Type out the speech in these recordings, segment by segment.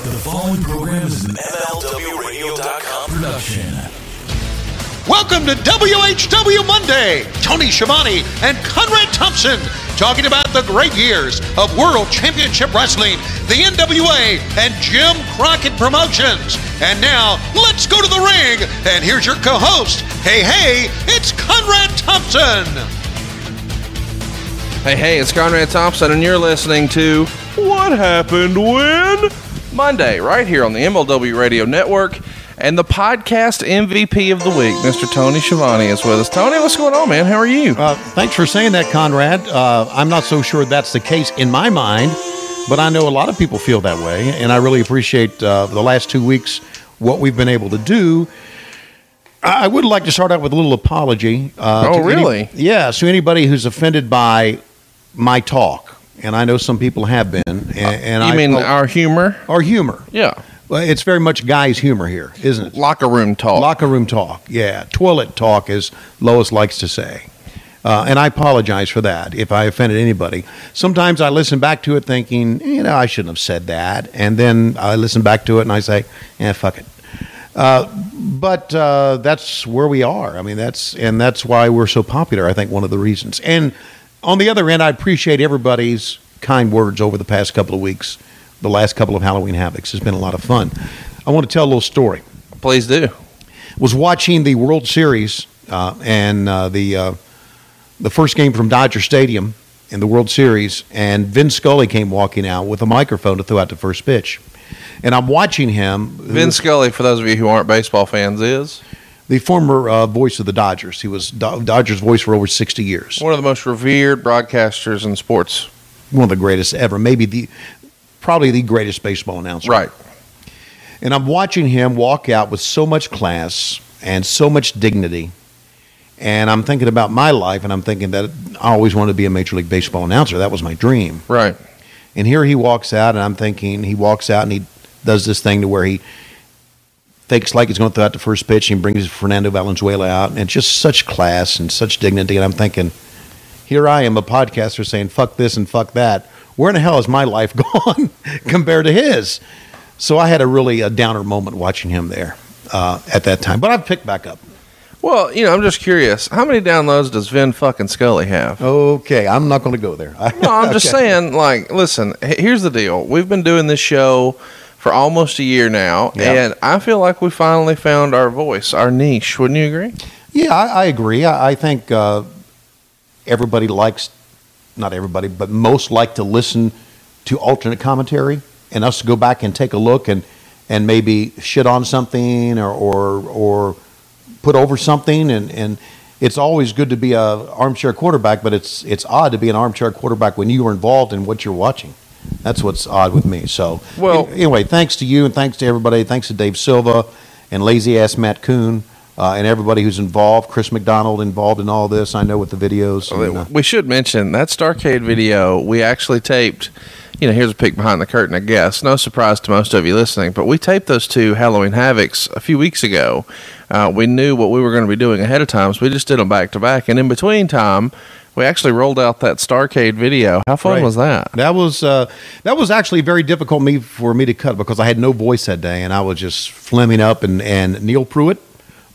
The following program is an MLWRadio.com production. Welcome to WHW Monday. Tony Schiavone and Conrad Thompson talking about the great years of World Championship Wrestling, the NWA, and Jim Crockett Promotions. And now, let's go to the ring. And here's your co-host. Hey, it's Conrad Thompson. Hey, it's Conrad Thompson, and you're listening to What Happened When? Monday, right here on the MLW Radio Network. And the podcast MVP of the week, Mr. Tony Schiavone, is with us. Tony, what's going on, man? How are you? Thanks for saying that, Conrad. I'm not so sure that's the case in my mind, but I know a lot of people feel that way, and I really appreciate the last 2 weeks, what we've been able to do. I would like to start out with a little apology. Really? So anybody who's offended by my talk, and I know some people have been. And you mean our humor? Our humor. Yeah. Well, it's very much guys' humor here, isn't it? Locker room talk. Locker room talk, yeah. Toilet talk, as Lois likes to say. And I apologize for that if I offended anybody. Sometimes I listen back to it thinking, I shouldn't have said that. And then I listen back to it and I say, fuck it. But that's where we are. I mean, that's why we're so popular, I think, one of the reasons. And on the other end, I appreciate everybody's kind words over the past couple of weeks. The last couple of Halloween Havocs has been a lot of fun. I want to tell a little story. Please do. Was watching the World Series and the first game from Dodger Stadium in the World Series, and Vin Scully came walking out with a microphone to throw out the first pitch. And I'm watching him. Vin Scully, for those of you who aren't baseball fans, is the former voice of the Dodgers. He was Dodgers voice for over 60 years. One of the most revered broadcasters in sports. One of the greatest ever. Probably the greatest baseball announcer. Right. And I'm watching him walk out with so much class and so much dignity. And I'm thinking about my life, and I'm thinking that I always wanted to be a Major League Baseball announcer. That was my dream. Right. And here he walks out, and I'm thinking he walks out and he does this thing to where he thinks like he's going to throw out the first pitch, and he brings Fernando Valenzuela out, and just such class and such dignity. And I'm thinking, here I am, a podcaster, saying fuck this and fuck that. Where in the hell is my life gone compared to his? So I had a downer moment watching him there at that time. But I've picked back up. Well, I'm just curious. How many downloads does Vin fucking Scully have? Okay, I'm not going to go there. No, I'm just saying, listen, here's the deal. We've been doing this show for almost a year now, and I feel like we finally found our voice, our niche. Wouldn't you agree? Yeah, I agree. I think everybody likes... Not everybody, but most like to listen to alternate commentary, and us to go back and take a look and maybe shit on something or put over something. And it's always good to be a armchair quarterback, but it's odd to be an armchair quarterback when you are involved in what you're watching. That's what's odd with me. So, anyway, thanks to you and thanks to everybody. Thanks to Dave Silva and lazy ass Matt Kuhn. And everybody who's involved, Chris McDonald involved in all this, I know, with the videos. We should mention that Starrcade video we actually taped. Here's a peek behind the curtain, I guess. No surprise to most of you listening, but we taped those two Halloween Havocs a few weeks ago. We knew what we were going to be doing ahead of time, so we just did them back to back. And in between time, we actually rolled out that Starrcade video. How fun was that? That was actually very difficult for me to cut because I had no voice that day, and I was just flamming up. And Neil Pruitt,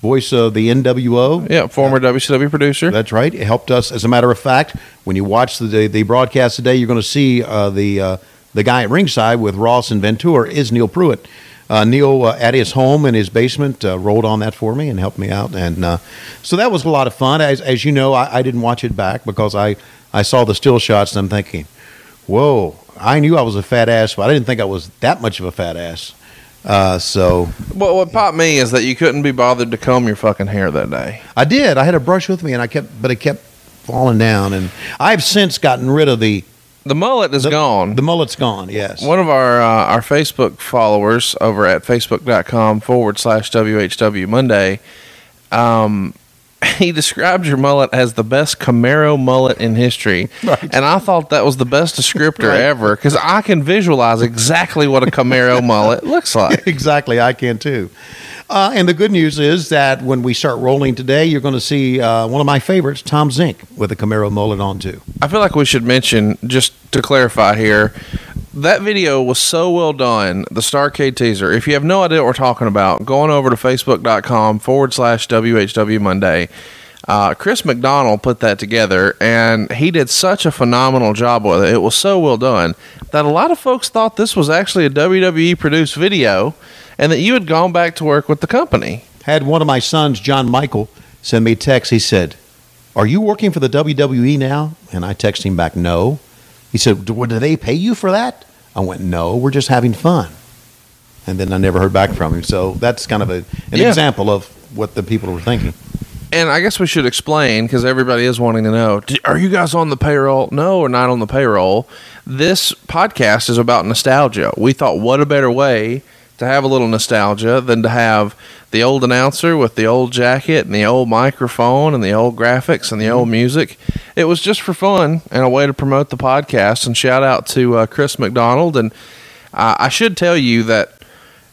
voice of the NWO. Yeah, former WCW producer. That's right. It helped us. As a matter of fact, when you watch the broadcast today, you're going to see the guy at ringside with Ross and Ventura is Neil Pruitt. Neil, at his home in his basement, rolled on that for me and helped me out. And so that was a lot of fun. As you know, I didn't watch it back because I saw the still shots and I'm thinking, whoa, I knew I was a fat ass, but I didn't think I was that much of a fat ass. Well, what popped me is that you couldn't be bothered to comb your fucking hair that day. I did. I had a brush with me, and it kept falling down. And I've since gotten rid of the mullet is gone. The mullet's gone. Yes. One of our Facebook followers over at facebook.com/WHW Monday, he described your mullet as the best Camaro mullet in history. Right. And I thought that was the best descriptor ever because I can visualize exactly what a Camaro mullet looks like. Exactly. I can too. And the good news is that when we start rolling today, you're going to see one of my favorites, Tom Zink, with a Camaro mullet on too. I feel like we should mention, just to clarify here, That video was so well done, the Starrcade teaser. If you have no idea what we're talking about, going over to facebook.com/WHW Monday. Chris McDonald put that together, and he did such a phenomenal job with it. It was so well done that a lot of folks thought this was actually a WWE produced video and that you had gone back to work with the company. Had one of my sons, John Michael, send me a text. He said, "Are you working for the WWE now?" And I texted him back, "No." He said, "Do they pay you for that?" I went, "No, we're just having fun." And then I never heard back from him. So that's kind of an example of what the people were thinking. And I guess we should explain, because everybody is wanting to know, are you guys on the payroll? No, we're not on the payroll. This podcast is about nostalgia. We thought, what a better way to have a little nostalgia than to have the old announcer with the old jacket and the old microphone and the old graphics and the old music. It was just for fun and a way to promote the podcast. And shout out to Chris McDonald. And I should tell you that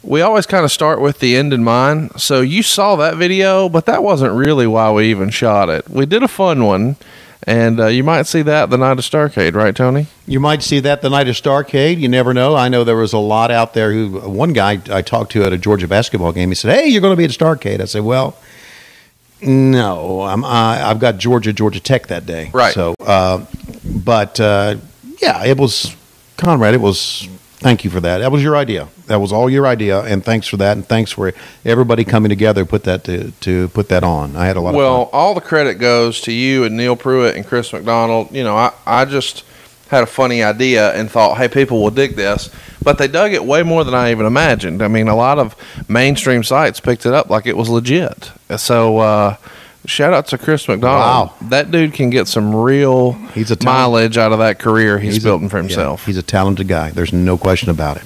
we always kind of start with the end in mind. So you saw that video, but that wasn't really why we even shot it. We did a fun one, and you might see that the night of Starrcade, right, Tony? You might see that the night of Starrcade. You never know. I know there was a lot out there who, one guy I talked to at a Georgia basketball game, he said, "Hey, you're going to be at Starrcade." I said, "Well, no, I've got Georgia Tech that day." Right. So, yeah, it was, Conrad, it was, thank you for that. That was your idea. That was all your idea, and thanks for that, and thanks for everybody coming together put that to put that on. I had a lot of fun. Well, all the credit goes to you and Neil Pruitt and Chris McDonald. You know, I just had a funny idea and thought, hey, people will dig this. But they dug it way more than I even imagined. I mean, a lot of mainstream sites picked it up like it was legit. So, shout out to Chris McDonald. Wow. That dude can get some real mileage out of that career he's building for himself. Yeah, he's a talented guy. There's no question about it.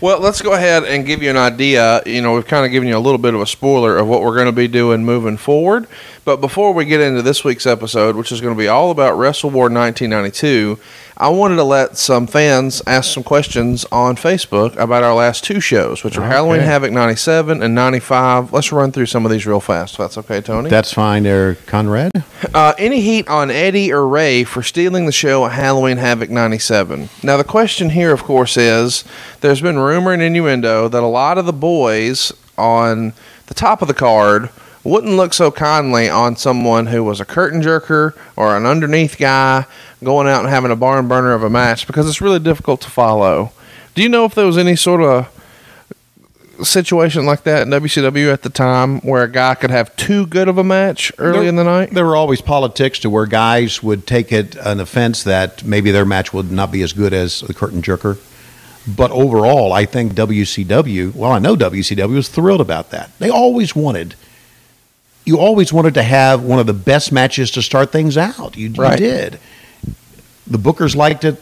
Well, let's go ahead and give you an idea. You know, we've kind of given you a little bit of a spoiler of what we're going to be doing moving forward. But before we get into this week's episode, which is going to be all about WrestleWar 1992, I wanted to let some fans ask some questions on Facebook about our last two shows, which are Halloween Havoc 97 and 95. Let's run through some of these real fast, if that's okay, Tony. That's fine there, Conrad. Any heat on Eddie or Ray for stealing the show at Halloween Havoc 97? Now, the question here, of course, is there's been rumor and innuendo that a lot of the boys on the top of the card wouldn't look so kindly on someone who was a curtain jerker or an underneath guy going out and having a barn burner of a match, because it's really difficult to follow. Do you know if there was any sort of situation like that in WCW at the time where a guy could have too good of a match early in the night? There were always politics to where guys would take it an offense that maybe their match would not be as good as the curtain jerker. But overall, I think WCW, well, I know WCW was thrilled about that. You always wanted to have one of the best matches to start things out. You did. The bookers liked it.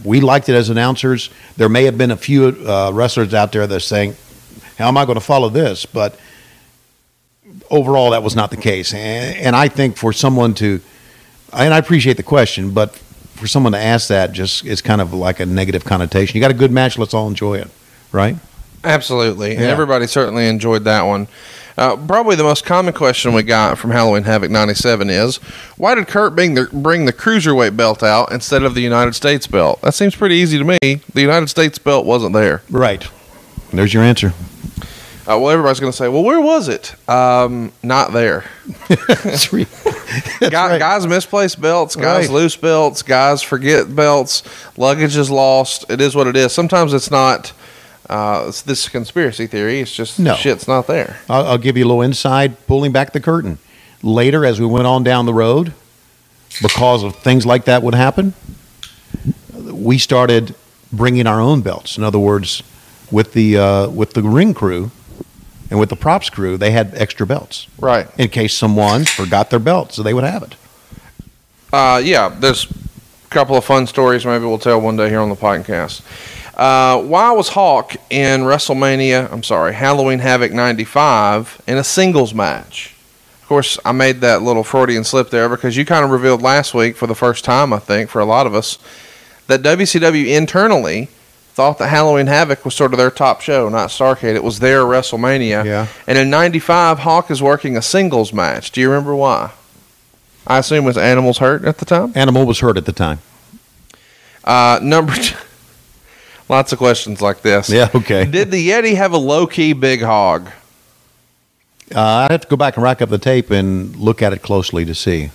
We liked it as announcers. There may have been a few wrestlers out there that are saying, how am I going to follow this? But overall, that was not the case. And I think for someone to, and I appreciate the question, but for someone to ask that just is kind of like a negative connotation. You got a good match, let's all enjoy it, right? Absolutely. Yeah. And everybody certainly enjoyed that one. Probably the most common question we got from Halloween Havoc 97 is, why did Kurt bring the Cruiserweight belt out instead of the United States belt? That seems pretty easy to me. The United States belt wasn't there. Right. There's your answer. Well, everybody's going to say, well, where was it? Not there. That's right. Guys misplace belts, guys lose belts, guys forget belts, luggage is lost. It is what it is. Sometimes it's not... it's this conspiracy theory. It's just shit's not there. I'll give you a little inside, pulling back the curtain. Later, as we went on down the road, because of things like that would happen, we started bringing our own belts. In other words, with the ring crew and with the props crew, they had extra belts. Right. In case someone forgot their belt, so they would have it. Yeah, there's a couple of fun stories maybe we'll tell one day here on the podcast. Why was Hawk in Halloween Havoc 95 in a singles match? Of course, I made that little Freudian slip there because you kind of revealed last week for the first time, I think, for a lot of us, that WCW internally thought that Halloween Havoc was sort of their top show, not Starrcade. It was their WrestleMania. Yeah. And in 95, Hawk is working a singles match. Do you remember why? I assume was Animal's hurt at the time? Animal was hurt at the time. Number two. Lots of questions like this. Yeah, okay. Did the Yeti have a low-key big hog? I'd have to go back and rack up the tape and look at it closely to see.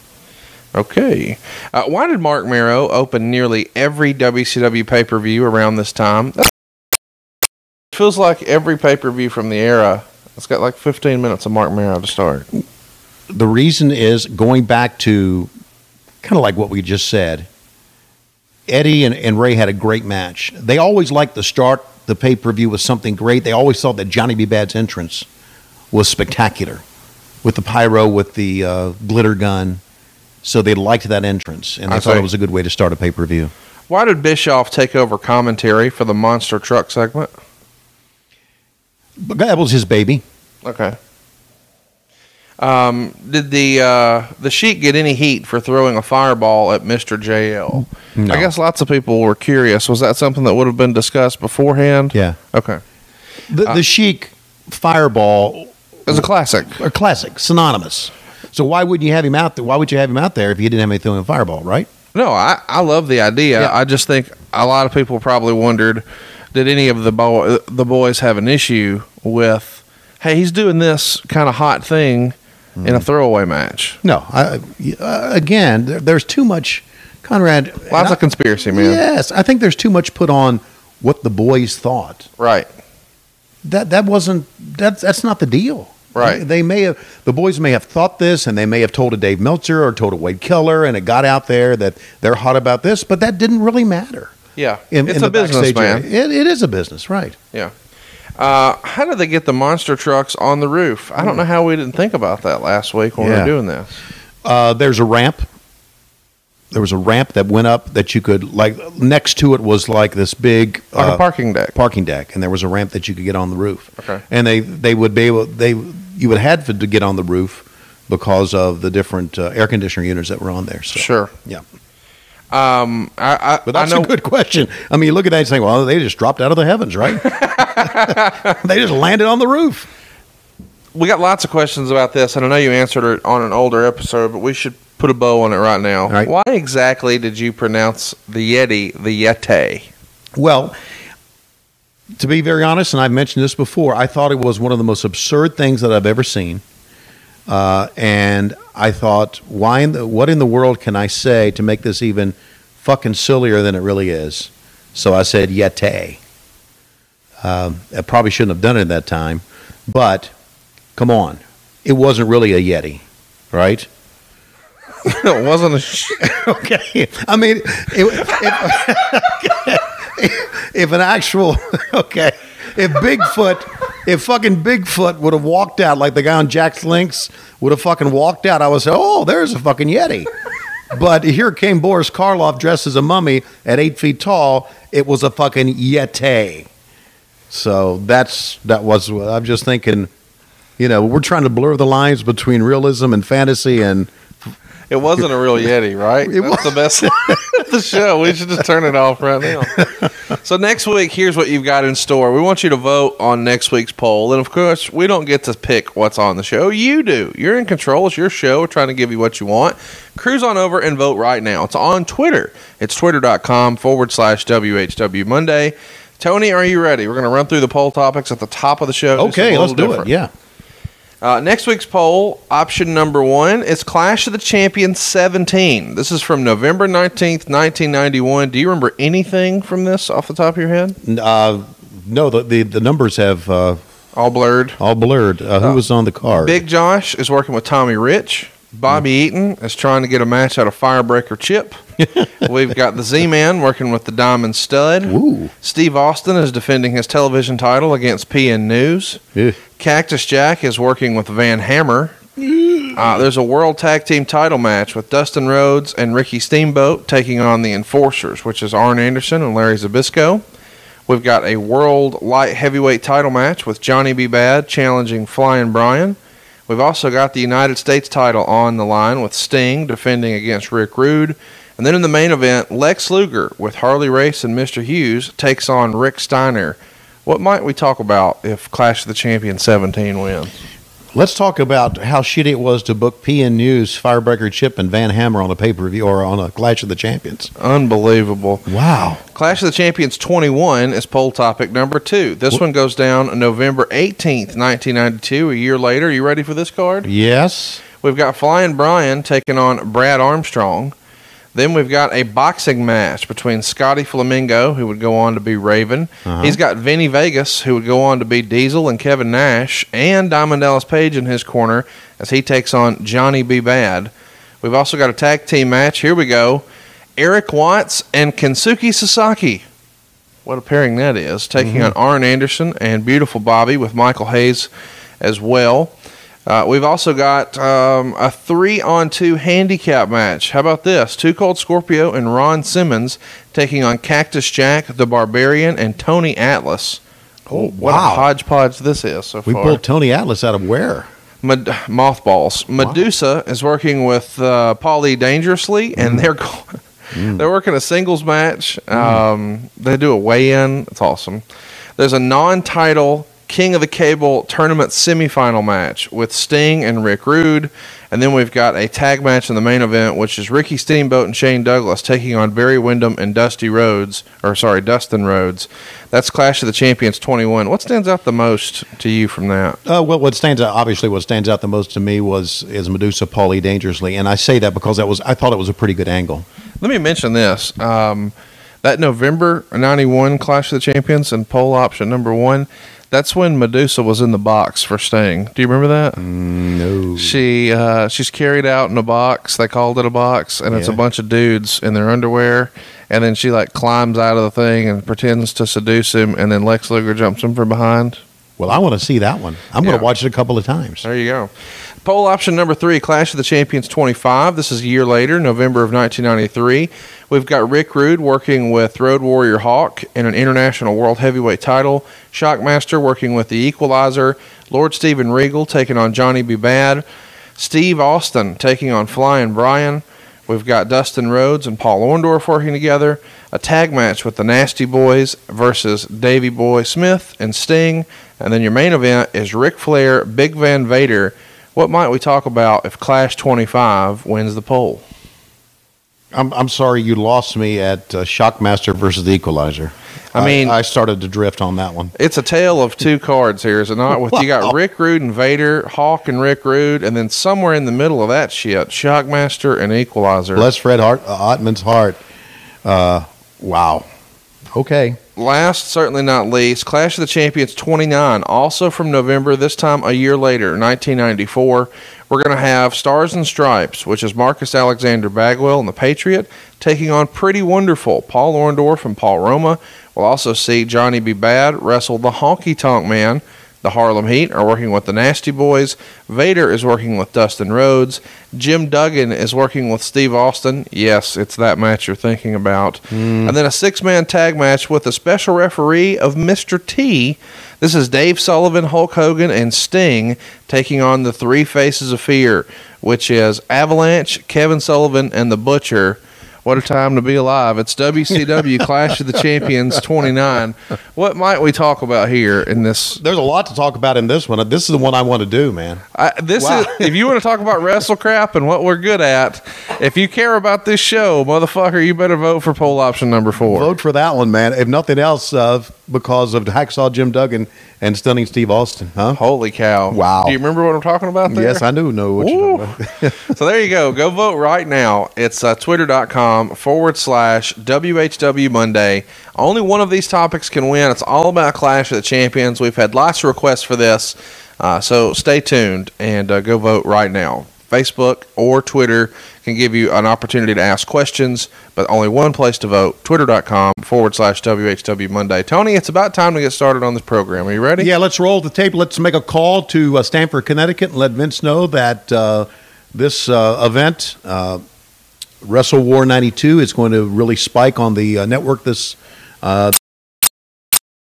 Okay. Why did Mark Mero open nearly every WCW pay-per-view around this time? That feels like every pay-per-view from the era. It's got like 15 minutes of Mark Mero to start. The reason is going back to kind of like what we just said. Eddie and Ray had a great match. They always liked to start the pay-per-view with something great. They always thought that Johnny B. Bad's entrance was spectacular with the pyro, with the glitter gun. So they liked that entrance, and they thought it was a good way to start a pay-per-view. Why did Bischoff take over commentary for the Monster Truck segment? But that was his baby. Okay. Did the Sheik get any heat for throwing a fireball at Mr. JL? No. I guess lots of people were curious. Was that something that would have been discussed beforehand? Yeah. Okay. The Sheik fireball is a classic. A classic, synonymous. So why wouldn't you have him out there? Why would you have him out there if you didn't have anything with fireball, right? No, I love the idea. Yeah. I just think a lot of people probably wondered, did any of the boys have an issue with, hey, he's doing this kind of hot thing in a throwaway match? No. Again, there's too much, Conrad. Lots of conspiracy, man. Yes, I think there's too much put on what the boys thought. Right. That's not the deal. Right. The boys may have thought this, and they may have told a Dave Meltzer or told a Wade Keller, and it got out there that they're hot about this, but that didn't really matter. Yeah. It's a business, man. It is a business, right. Yeah. How did they get the monster trucks on the roof? I don't know how we didn't think about that last week when we were doing this. There's a ramp. There was a ramp that went up that you could, like, next to it was like this big like a parking deck. Parking deck, and there was a ramp that you could get on the roof. Okay. And you would have to get on the roof because of the different air conditioner units that were on there. So, sure. Yeah. But that's a good question. I mean, you look at that and say, well, they just dropped out of the heavens, right? They just landed on the roof. We got lots of questions about this, and I know you answered it on an older episode, but we should put a bow on it right now. Right. Why exactly did you pronounce the Yeti? Well, to be very honest, and I've mentioned this before, I thought it was one of the most absurd things that I've ever seen. And I thought, what in the world can I say to make this even fucking sillier than it really is? So I said Yeti. I probably shouldn't have done it at that time, but come on, it wasn't really a Yeti, right? It wasn't a okay. I mean, if an actual if fucking Bigfoot would have walked out like the guy on Jack's Links would have fucking walked out, I would say, oh, there's a fucking Yeti. But here came Boris Karloff dressed as a mummy at 8 feet tall. It was a fucking Yeti. So I'm just thinking, we're trying to blur the lines between realism and fantasy, and it wasn't a real Yeti, right? That's the best of the show. We should just turn it off right now. So next week, here's what you've got in store. We want you to vote on next week's poll. And, of course, we don't get to pick what's on the show. You do. You're in control. It's your show. We're trying to give you what you want. Cruise on over and vote right now. It's on Twitter. It's twitter.com/WHW Monday. Tony, are you ready? We're going to run through the poll topics at the top of the show. Okay, let's do it. Yeah. Next week's poll, option number 1, is Clash of the Champions 17. This is from November 19th, 1991. Do you remember anything from this off the top of your head? No, the numbers have all blurred. Who was on the card? Big Josh is working with Tommy Rich. Bobby Eaton is trying to get a match out of Firebreaker Chip. We've got the Z-Man working with the Diamond Stud. Ooh. Steve Austin is defending his television title against PN News. Yeah. Cactus Jack is working with Van Hammer. There's a World Tag Team title match with Dustin Rhodes and Ricky Steamboat taking on the Enforcers, which is Arn Anderson and Larry Zbyszko. We've got a World Light Heavyweight title match with Johnny B. Bad challenging Flying Brian. We've also got the United States title on the line with Sting defending against Rick Rude. And then in the main event, Lex Luger with Harley Race and Mr. Hughes takes on Rick Steiner. What might we talk about if Clash of the Champions 17 wins? Let's talk about how shitty it was to book PN News, Firebreaker Chip, and Van Hammer on a pay-per-view or on a Clash of the Champions. Unbelievable. Wow. Clash of the Champions 21 is poll topic number 2. This one goes down November 18th, 1992, a year later. You ready for this card? Yes. We've got Flying Brian taking on Brad Armstrong. Then we've got a boxing match between Scotty Flamingo, who would go on to be Raven. He's got Vinny Vegas, who would go on to be Diesel and Kevin Nash, and Diamond Dallas Page in his corner as he takes on Johnny B. Bad. We've also got a tag team match. Here we go. Eric Watts and Kensuke Sasaki. What a pairing that is. Taking on Arn Anderson and Beautiful Bobby with Michael Hayes as well. We've also got a 3-on-2 handicap match. How about this? Too Cold Scorpio and Ron Simmons taking on Cactus Jack, the Barbarian, and Tony Atlas. Oh, what a hodgepodge this is so We far. pulled Tony Atlas out of where? Mothballs. Medusa is working with Paulie Dangerously, and they're working a singles match. They do a weigh-in. It's awesome. There's a non-title King of the Cable tournament semifinal match with Sting and Rick Rude. And then we've got a tag match in the main event, which is Ricky Steamboat and Shane Douglas taking on Barry Windham and Dustin Rhodes. That's Clash of the Champions 21. What stands out the most to you from that? Well, what stands out the most to me is Medusa Paulie Dangerously, and I say that because I thought it was a pretty good angle. Let me mention this. That November 91 Clash of the Champions and poll option number 1, that's when Medusa was in the box for Sting. Do you remember that? No. She's carried out in a box. They called it a box, and it's a bunch of dudes in their underwear. And then she climbs out of the thing and pretends to seduce him, and then Lex Luger jumps him from behind. Well, I want to see that one. I'm going to watch it a couple of times. There you go. Poll option number 3, Clash of the Champions 25. This is a year later, November of 1993. We've got Rick Rude working with Road Warrior Hawk in an international world heavyweight title. Shockmaster working with the Equalizer. Lord Steven Regal taking on Johnny B. Bad. Steve Austin taking on Flying Brian. We've got Dustin Rhodes and Paul Orndorff working together. A tag match with the Nasty Boys versus Davey Boy Smith and Sting. And then your main event is Ric Flair, Big Van Vader. What might we talk about if Clash 25 wins the poll? I'm sorry you lost me at Shockmaster versus the Equalizer. I started to drift on that one. It's a tale of two cards here, is it not? You got Rick Rude and Vader, Hawk and Rick Rude, and then somewhere in the middle of that shit, Shockmaster and Equalizer. Bless Fred Ottman's heart. Wow. Okay. Last, certainly not least, Clash of the Champions 29, also from November, this time a year later, 1994. We're going to have Stars and Stripes, which is Marcus Alexander Bagwell and the Patriot, taking on Pretty Wonderful, Paul Orndorff and Paul Roma. We'll also see Johnny B. Bad wrestle the Honky Tonk Man. The Harlem Heat are working with the Nasty Boys. Vader is working with Dustin Rhodes. Jim Duggan is working with Steve Austin. Yes, it's that match you're thinking about. And then a 6-man tag match with a special referee of Mr. T. This is Dave Sullivan, Hulk Hogan, and Sting taking on the Three Faces of Fear, which is Avalanche, Kevin Sullivan, and The Butcher. What a time to be alive. It's WCW Clash of the Champions 29. What might we talk about here in this? There's a lot to talk about in this one. This is the one I want to do, man. If you want to talk about wrestle crap and what we're good at, if you care about this show, motherfucker, you better vote for poll option number 4. Vote for that one, man. If nothing else, because of Hacksaw Jim Duggan and Stunning Steve Austin. Huh? Holy cow. Wow. Do you remember what I'm talking about there? Yes, I do know what you're talking about. So there you go. Go vote right now. It's twitter.com/WHW Monday. Only one of these topics can win. It's all about Clash of the Champions. We've had lots of requests for this. So stay tuned and go vote right now. Facebook or Twitter can give you an opportunity to ask questions, but only one place to vote, twitter.com/WHW Monday. Tony, it's about time to get started on this program. Are you ready? Yeah, let's roll the tape. Let's make a call to Stamford, Connecticut, and let Vince know that this event, WrestleWar 92, is going to really spike on the network this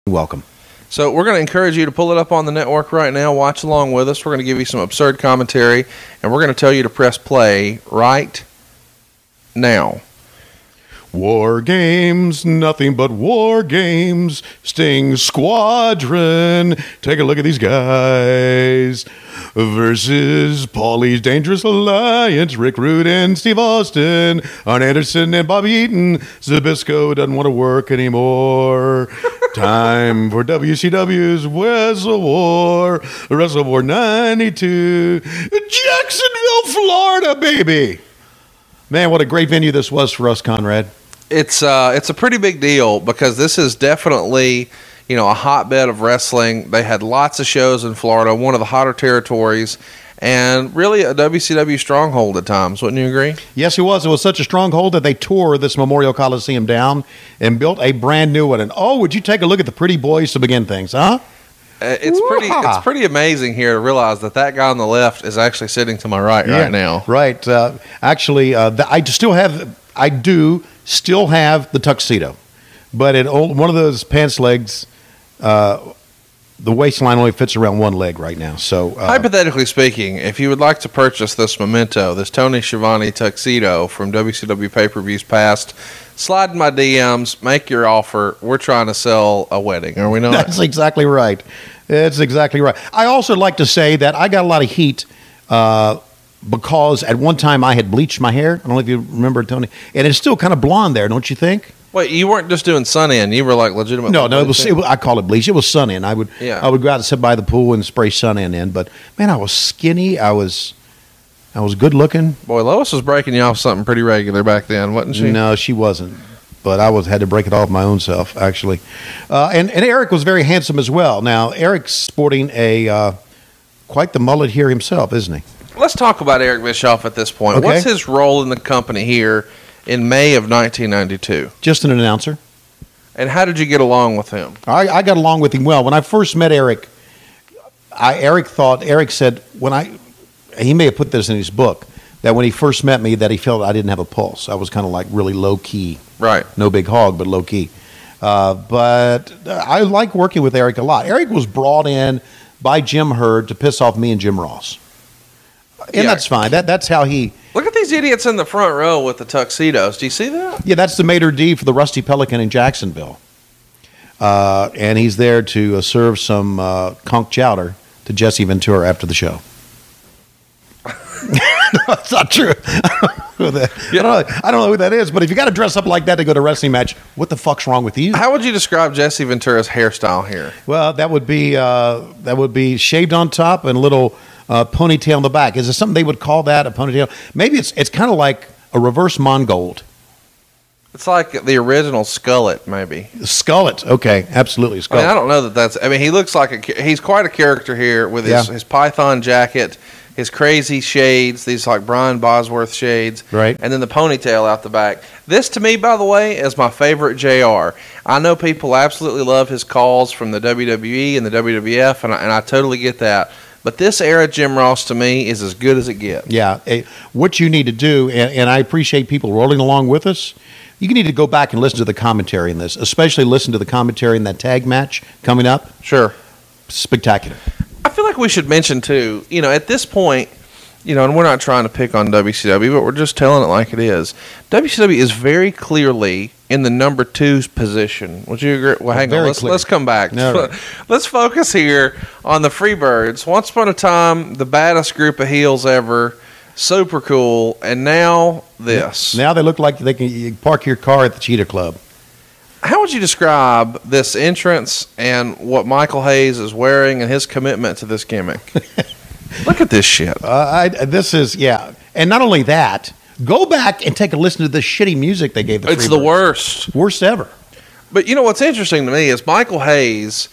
welcome. So we're going to encourage you to pull it up on the network right now. Watch along with us. We're going to give you some absurd commentary, and we're going to tell you to press play right now. War Games, nothing but War Games. Sting Squadron. Take a look at these guys. versus Paulie's Dangerous Alliance, Rick Rude and Steve Austin, Arn Anderson and Bobby Eaton. Zbyszko doesn't want to work anymore. Time for WCW's WrestleWar, WrestleWar 92, Jacksonville, Florida, baby. Man, what a great venue this was for us, Conrad. It's a pretty big deal because this is definitely, a hotbed of wrestling. They had lots of shows in Florida, one of the hotter territories, and really a WCW stronghold at times. Wouldn't you agree? Yes, it was. It was such a stronghold that they tore this Memorial Coliseum down and built a brand new one. And would you take a look at the pretty boys to begin things, huh? It's pretty amazing here to realize that guy on the left is actually sitting to my right now. Right. Actually, I do still have the tuxedo, but one of those pants legs, the waistline only fits around one leg right now. So, hypothetically speaking, if you would like to purchase this memento, this Tony Schiavone tuxedo from WCW pay-per-views past, slide in my DMs, make your offer. We're trying to sell a wedding, are we not? That's exactly right. That's exactly right. I also like to say that I got a lot of heat because at one time I had bleached my hair. I don't know if you remember, Tony. And it's still kind of blonde there, don't you think? Wait, you weren't just doing sun in. You were like legitimate. No, I call it bleach. It was sun in. I would go out and sit by the pool and spray sun in. But man, I was skinny. I was good looking. Boy, Lois was breaking you off something pretty regular back then, wasn't she? No, she wasn't. But I had to break it off my own self, actually. And Eric was very handsome as well. Now, Eric's sporting quite the mullet here himself, isn't he? Let's talk about Eric Bischoff at this point. Okay. What's his role in the company here in May of 1992? Just an announcer. And how did you get along with him? I got along with him well. When I first met Eric, Eric said, he may have put this in his book, that when he first met me, that he felt I didn't have a pulse. I was kind of like really low key. Right. No big hog, but low key. But I like working with Eric a lot. Eric was brought in by Jim Hurd to piss off me and Jim Ross. And that's fine. That's how he... Look at these idiots in the front row with the tuxedos. Do you see that? Yeah, that's the maitre d' for the Rusty Pelican in Jacksonville. And he's there to serve some conch chowder to Jesse Ventura after the show. No, it's not true. I don't know who that is, but if you got to dress up like that to go to a wrestling match, what the fuck's wrong with you? How would you describe Jesse Ventura's hairstyle here? Well, that would be shaved on top and a little ponytail in the back. Is it something they would call that a ponytail? Maybe it's kind of like a reverse Mongold. It's like the original Skullet, maybe. Skullet, okay, absolutely. Skullet. I don't know that that's... I mean, he looks like he's quite a character here with his python jacket, his crazy shades, these like Brian Bosworth shades, right? And then the ponytail out the back. This, to me, by the way, is my favorite JR. I know people absolutely love his calls from the WWE and the WWF, and I totally get that. But this era Jim Ross, to me, is as good as it gets. Yeah. What you need to do, and I appreciate people rolling along with us, you need to go back and listen to the commentary in this, especially listen to the commentary in that tag match coming up. Sure. Spectacular. I feel like we should mention, too, at this point, and we're not trying to pick on WCW, but we're just telling it like it is. WCW is very clearly in the number 2's position. Would you agree? Well, hang on. Let's come back. No, right. Let's focus here on the Freebirds. Once upon a time, the baddest group of heels ever. Super cool. And now this. Now they look like you park your car at the Cheetah Club. How would you describe this entrance and what Michael Hayes is wearing and his commitment to this gimmick? Look at this shit. And not only that, go back and take a listen to the shitty music they gave the Freebirds. It's the worst. Worst ever. But what's interesting to me is Michael Hayes,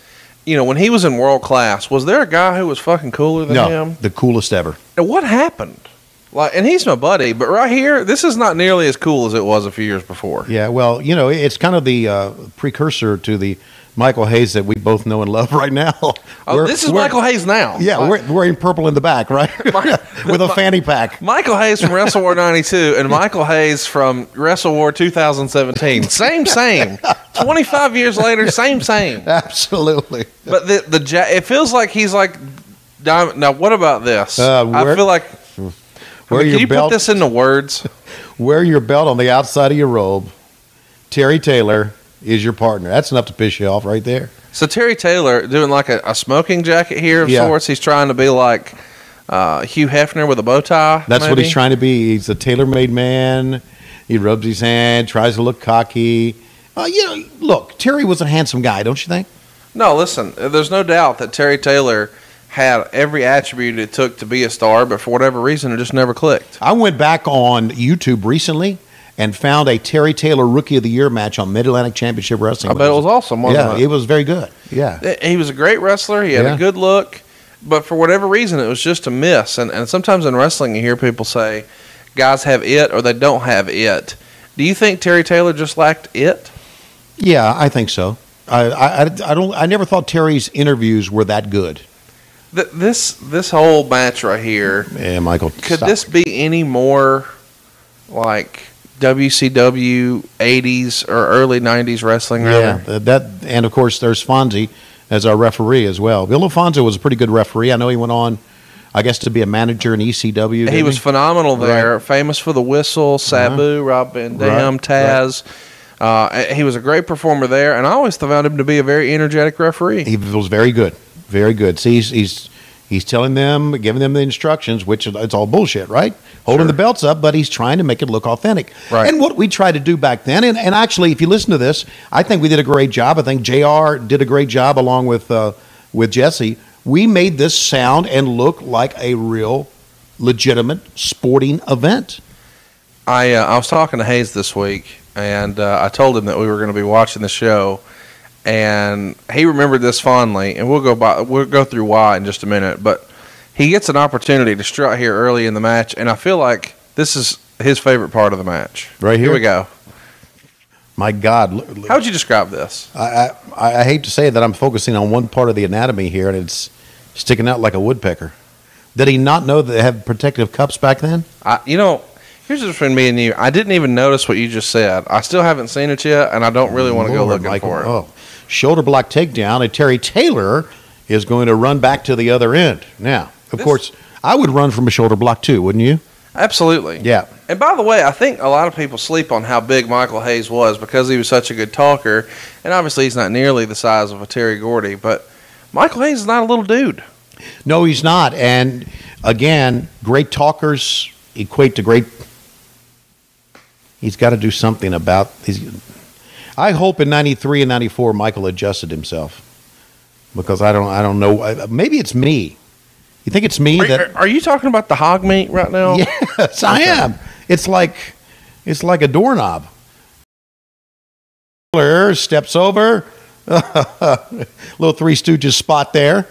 when he was in World Class, was there a guy who was fucking cooler than him? No, the coolest ever. And what happened? And he's my buddy, but right here, this is not nearly as cool as it was a few years before. Yeah, well, it's kind of the precursor to the Michael Hayes that we both know and love right now. This is Michael Hayes now. Yeah, we're wearing purple in the back, right? With a fanny pack. Michael Hayes from WrestleWar 92 and Michael Hayes from WrestleWar 2017. Same. 25 years later, same. Absolutely. But it feels like he's like... Now, what about this? I feel like... Can you put this into words? Wear your belt on the outside of your robe. Terry Taylor is your partner. That's enough to piss you off right there. So Terry Taylor doing like a smoking jacket here of sorts. He's trying to be like Hugh Hefner with a bow tie. That's what maybe? he's trying to be. He's a tailor-made man. He rubs his hand, tries to look cocky. Look, Terry was a handsome guy, don't you think? No, listen, there's no doubt that Terry Taylor had every attribute it took to be a star, but for whatever reason, it just never clicked. I went back on YouTube recently and found a Terry Taylor Rookie of the Year match on Mid-Atlantic Championship Wrestling. I bet it was awesome, wasn't it was very good. Yeah. He was a great wrestler. He had a good look, but for whatever reason, it was just a miss. And sometimes in wrestling, you hear people say, guys have it or they don't have it. Do you think Terry Taylor just lacked it? Yeah, I think so. I never thought Terry's interviews were that good. This whole match right here. Yeah, Michael. Could this be any more like WCW 80s or early 90s wrestling? Yeah, and of course there's Fonzie as our referee as well. Bill Alfonso was a pretty good referee. I know he went on, I guess, to be a manager in ECW. He was phenomenal there, famous for the whistle, Sabu, Rob Van Dam, Taz. He was a great performer there, and I always found him to be a very energetic referee. He was very good, very good. See, he's telling them, giving them the instructions, which it's all bullshit, right? Holding the belts up, but he's trying to make it look authentic. Right. And what we tried to do back then, and actually, if you listen to this, I think we did a great job. I think JR did a great job along with Jesse. We made this sound and look like a real, legitimate sporting event. I was talking to Hayes this week, and I told him that we were going to be watching the show, and he remembered this fondly, and we'll go through why in just a minute. But he gets an opportunity to strut here early in the match, and I feel like this is his favorite part of the match. Right here? Here we go. My God. How would you describe this? I hate to say that I'm focusing on one part of the anatomy here, and it's sticking out like a woodpecker. Did he not know that they had protective cups back then? Here's the difference between me and you. I didn't even notice what you just said. I still haven't seen it yet, and I don't really want to go looking for it. Oh, shoulder block takedown, and Terry Taylor is going to run back to the other end. Now, of course, I would run from a shoulder block too, wouldn't you? Absolutely. Yeah. And by the way, I think a lot of people sleep on how big Michael Hayes was because he was such a good talker, and obviously he's not nearly the size of a Terry Gordy, but Michael Hayes is not a little dude. No, he's not. And again, great talkers equate to great. He's got to do something about these. I hope in '93 and '94 Michael adjusted himself, because I don't know. Maybe it's me. You think it's me? Are you talking about the hog meat right now? Yes, I am. It's like a doorknob. Steps over, little Three Stooges spot there.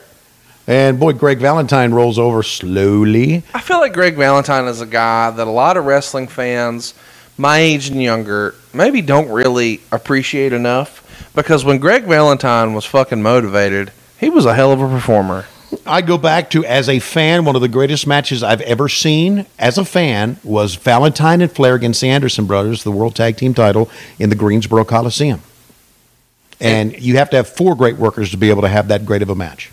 And boy, Greg Valentine rolls over slowly. I feel like Greg Valentine is a guy that a lot of wrestling fans, my age and younger, maybe don't really appreciate enough. Because when Greg Valentine was fucking motivated, he was a hell of a performer. I go back to, as a fan, one of the greatest matches I've ever seen as a fan was Valentine and Flair against the Anderson brothers, the World Tag Team title, in the Greensboro Coliseum. And you have to have four great workers to be able to have that great of a match.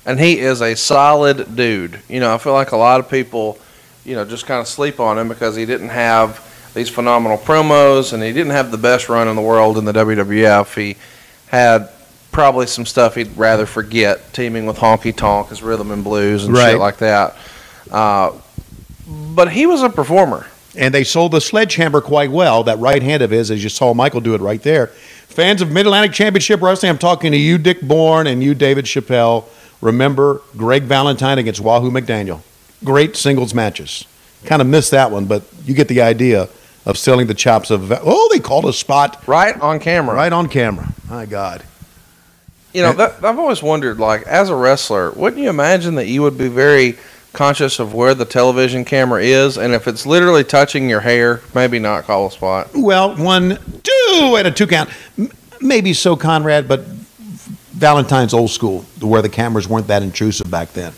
And he is a solid dude. I feel like a lot of people, just kind of sleep on him because he didn't have these phenomenal promos and he didn't have the best run in the world in the WWF. He had probably some stuff he'd rather forget, teaming with Honky Tonk as rhythm and blues and shit like that. But he was a performer. And they sold the sledgehammer quite well, that right hand of his, as you saw Michael do it right there. Fans of Mid-Atlantic Championship Wrestling, I'm talking to you, Dick Bourne, and you, David Chappelle. Remember Greg Valentine against Wahoo McDaniel. Great singles matches. Kind of missed that one, but you get the idea of selling the chops of... they called a spot. Right on camera. Right on camera. My God. I've always wondered, like, as a wrestler, wouldn't you imagine that you would be very conscious of where the television camera is, and if it's literally touching your hair, maybe not call a spot? Well, 1, 2, and a 2 count. Maybe so, Conrad, but Valentine's old school, where the cameras weren't that intrusive back then.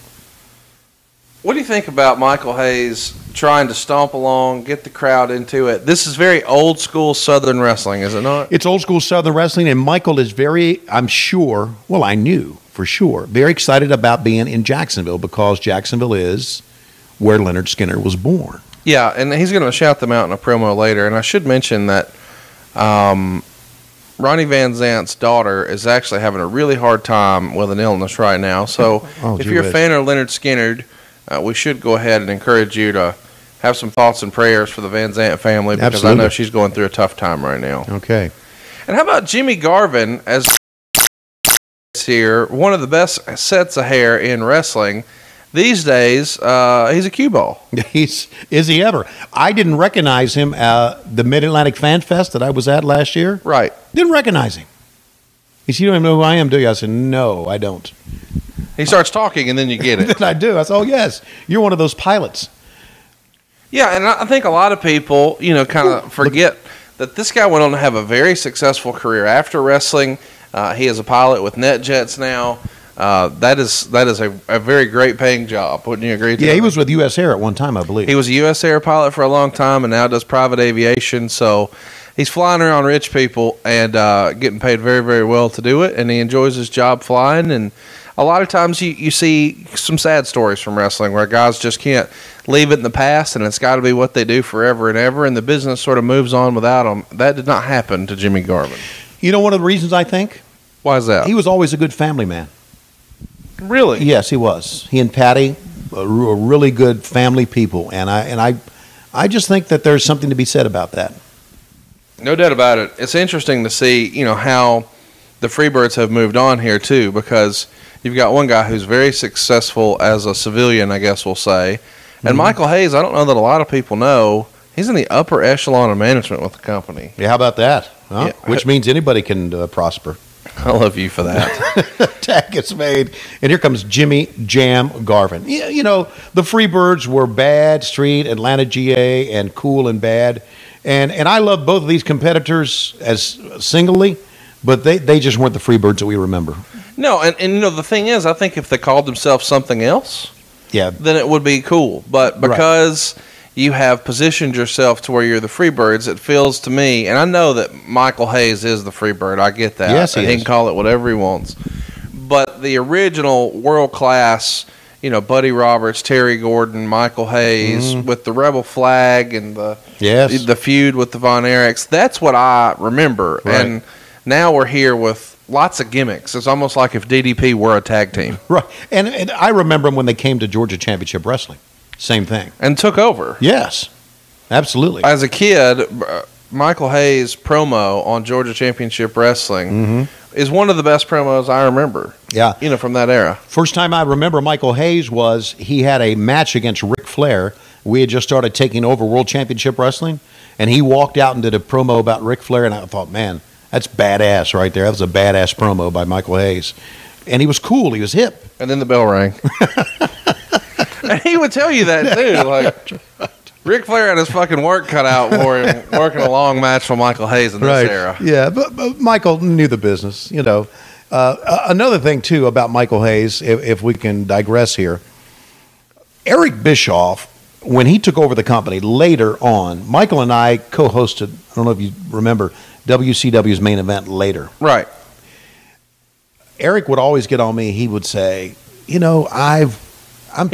What do you think about Michael Hayes trying to stomp along, get the crowd into it? This is very old school Southern wrestling, is it not? It's old school Southern wrestling, and Michael is very, I'm sure, well, I knew for sure, very excited about being in Jacksonville, because Jacksonville is where Leonard Skinner was born. Yeah, and he's going to shout them out in a promo later. And I should mention that Ronnie Van Zant's daughter is actually having a really hard time with an illness right now. So if you're a fan of Leonard Skinner, we should go ahead and encourage you to have some thoughts and prayers for the Van Zant family, because Absolutely. I know she's going through a tough time right now. Okay. And how about Jimmy Garvin as here, one of the best sets of hair in wrestling these days? He's a cue ball. Is he ever? I didn't recognize him at the Mid-Atlantic Fan Fest that I was at last year. Right. Didn't recognize him. He said, "You don't even know who I am, do you?" I said, "No, I don't." He starts talking, and then you get it. Then I do. I said, "Oh, yes, you're one of those pilots." Yeah, and I think a lot of people, kind of forget that this guy went on to have a very successful career after wrestling. He is a pilot with NetJets now. That is a very great paying job. Wouldn't you agree? Yeah, he was with U.S. Air at one time, I believe. He was a U.S. Air pilot for a long time, and now does private aviation. So he's flying around rich people and getting paid very, very well to do it, and he enjoys his job flying. And a lot of times you see some sad stories from wrestling where guys just can't leave it in the past, and it's got to be what they do forever and ever, and the business sort of moves on without them. That did not happen to Jimmy Garvin. You know one of the reasons, I think? Why is that? He was always a good family man. Really? Yes, he was. He and Patty were really good family people, and I just think that there's something to be said about that. No doubt about it. It's interesting to see, how the Freebirds have moved on here too, because you've got one guy who's very successful as a civilian, I guess we'll say, and Michael Hayes. I don't know that a lot of people know he's in the upper echelon of management with the company. Yeah, how about that? Huh? Yeah. Which means anybody can prosper. I love you for that. Tag is made, and here comes Jimmy Jam Garvin. Yeah, the Freebirds were bad street, Atlanta, GA, and cool and bad, and I love both of these competitors as singly, but they just weren't the Freebirds that we remember. No, and the thing is, I think if they called themselves something else, Yeah, then it would be cool. But because you have positioned yourself to where you're the Freebirds, it feels to me, and I know that Michael Hayes is the Freebird. I get that. Yes, he He is. can call it whatever he wants. But the original world-class, Buddy Roberts, Terry Gordon, Michael Hayes, with the Rebel flag and the feud with the Von Erichs, that's what I remember. Right. And now we're here with lots of gimmicks. It's almost like if DDP were a tag team. right. And I remember them when they came to Georgia Championship Wrestling. Same thing. And took over. Yes, absolutely. As a kid, Michael Hayes' promo on Georgia Championship Wrestling is one of the best promos I remember. Yeah. From that era. First time I remember Michael Hayes was he had a match against Ric Flair. We had just started taking over World Championship Wrestling, and he walked out and did a promo about Ric Flair, and I thought, man, that's badass right there. That was a badass promo by Michael Hayes. And he was cool. He was hip. And then the bell rang. And he would tell you that, too. Like, Ric Flair had his fucking work cut out for him working a long match for Michael Hayes in this era. Yeah, but Michael knew the business, Another thing, too, about Michael Hayes, if we can digress here, Eric Bischoff, when he took over the company later on, Michael and I co-hosted, I don't know if you remember, WCW's Main Event later. Right. Eric would always get on me. He would say, He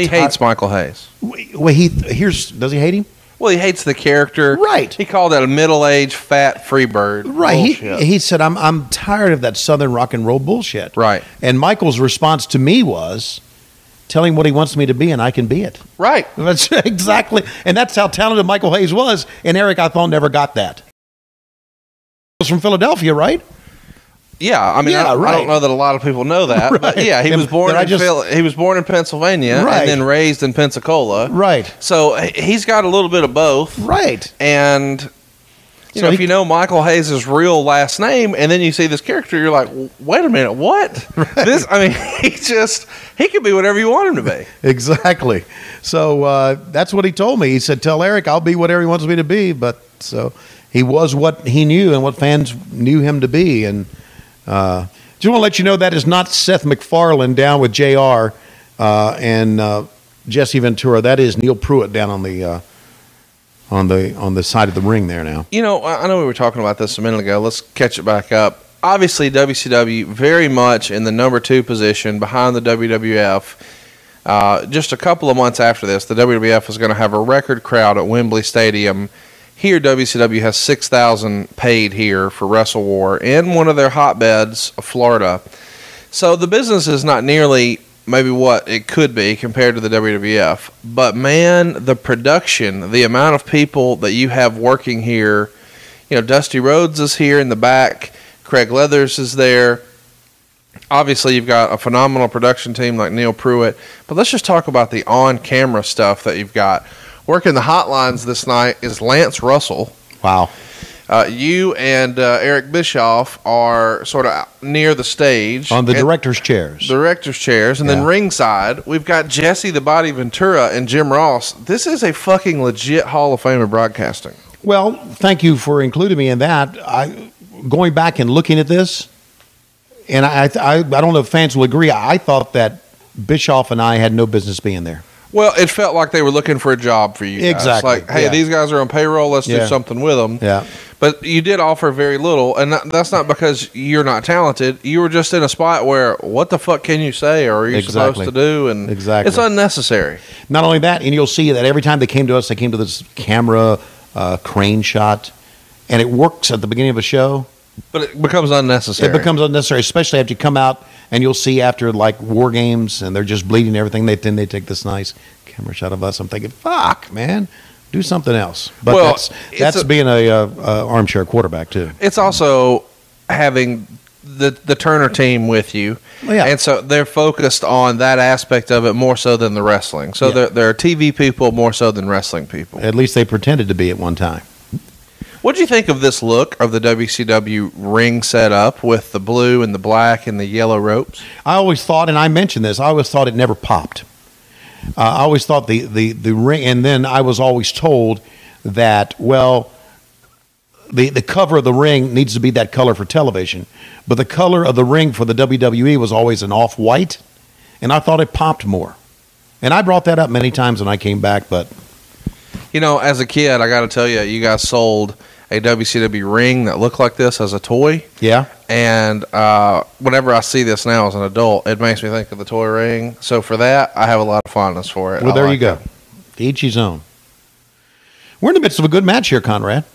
hates Michael Hayes. Well, does he hate him? Well, he hates the character. Right. He called that a middle-aged, fat Freebird. Right. Bullshit. He said, I'm tired of that Southern rock and roll bullshit. Right. And Michael's response to me was, tell him what he wants me to be, and I can be it. Right. That's exactly. And that's how talented Michael Hayes was. And Eric, I thought, never got that. He was from Philadelphia, right? Yeah, I mean, I don't know that a lot of people know that, Right. but yeah, he was born in Pennsylvania Right. and then raised in Pensacola. Right. So he's got a little bit of both. Right. And if you know Michael Hayes' real last name, and then you see this character, you're like, wait a minute, what? Right. He could be whatever you want him to be. Exactly. So that's what he told me. He said, tell Eric I'll be whatever he wants me to be. But so he was what he knew and what fans knew him to be. And just want to let you know that is not Seth MacFarlane down with JR and Jesse Ventura. That is Neil Pruitt down on the side of the ring there now. I know we were talking about this a minute ago. Let's catch it back up. Obviously, WCW very much in the number 2 position behind the WWF. Just a couple of months after this, the WWF was going to have a record crowd at Wembley Stadium. Here, WCW has 6,000 paid here for WrestleWar in one of their hotbeds of Florida. So the business is not nearly maybe what it could be compared to the WWF. But man, the production, the amount of people that you have working here, Dusty Rhodes is here in the back, Craig Leathers is there. Obviously, you've got a phenomenal production team like Neil Pruitt. But let's just talk about the on-camera stuff that you've got. Working the hotlines this night is Lance Russell. Wow. You and Eric Bischoff are sort of near the stage. On the director's chairs. And then ringside, we've got Jesse the Body Ventura and Jim Ross. This is a fucking legit Hall of Fame of broadcasting. Well, thank you for including me in that. Going back and looking at this, and I don't know if fans will agree, I thought that Bischoff and I had no business being there. Well, it felt like they were looking for a job for you guys. Exactly. Like, hey, these guys are on payroll. Let's do something with them. Yeah. But you did offer very little, and that's not because you're not talented. You were just in a spot where, what the fuck can you say or are you supposed to do? And it's unnecessary. Not only that, and you'll see that every time they came to us, they came to this camera crane shot, and it works at the beginning of a show. But it becomes unnecessary. It becomes unnecessary, especially after you come out and you'll see after like WarGames and they're just bleeding and everything. Then they take this nice camera shot of us. I'm thinking, fuck, man, do something else. But that's being a armchair quarterback too. It's also having the Turner team with you, and so they're focused on that aspect of it more so than the wrestling. So they're TV people more so than wrestling people. At least they pretended to be at one time. What do you think of this look of the WCW ring setup with the blue and the black and the yellow ropes? I always thought, and I mentioned this, I always thought it never popped. I always thought the ring, and then I was always told that, well, the cover of the ring needs to be that color for television, but the color of the ring for the WWE was always an off-white, and I thought it popped more. And I brought that up many times when I came back, but... as a kid, I got to tell you, you guys sold a WCW ring that looked like this as a toy. Yeah. And whenever I see this now as an adult, it makes me think of the toy ring. So for that, I have a lot of fondness for it. Well, there you go. To each his own. We're in the midst of a good match here, Conrad.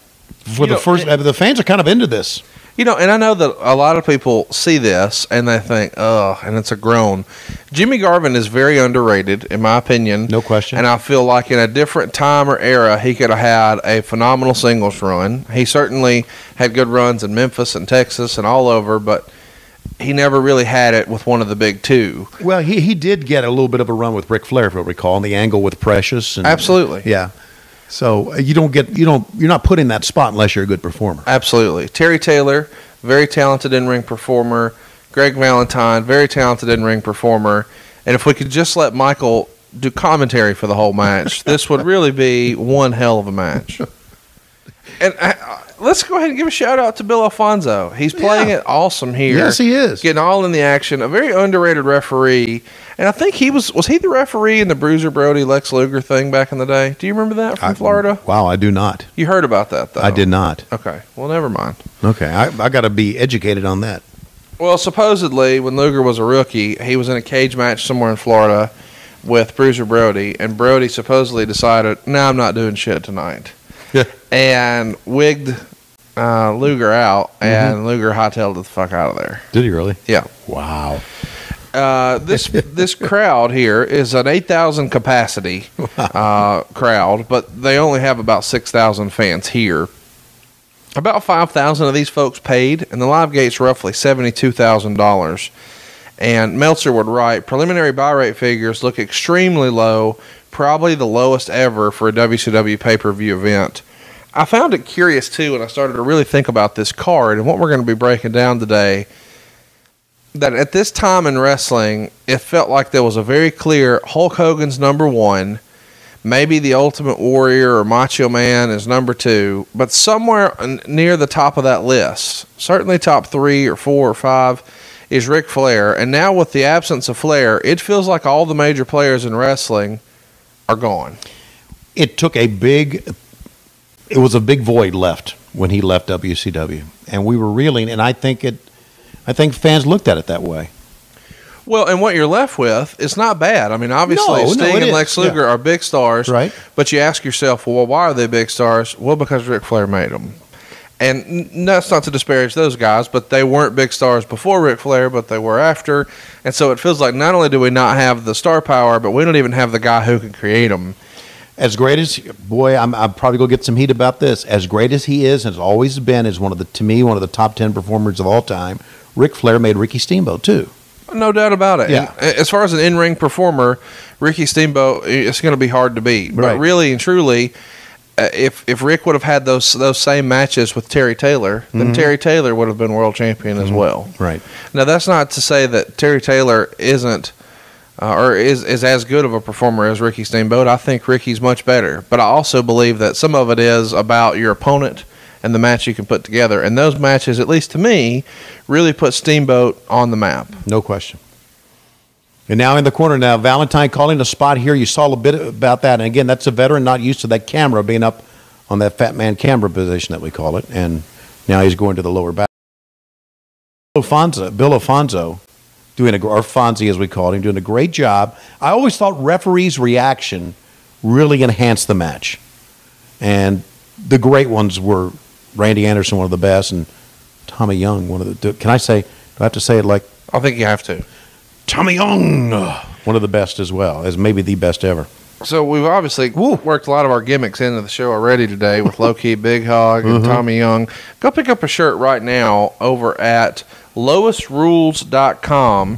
For the first, the fans are kind of into this. And I know that a lot of people see this and they think, and it's a groan. Jimmy Garvin is very underrated, in my opinion. No question. And I feel like in a different time or era, he could have had a phenomenal singles run. He certainly had good runs in Memphis and Texas and all over, but he never really had it with one of the big two. Well, he did get a little bit of a run with Ric Flair, if you'll recall, in the angle with Precious. And, absolutely. Yeah. So you're not put in that spot unless you're a good performer. Absolutely. Terry Taylor, very talented in-ring performer. Greg Valentine, very talented in-ring performer. And if we could just let Michael do commentary for the whole match, this would really be one hell of a match. And let's go ahead and give a shout out to Bill Alfonso. He's playing it awesome here. Yes, he is. Getting all in the action. A very underrated referee. And I think he was he the referee in the Bruiser Brody Lex Luger thing back in the day? Do you remember that from Florida? Wow, I do not. You heard about that, though. I did not. Okay. Well, never mind. Okay. I got to be educated on that. Well, supposedly, when Luger was a rookie, he was in a cage match somewhere in Florida with Bruiser Brody, and Brody supposedly decided, no, I'm not doing shit tonight. Yeah. And wigged Luger out, and Luger hightailed the fuck out of there. Did he really? Yeah. Wow. This crowd here is an 8,000 capacity crowd, but they only have about 6,000 fans here. About 5,000 of these folks paid, and the live gate's roughly $72,000. And Meltzer would write, preliminary buy rate figures look extremely low, probably the lowest ever for a WCW pay-per-view event. I found it curious, too, when I started to really think about this card and what we're going to be breaking down today, that at this time in wrestling, it felt like there was a very clear Hulk Hogan's number one, maybe the Ultimate Warrior or Macho Man is number two, but somewhere near the top of that list, certainly top 3 or 4 or 5, is Ric Flair. And now with the absence of Flair, it feels like all the major players in wrestling are gone. It was a big void left when he left WCW, and we were reeling, and I think fans looked at it that way. Well, and what you're left with is not bad. I mean, obviously, Sting and Lex Luger are big stars, right? But you ask yourself, well, why are they big stars? Well, because Ric Flair made them. And that's not to disparage those guys, but they weren't big stars before Ric Flair, but they were after. And so it feels like not only do we not have the star power, but we don't even have the guy who can create them. As great as, boy, I'm probably going to get some heat about this. As great as he is, and has always been, is to me, one of the top 10 performers of all time. Ric Flair made Ricky Steamboat, too. No doubt about it. Yeah. And as far as an in-ring performer, Ricky Steamboat, it's going to be hard to beat. Right. But really and truly, if Rick would have had those same matches with Terry Taylor, then Terry Taylor would have been world champion as well. Right. Now, that's not to say that Terry Taylor isn't or is as good of a performer as Ricky Steamboat. I think Ricky's much better. But I also believe that some of it is about your opponent and the match you can put together. And those matches, at least to me, really put Steamboat on the map. No question. And now in the corner now, Valentine calling a spot here. You saw a bit about that. And again, that's a veteran not used to that camera being up on that fat man camera position that we call it. And now he's going to the lower back. Bill Alfonso, or Fonzie as we call him, doing a great job. I always thought referees' reaction really enhanced the match. And the great ones were Randy Anderson, one of the best, and Tommy Young, one of the... do I have to say it like... I think you have to. Tommy Young, one of the best as well, as maybe the best ever. So we've obviously worked a lot of our gimmicks into the show already today with Low Key Big Hog and Tommy Young. Go pick up a shirt right now over at lowestrules.com.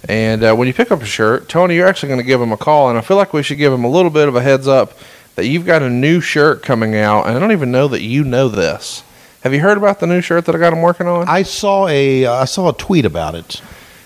And when you pick up a shirt, Tony, you're actually going to give him a call. And I feel like we should give him a little bit of a heads up that you've got a new shirt coming out. And I don't even know that you know this. Have you heard about the new shirt that I got him working on? I saw a tweet about it.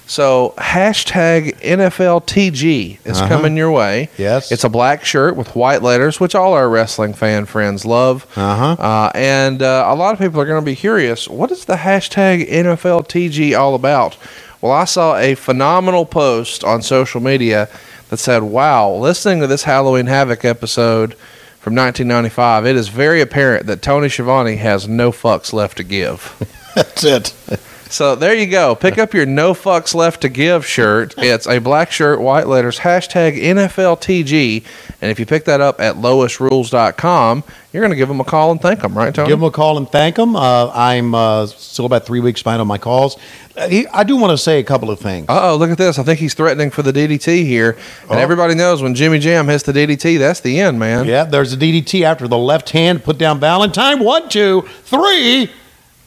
So, hashtag NFLTG is coming your way. Yes. It's a black shirt with white letters, which all our wrestling fan friends love. And a lot of people are going to be curious, what is the hashtag NFLTG all about? Well, I saw a phenomenal post on social media that said, wow, listening to this Halloween Havoc episode from 1995, it is very apparent that Tony Schiavone has no fucks left to give. That's it. So there you go. Pick up your No Fucks Left to Give shirt. It's a black shirt, white letters, hashtag NFLTG. And if you pick that up at lowestrules.com, you're going to give them a call and thank them, right, Tony? Give them a call and thank them. I'm still about 3 weeks behind on my calls. I do want to say a couple of things. Uh-oh, look at this. I think he's threatening for the DDT here. And everybody knows when Jimmy Jam hits the DDT, that's the end, man. Yeah, there's a DDT after the left hand. Put down Valentine. 1, 2, 3.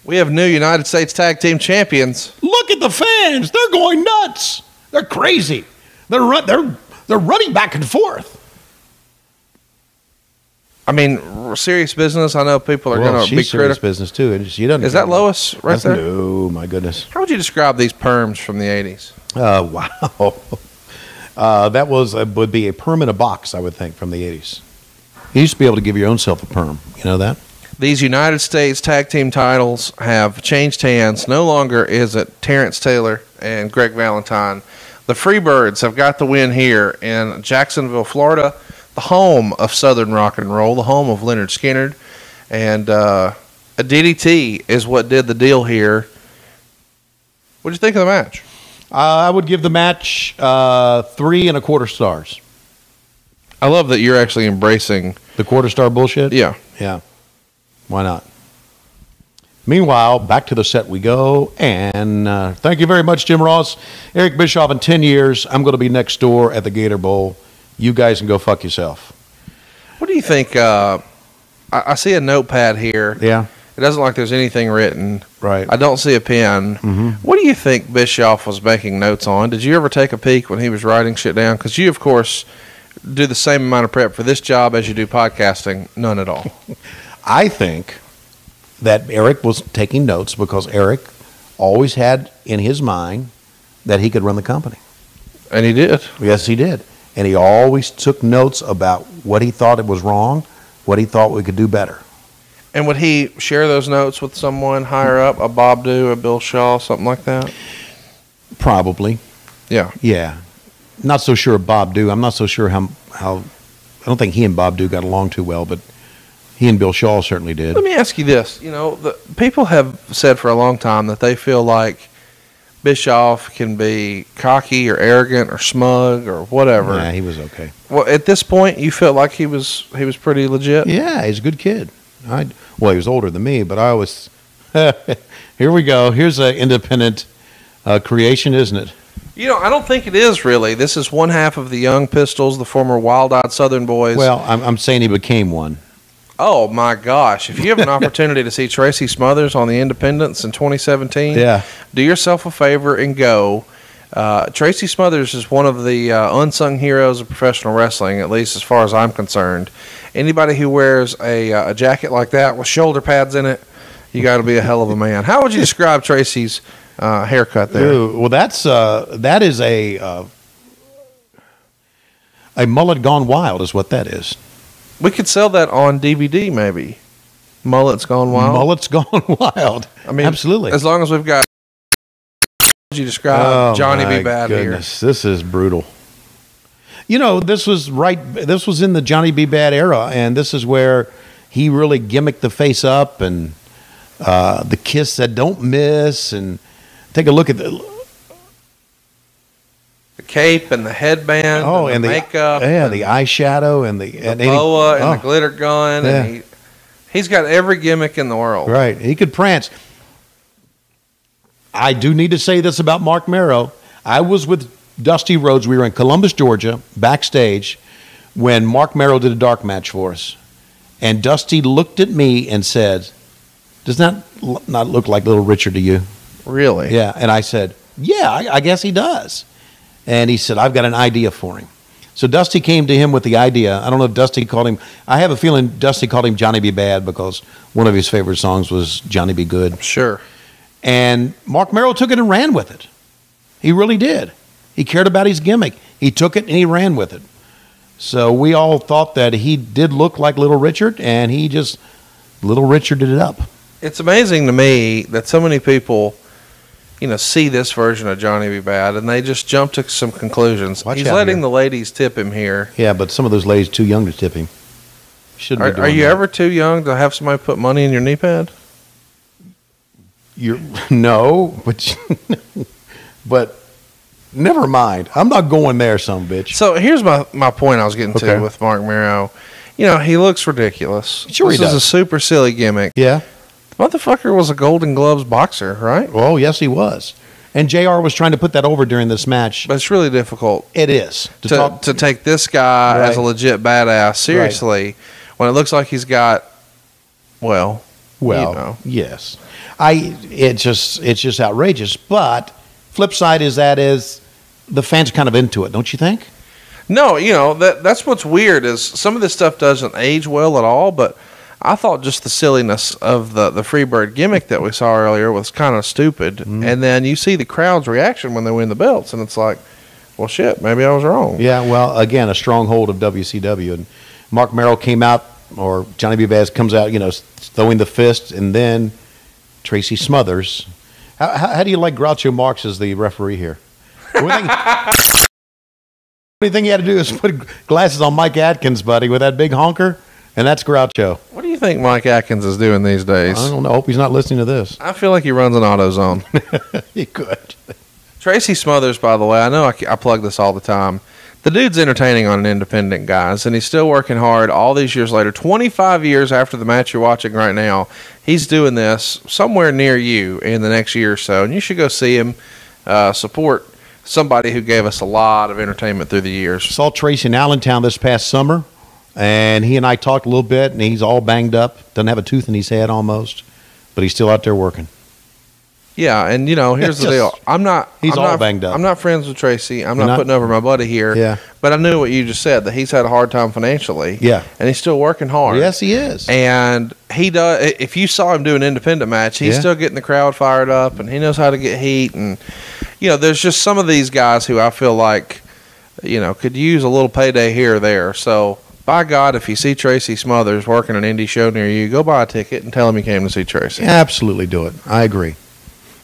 We have new United States Tag Team Champions. Look at the fans. They're going nuts. They're crazy. They're running back and forth. I mean, serious business. I know people are going to be serious critical. business too. Is that Lois right there? No, my goodness. How would you describe these perms from the 80s? Wow. That would be a perm in a box, I would think, from the 80s. You used to be able to give your own self a perm. You know that? These United States Tag Team titles have changed hands. No longer is it Terrence Taylor and Greg Valentine. The Freebirds have got the win here in Jacksonville, Florida, the home of Southern rock and roll, the home of Leonard Skinner. And a DDT is what did the deal here. What did you think of the match? I would give the match 3 1/4 stars. I love that you're actually embracing the 1/4 star bullshit. Yeah. Why not? Meanwhile, back to the set we go. And thank you very much, Jim Ross. Eric Bischoff, in 10 years, I'm going to be next door at the Gator Bowl. You guys can go fuck yourself. What do you think? I see a notepad here. Yeah. It doesn't look like there's anything written. Right. I don't see a pen. Mm-hmm. What do you think Bischoff was making notes on? Did you ever take a peek when he was writing shit down? Because you, of course, do the same amount of prep for this job as you do podcasting. None at all. I think that Eric was taking notes because Eric always had in his mind that he could run the company. And he did. Yes, he did. And he always took notes about what he thought it was wrong, what he thought we could do better. And would he share those notes with someone higher up, a Bob Dew, a Bill Shaw, something like that? Probably. Yeah. Yeah. Not so sure of Bob Dew. I'm not so sure how I don't think he and Bob Dew got along too well, but he and Bill Shaw certainly did. Let me ask you this. You know, people have said for a long time that they feel like Bischoff can be cocky or arrogant or smug or whatever. Yeah, he was okay. Well, at this point, you felt like he was pretty legit? Yeah, he's a good kid. Well, he was older than me, but I was. Here we go. Here's an independent creation, isn't it? I don't think it is really. This is one half of the Young Pistols, the former Wild-Eyed Southern Boys. Well, I'm saying he became one. Oh my gosh! If you have an opportunity to see Tracy Smothers on the Independents in 2017, do yourself a favor and go. Tracy Smothers is one of the unsung heroes of professional wrestling, at least as far as I'm concerned. Anybody who wears a jacket like that with shoulder pads in it, you got to be a hell of a man. How would you describe Tracy's haircut there? Ooh, well, that is a mullet gone wild, is what that is. We could sell that on DVD, maybe. Mullets Gone Wild. Mullets Gone Wild. I mean, absolutely. As long as we've got. How would you describe Johnny B. Bad goodness, here? This is brutal. This was in the Johnny B. Bad era, and this is where he really gimmicked the face up and the kiss that don't miss. And take a look at the cape and the headband. Oh, and the makeup. Yeah, the eyeshadow and the boa and the glitter gun. Yeah. And he's got every gimmick in the world. Right. He could prance. I do need to say this about Mark Merrow. I was with Dusty Rhodes. We were in Columbus, Georgia, backstage, when Mark Merrow did a dark match for us. And Dusty looked at me and said, "Does that not look like Little Richard to you?" Really? Yeah. And I said, "Yeah, I guess he does." And he said, "I've got an idea for him." So Dusty came to him with the idea. I don't know if Dusty called him. I have a feeling Dusty called him Johnny B. Bad because one of his favorite songs was Johnny B. Good. Sure. And Mark Merrow took it and ran with it. He really did. He cared about his gimmick. He took it and he ran with it. So we all thought that he did look like Little Richard, and he just Little Richard did it up. It's amazing to me that so many people, see this version of Johnny B. Bad, and they just jump to some conclusions. He's letting the ladies tip him here. Yeah, but some of those ladies too young to tip him. Shouldn't be doing Are you that. ever too young to have somebody put money in your knee pad? No, but never mind. I'm not going there, son of a bitch. So here's my point I was getting to with Mark Merrow. He looks ridiculous. Sure, this he is does. a super silly gimmick. Yeah. The motherfucker was a Golden Gloves boxer, right? Well, yes, he was. And JR was trying to put that over during this match. But it's really difficult. It is. To take this guy as a legit badass seriously when it looks like he's got, yes. It's just outrageous. But flip side is the fans are kind of into it, don't you think? No, that's what's weird is some of this stuff doesn't age well at all, but I thought just the silliness of the Freebird gimmick that we saw earlier was kind of stupid. Mm-hmm. And then you see the crowd's reaction when they win the belts, and it's like, well, shit, maybe I was wrong. Yeah, well, again, a stronghold of WCW. And Mark Merrow came out, or Johnny B. Bad comes out, throwing the fist, and then Tracy Smothers. How do you like Groucho Marx as the referee here? The only thing he had to do is put glasses on Mike Atkins, buddy, with that big honker, and that's Groucho. What do you think Mike Atkins is doing these days? I don't know. I hope he's not listening to this. I feel like he runs an AutoZone. He could. Tracy Smothers, by the way, I know I plug this all the time. The dude's entertaining on an independent, guys, and he's still working hard all these years later. 25 years after the match you're watching right now, he's doing this somewhere near you in the next year or so, and you should go see him, support somebody who gave us a lot of entertainment through the years. Saw Tracy in Allentown this past summer, and he and I talked a little bit, and he's all banged up, doesn't have a tooth in his head almost, but he's still out there working. Yeah, and here's the deal. I'm not banged up. I'm not friends with Tracy. I'm not putting over my buddy here. Yeah. But I knew what you just said, that he's had a hard time financially. Yeah. And he's still working hard. Yes, he is. And he does. If you saw him do an independent match, he's still getting the crowd fired up, and he knows how to get heat. And there's just some of these guys who I feel like, could use a little payday here or there. So by God, if you see Tracy Smothers working an indie show near you, go buy a ticket and tell him you came to see Tracy. Absolutely do it. I agree.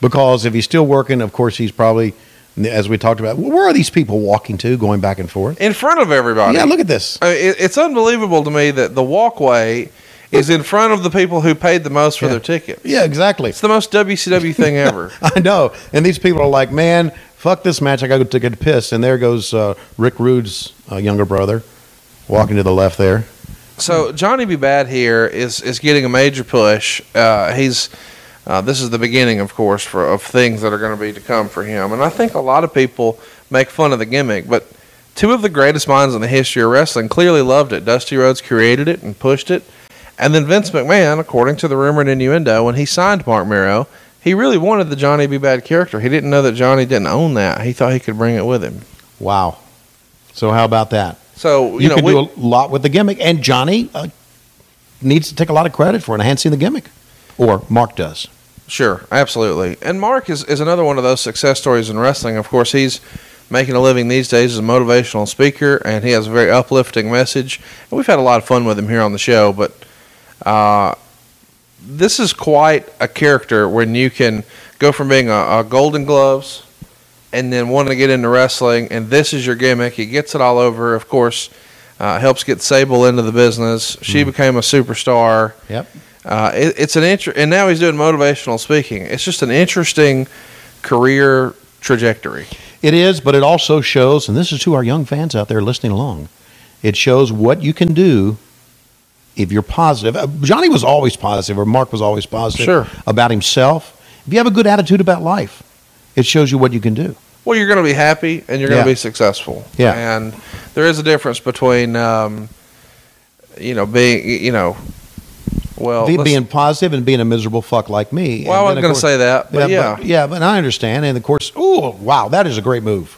Because if he's still working, of course, he's probably, as we talked about, where are these people walking to, going back and forth? In front of everybody. Yeah, look at this. It's unbelievable to me that the walkway is in front of the people who paid the most for their tickets. Yeah, exactly. It's the most WCW thing ever. I know. And these people are like, man, fuck this match. I got to get pissed. And there goes Rick Rude's younger brother walking to the left there. So Johnny B. Bad here is getting a major push. This is the beginning, of course, of things that are going to be to come for him. And I think a lot of people make fun of the gimmick, but two of the greatest minds in the history of wrestling clearly loved it. Dusty Rhodes created it and pushed it. And then Vince McMahon, according to the rumor and innuendo, when he signed Mark Mero, he really wanted the Johnny B. Bad character. He didn't know that Johnny didn't own that. He thought he could bring it with him. Wow. So how about that? So, you can do a lot with the gimmick, and Johnny needs to take a lot of credit for enhancing the gimmick. Or Mark does. Sure, absolutely. And Mark is another one of those success stories in wrestling. Of course, he's making a living these days as a motivational speaker, and he has a very uplifting message. And we've had a lot of fun with him here on the show, but this is quite a character when you can go from being a Golden Gloves and then want to get into wrestling, and this is your gimmick. He gets it all over. Of course, helps get Sable into the business. She became a superstar. Yep. It's and now he's doing motivational speaking. It's just an interesting career trajectory. It is, but it also shows, and this is to our young fans out there listening along, it shows what you can do if you're positive. Johnny was always positive, or Mark was always positive about himself. If you have a good attitude about life, it shows you what you can do. Well, you're going to be happy and you're going to be successful. Yeah. And there is a difference between, being, being positive and being a miserable fuck like me. Well, I wasn't going to say that, but but I understand. And of course, wow, that is a great move.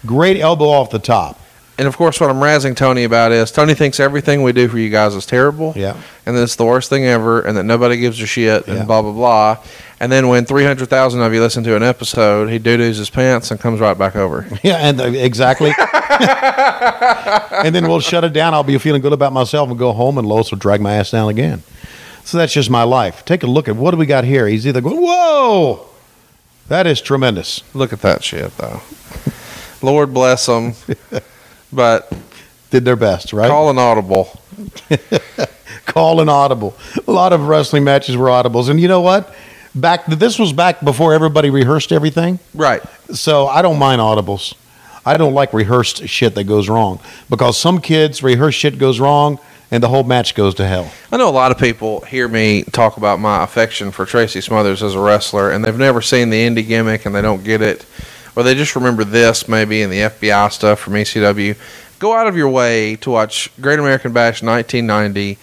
Great elbow off the top. And of course, what I'm razzing Tony about is Tony thinks everything we do for you guys is terrible. Yeah. And that it's the worst thing ever, and that nobody gives a shit, and blah, blah, blah. And then when 300,000 of you listen to an episode, he doo-doos his pants and comes right back over. Yeah, and exactly. And then we'll shut it down. I'll be feeling good about myself and go home, and Lois will drag my ass down again. So that's just my life. Take a look at what do we got here. He's either going, whoa, that is tremendous. Look at that shit, though. Lord bless them. But did their best, right? Call an audible. Call an audible. A lot of wrestling matches were audibles. And you know what? This was back before everybody rehearsed everything. Right. So I don't mind audibles. I don't like rehearsed shit that goes wrong. Because some kids, rehearsed shit goes wrong, and the whole match goes to hell. I know a lot of people hear me talk about my affection for Tracy Smothers as a wrestler, and they've never seen the indie gimmick, and they don't get it. Or they just remember this maybe in the FBI stuff from ECW. Go out of your way to watch Great American Bash 1990.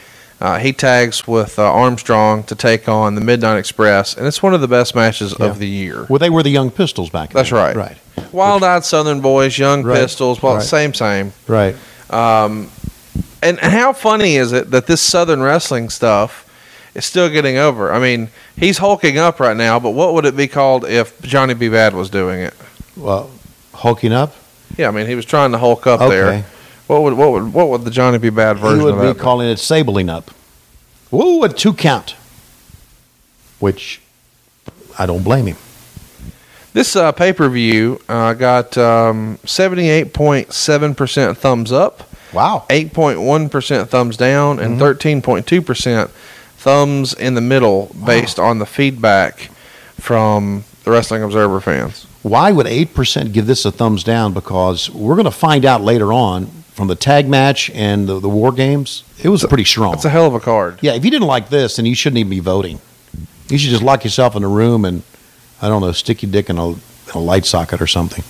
He tags with Armstrong to take on the Midnight Express, and it's one of the best matches of the year. Well, they were the Young Pistols back then. That's right. Right. Wild-eyed Southern boys, Young Pistols, well, same. Right. And how funny is it that this Southern wrestling stuff is still getting over? I mean, he's hulking up right now, but what would it be called if Johnny B. Bad was doing it? Well, hulking up? Yeah, I mean, he was trying to hulk up there. What would the Johnny B. Bad version of that be? He would be calling it sabling up. Woo, a 2 count. Which, I don't blame him. This pay-per-view got 78.7% thumbs up. Wow. 8.1% thumbs down, and 13.2% thumbs in the middle based on the feedback from the Wrestling Observer fans. Why would 8% give this a thumbs down? Because we're going to find out later on from the tag match and the WarGames, it was pretty strong. It's a hell of a card. Yeah, if you didn't like this, then you shouldn't even be voting. You should just lock yourself in a room and, I don't know, stick your dick in a light socket or something.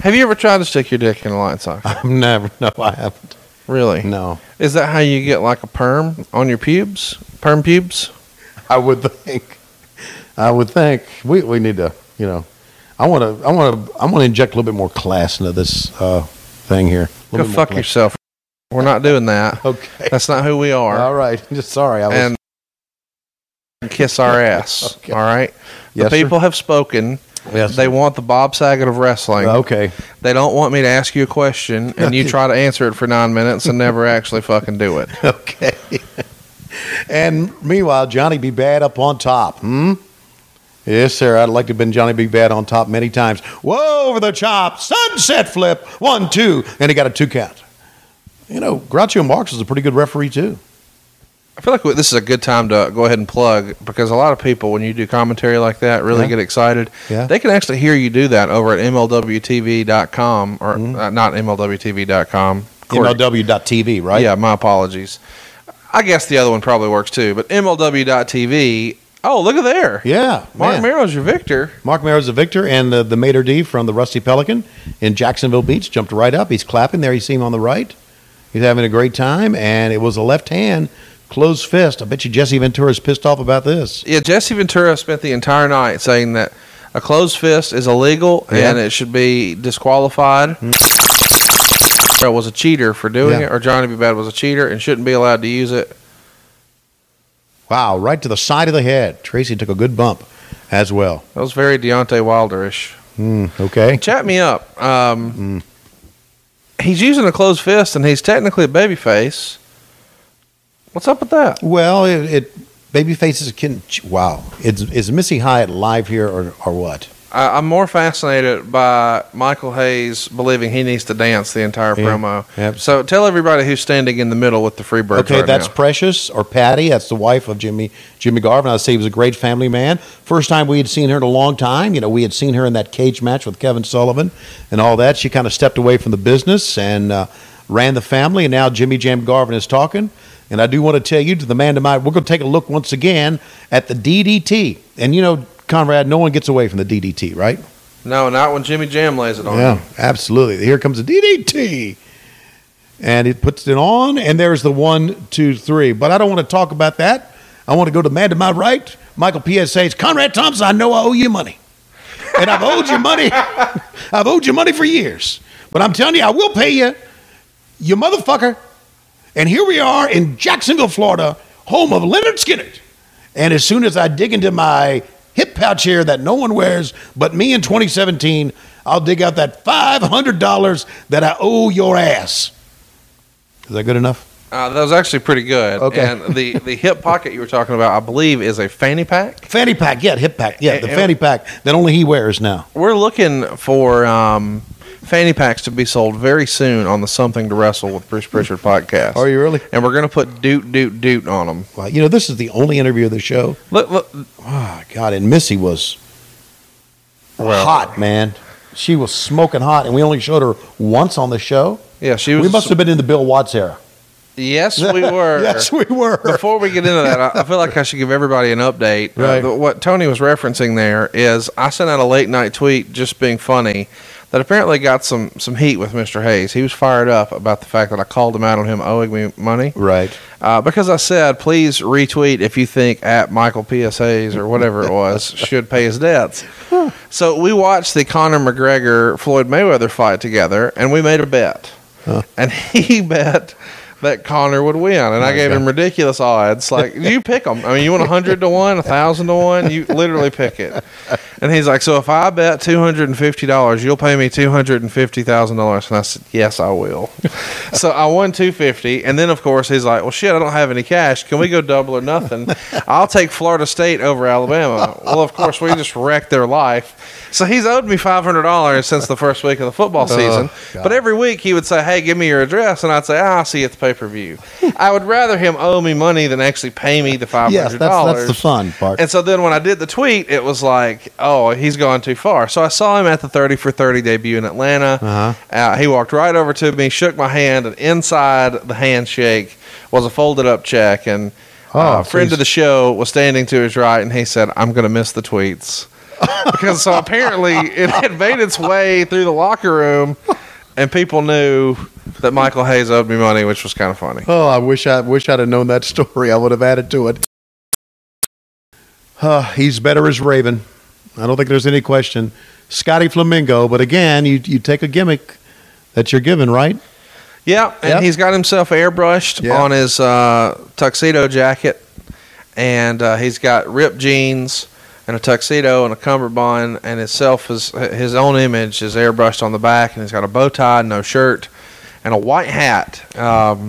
Have you ever tried to stick your dick in a light socket? Never. No, I haven't. Really? No. Is that how you get like a perm on your pubes? Perm pubes? I would think. We need to, I want to inject a little bit more class into this thing here. Go fuck yourself. We're not doing that. Okay. That's not who we are. All right. Just sorry. And kiss our ass. Okay. All right. Yes, the people have spoken. Yes. They want the Bob Saget of wrestling. Okay. They don't want me to ask you a question and you try to answer it for 9 minutes and never actually fucking do it. Okay. And meanwhile, Johnny B. Bad up on top. Yes, sir. I'd like to have been Johnny B. Bad on top many times. Whoa, over the chop. Sunset flip. 1, 2. And he got a 2 count. Groucho Marx is a pretty good referee, too. I feel like this is a good time to go ahead and plug, because a lot of people, when you do commentary like that, really get excited. Yeah. They can actually hear you do that over at MLWTV.com, or not MLWTV.com. MLW.TV, right? Yeah, my apologies. I guess the other one probably works too, but MLW.TV. Oh, look at there. Yeah. Mark Merrill's your victor. Mark Merrill's the victor, and the Mater D from the Rusty Pelican in Jacksonville Beach jumped right up. He's clapping there. You see him on the right. He's having a great time, and it was a left hand closed fist. I bet you Jesse Ventura's pissed off about this. Yeah, Jesse Ventura spent the entire night saying that a closed fist is illegal and it should be disqualified. Was a cheater for doing it, or Johnny B. Bad was a cheater and shouldn't be allowed to use it. Wow, right to the side of the head. Tracy took a good bump as well. That was very Deontay Wilder-ish. Okay. Chat me up. He's using a closed fist, and he's technically a babyface. What's up with that? Well, babyfaces can. Wow, is Missy Hyatt live here or what? I'm more fascinated by Michael Hayes believing he needs to dance the entire promo. Yep. So tell everybody who's standing in the middle with the Freebirds. Okay, right that's now. Precious, or Patty. That's the wife of Jimmy Garvin. I'd say he was a great family man. First time we had seen her in a long time. You know, we had seen her in that cage match with Kevin Sullivan and all that. She kind of stepped away from the business and ran the family, and now Jimmy Jam Garvin is talking. And I do want to tell you, to the man to my, we're going to take a look once again at the DDT. And you know, Conrad, no one gets away from the DDT, right? No, not when Jimmy Jam lays it on. Yeah, absolutely. Here comes the DDT. And it puts it on, and there's the 1, 2, 3. But I don't want to talk about that. I want to go to the man to my right, Michael PSA's, Conrad Thompson, I know I owe you money. And I've owed you money. I've owed you money for years. But I'm telling you, I will pay you, you motherfucker. And here we are in Jacksonville, Florida, home of Leonard Skinner. And as soon as I dig into my hip pouch here that no one wears but me in 2017, I'll dig out that $500 that I owe your ass. Is that good enough? That was actually pretty good. Okay. And the hip pocket you were talking about, I believe, is a fanny pack? Fanny pack, yeah, hip pack. Yeah, the fanny pack that only he wears now. We're looking for fanny packs to be sold very soon on the Something to Wrestle with Bruce Pritchard podcast. Are you really? And we're going to put doot on them. Well, you know, this is the only interview of the show. Look. Oh, God, and Missy was hot, man. She was smoking hot, and we only showed her once on the show. Yeah, she was. We must have been in the Bill Watts era. Yes, we were. Yes, we were. Before we get into that, I feel like I should give everybody an update. Right. What Tony was referencing there is I sent out a late night tweet just being funny that apparently got some heat with Mr. Hayes. He was fired up about the fact that I called him out on him owing me money. Right. Because I said, please retweet if you think at Michael P.S. Hayes or whatever it was should pay his debts. So we watched the Conor McGregor-Floyd Mayweather fight together, and we made a bet. And he bet that Conor would win, and I gave him ridiculous odds. Like, you pick them. I mean, you want 100 to 1, 1,000 to 1? You literally pick it. And he's like, so if I bet $250, you'll pay me $250,000. And I said, yes, I will. So I won $250, and then of course he's like, well, shit, I don't have any cash. Can we go double or nothing? I'll take Florida State over Alabama. Well, of course, we just wrecked their life. So he's owed me $500 since the first week of the football season. But every week he would say, hey, give me your address. And I'd say, I'll see you at the pay-per-view. I would rather him owe me money than actually pay me the $500. Yes, that's the fun part. And so then when I did the tweet, it was like, oh, he's gone too far. So I saw him at the 30 for 30 debut in Atlanta. He walked right over to me, shook my hand, and inside the handshake was a folded up check. And a friend of the show was standing to his right, and he said, I'm going to miss the tweets. Because so apparently it had made its way through the locker room, and people knew that Michael Hayes owed me money, which was kind of funny. Oh, I wish I'd have known that story. I would have added to it. He's better as Raven. I don't think there's any question. Scotty Flamingo, but again, you take a gimmick that you're given, right? Yeah, and he's got himself airbrushed on his tuxedo jacket, and he's got ripped jeans and a tuxedo and a cummerbund, and his own image is airbrushed on the back, and he's got a bow tie, no shirt, and a white hat.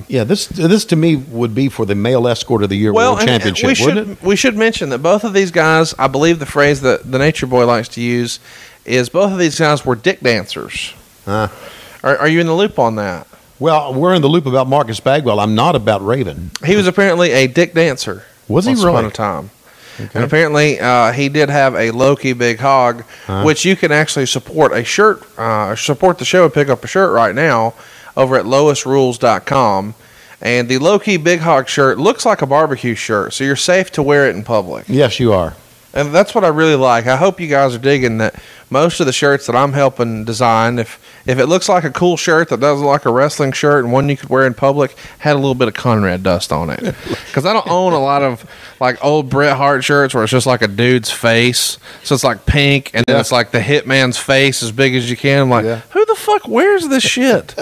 This to me would be for the male escort of the year world championship, wouldn't it? We should mention that both of these guys, I believe the phrase that the Nature Boy likes to use is both of these guys were dick dancers. Are you in the loop on that? Well, we're in the loop about Marcus Bagwell. I'm not about Raven. He was apparently a dick dancer. Was he really? Once upon a time. Okay. And apparently he did have a Loki Big Hog, which you can actually support a shirt, support the show and pick up a shirt right now over at lowestrules.com. And the low-key Big Hog shirt looks like a barbecue shirt, so you're safe to wear it in public. Yes, you are. And that's what I really like. I hope you guys are digging that most of the shirts that I'm helping design, if it looks like a cool shirt that doesn't look like a wrestling shirt and one you could wear in public, had a little bit of Conrad dust on it. Because I don't own a lot of like old Bret Hart shirts where it's just like a dude's face. So it's like pink and then it's like the Hitman's face as big as you can. I'm like, who the fuck wears this shit?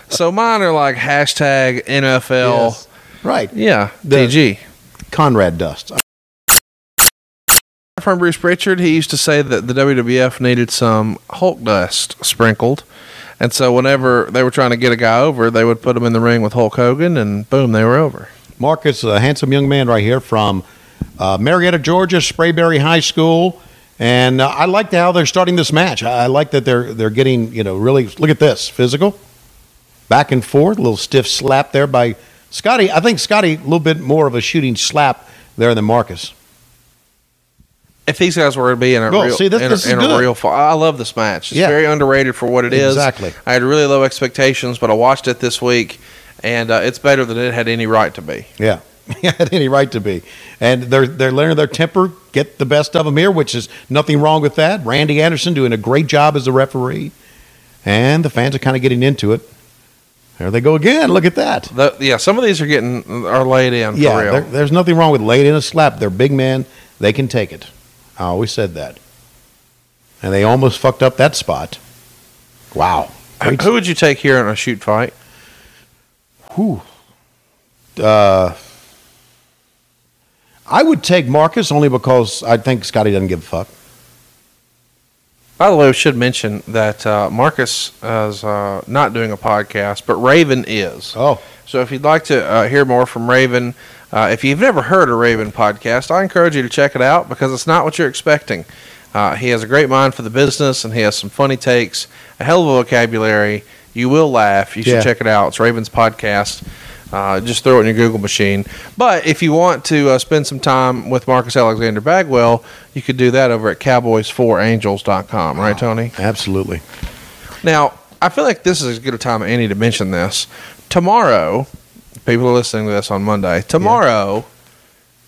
So mine are like hashtag NFL. Yes. Right. Yeah, DG. Conrad dust. From Bruce Pritchard, he used to say that the WWF needed some Hulk dust sprinkled, and so whenever they were trying to get a guy over, they would put him in the ring with Hulk Hogan, and boom, they were over. Marcus, a handsome young man right here from Marietta, Georgia, Sprayberry High School, and I like how they're starting this match. I like that they're getting, really, look at this, physical, back and forth, a little stiff slap there by Scotty. I think Scotty, a little bit more of a shooting slap there than Marcus. If these guys were to be in a real fight, I love this match. It's very underrated for what it is. Exactly. I had really low expectations, but I watched it this week, and it's better than it had any right to be. Yeah, it had any right to be. And they're learning their temper, get the best of them here, which is nothing wrong with that. Randy Anderson doing a great job as the referee, and the fans are kind of getting into it. There they go again. Look at that. Some of these are laid in. Yeah, for real. There's nothing wrong with laid in a slap. They're big men. They can take it. I always said that. And they almost fucked up that spot. Wow. Who would you take here in a shoot fight? I would take Marcus only because I think Scotty doesn't give a fuck. By the way, we should mention that Marcus is not doing a podcast, but Raven is. Oh. So if you'd like to hear more from Raven, if you've never heard a Raven podcast, I encourage you to check it out because it's not what you're expecting. He has a great mind for the business, and he has some funny takes, a hell of a vocabulary. You will laugh. You should check it out. It's Raven's podcast. Just throw it in your Google machine. But if you want to spend some time with Marcus Alexander Bagwell, you could do that over at cowboys4angels.com. Right, Tony? Absolutely. Now, I feel like this is as good a time as any to mention this. Tomorrow, people are listening to this on Monday. Tomorrow,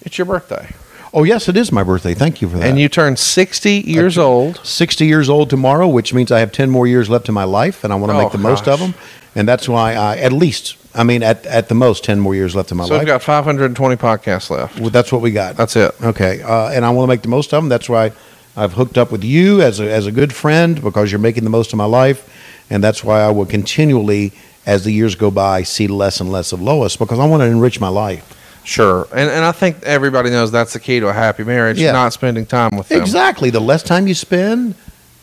it's your birthday. Oh, yes, it is my birthday. Thank you for that. And you turn 60 years old. 60 years old tomorrow, which means I have 10 more years left in my life, and I want to make the most of them. And that's why at the most, 10 more years left in my life. So we've got 520 podcasts left. Well, that's what we got. That's it. Okay. And I want to make the most of them. That's why I've hooked up with you as a good friend, because you're making the most of my life. And that's why I will continually, as the years go by, see less and less of Lois, because I want to enrich my life. Sure. And I think everybody knows that's the key to a happy marriage, not spending time with them. Exactly. The less time you spend,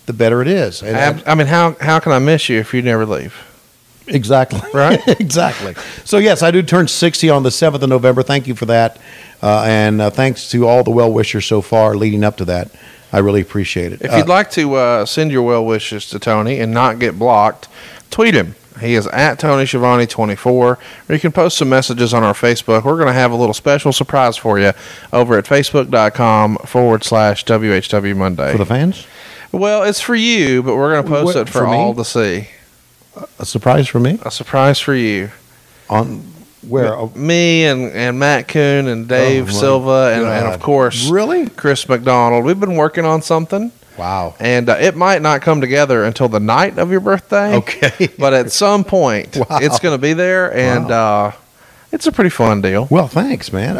the better it is. And I mean, how can I miss you if you never leave? Exactly. Right? Exactly. So, yes, I do turn 60 on the 7th of November. Thank you for that. And thanks to all the well-wishers so far leading up to that. I really appreciate it. If you'd like to send your well wishes to Tony and not get blocked, tweet him. He is at Tony Schiavone 24, or you can post some messages on our Facebook. We're going to have a little special surprise for you over at facebook.com/WHW Monday. For the fans? Well, it's for you, but we're going to post it for all to see. A surprise for me? A surprise for you. On where? Me and Matt Kuhn and Dave Silva and of course, really? Chris McDonald. We've been working on something. Wow. And it might not come together until the night of your birthday. Okay. But at some point, it's going to be there, and it's a pretty fun deal. Well, thanks, man.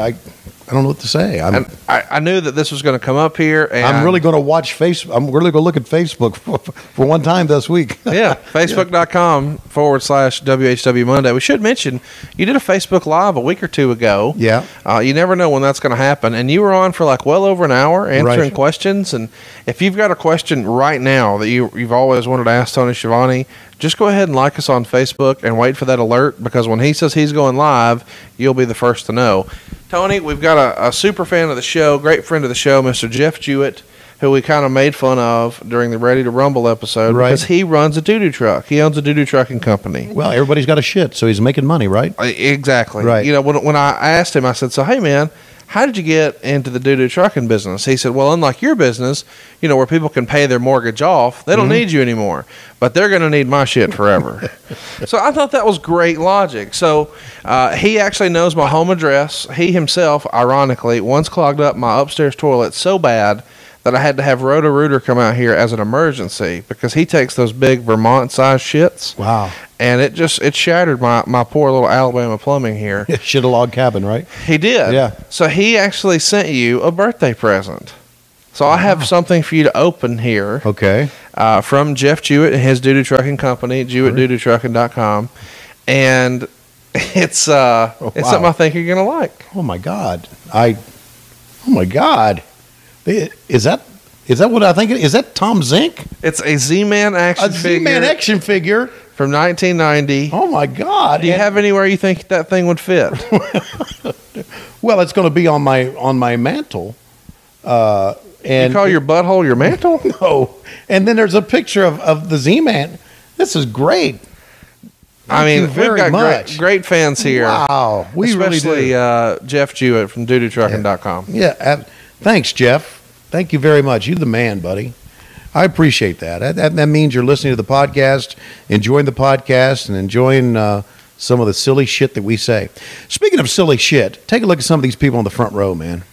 I don't know what to say. I knew that this was going to come up here. And I'm really going to watch Facebook. I'm really going to look at Facebook for one time this week. Yeah, Facebook.com/WHW Monday. We should mention you did a Facebook Live a week or two ago. Yeah. You never know when that's going to happen. And you were on for like well over an hour answering questions. And if you've got a question right now that you've always wanted to ask Tony Schiavone, just go ahead and like us on Facebook and wait for that alert, because when he says he's going live, you'll be the first to know. Tony, we've got a super fan of the show, great friend of the show, Mr. Jeff Jewett, who we kind of made fun of during the Ready to Rumble episode because he runs a doo-doo truck. He owns a doo-doo trucking company. Well, everybody's got a shit, so he's making money, right? Exactly. Right. You know, when I asked him, I said, so, hey, man, how did you get into the doo-doo trucking business? He said, well, unlike your business, where people can pay their mortgage off, they don't need you anymore, but they're going to need my shit forever. So I thought that was great logic. So he actually knows my home address. He himself, ironically, once clogged up my upstairs toilet so bad that I had to have Roto-Rooter come out here as an emergency because he takes those big Vermont-sized shits. Wow. And it shattered my poor little Alabama plumbing here. Shit a log cabin, right? He did. Yeah. So he actually sent you a birthday present. So I have something for you to open here. Okay. From Jeff Jewett and his Doo-Doo Trucking Company, JewettDoodooTrucking.com. And it's something I think you're going to like. Oh, my God. Oh, my God. Is that what I think? Is that Tom Zink? It's a Z-Man action figure. A Z-Man action figure from 1990. Oh my God! Do you have anywhere you think that thing would fit? Well, it's going to be on my mantle. And you call your butthole your mantle? No. And then there's a picture of the Z-Man. This is great. We've got great fans here. Wow, especially Jeff Jewett from DoodooTrucking.com. Yeah. Thanks, Jeff. Thank you very much. You're the man, buddy. I appreciate that. That means you're listening to the podcast, enjoying the podcast, and enjoying some of the silly shit that we say. Speaking of silly shit, take a look at some of these people on the front row, man.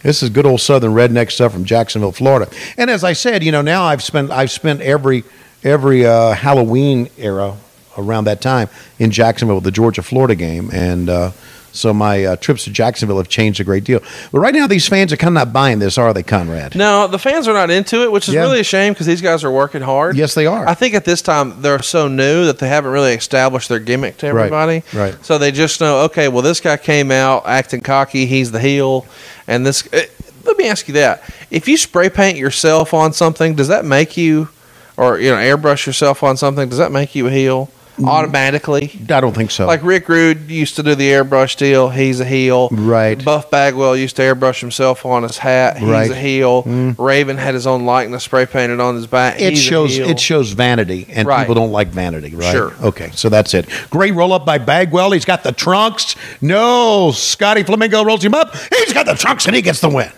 This is good old Southern redneck stuff from Jacksonville, Florida. And as I said, now I've spent every Halloween era around that time in Jacksonville with the Georgia-Florida game, and so my trips to Jacksonville have changed a great deal. But right now, these fans are kind of not buying this, are they, Conrad? No, the fans are not into it, which is really a shame because these guys are working hard. Yes, they are. I think at this time, they're so new that they haven't really established their gimmick to everybody. Right. So they just know, okay, well, this guy came out acting cocky. He's the heel. And this... let me ask you that. If you spray paint yourself on something, does that make you... or, airbrush yourself on something, does that make you a heel? Automatically? I don't think so. Like Rick Rude used to do the airbrush deal. He's a heel. Right. Buff Bagwell used to airbrush himself on his hat. He's a heel. Raven had his own likeness spray painted on his back. It shows vanity, and people don't like vanity, right? Sure. Okay, so that's it. Great roll-up by Bagwell. He's got the trunks. No, Scotty Flamingo rolls him up. He's got the trunks, and he gets the win.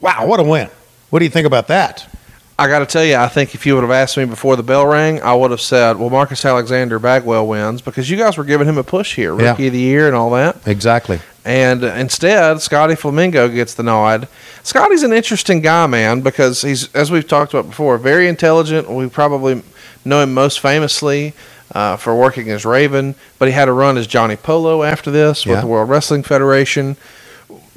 Wow, what a win. What do you think about that? I got to tell you, I think if you would have asked me before the bell rang, I would have said, well, Marcus Alexander Bagwell wins because you guys were giving him a push here, Rookie of the Year and all that. Exactly. And instead, Scotty Flamingo gets the nod. Scotty's an interesting guy, man, because he's, as we've talked about before, very intelligent. We probably know him most famously for working as Raven, but he had a run as Johnny Polo after this with the World Wrestling Federation.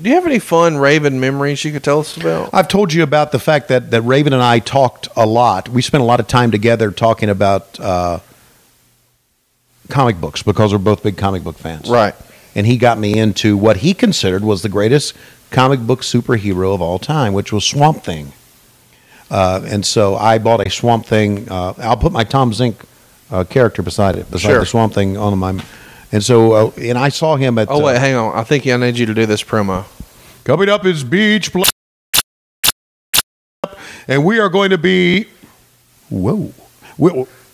Do you have any fun Raven memories you could tell us about? I've told you about the fact that Raven and I talked a lot. We spent a lot of time together talking about comic books because we're both big comic book fans. Right. And he got me into what he considered was the greatest comic book superhero of all time, which was Swamp Thing. And so I bought a Swamp Thing. I'll put my Tom Zink character beside the Swamp Thing on my... And so, and I saw him at... Oh, wait, hang on. I think I need you to do this promo. Coming up is Beach Play. And we are going to be... Whoa.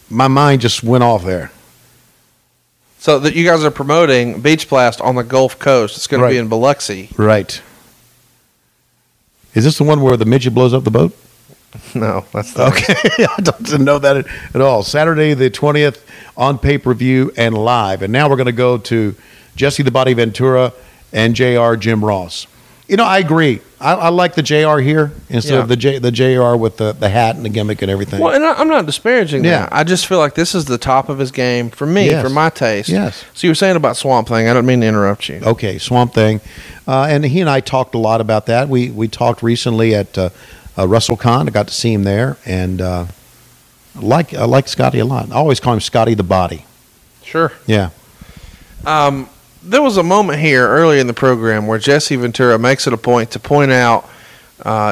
My mind just went off there. So that you guys are promoting Beach Blast on the Gulf Coast. It's going to be in Biloxi. Right. Is this the one where the midget blows up the boat? No, that's the okay. I didn't know that at all. Saturday the 20th on pay-per-view and live. And now we're going to go to Jesse the Body Ventura and JR Jim Ross. I agree. I like the JR here instead of the JR with the hat and the gimmick and everything. Well, and I'm not disparaging that. I just feel like this is the top of his game for me, for my taste. Yes. So you were saying about Swamp Thing. I don't mean to interrupt you. Okay, Swamp Thing. And he and I talked a lot about that. We talked recently at WrestleCon. I got to see him there, and I like Scotty a lot. I always call him Scotty the Body. Sure. Yeah. There was a moment here early in the program where Jesse Ventura makes it a point to point out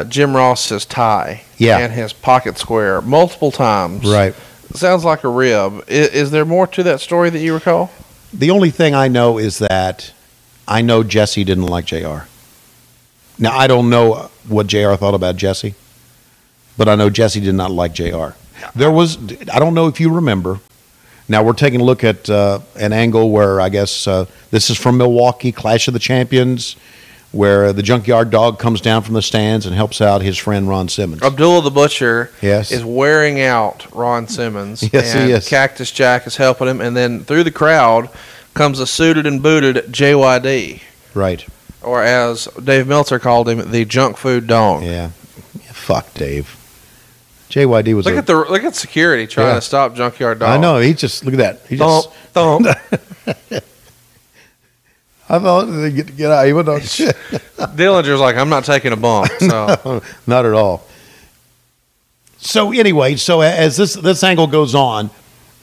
Jim Ross's tie and his pocket square multiple times. Right. Sounds like a rib. Is there more to that story that you recall? The only thing I know is that I know Jesse didn't like JR. Now, I don't know what JR thought about Jesse, but I know Jesse did not like JR. There was, I don't know if you remember. Now, we're taking a look at an angle where I guess this is from Milwaukee, Clash of the Champions, where the junkyard dog comes down from the stands and helps out his friend Ron Simmons. Abdullah the Butcher Yes. is wearing out Ron Simmons. Yes, and he is. Cactus Jack is helping him. And then through the crowd comes a suited and booted JYD. Right. Or as Dave Meltzer called him, the junk food dog. Yeah. Fuck Dave. JYD was Look at security trying to stop Junkyard Dog. I know. He just, look at that. He Thump, just, thump. I thought they get out. He went on shit. Dillinger's like, I'm not taking a bump. So No, not at all. So anyway, as this angle goes on,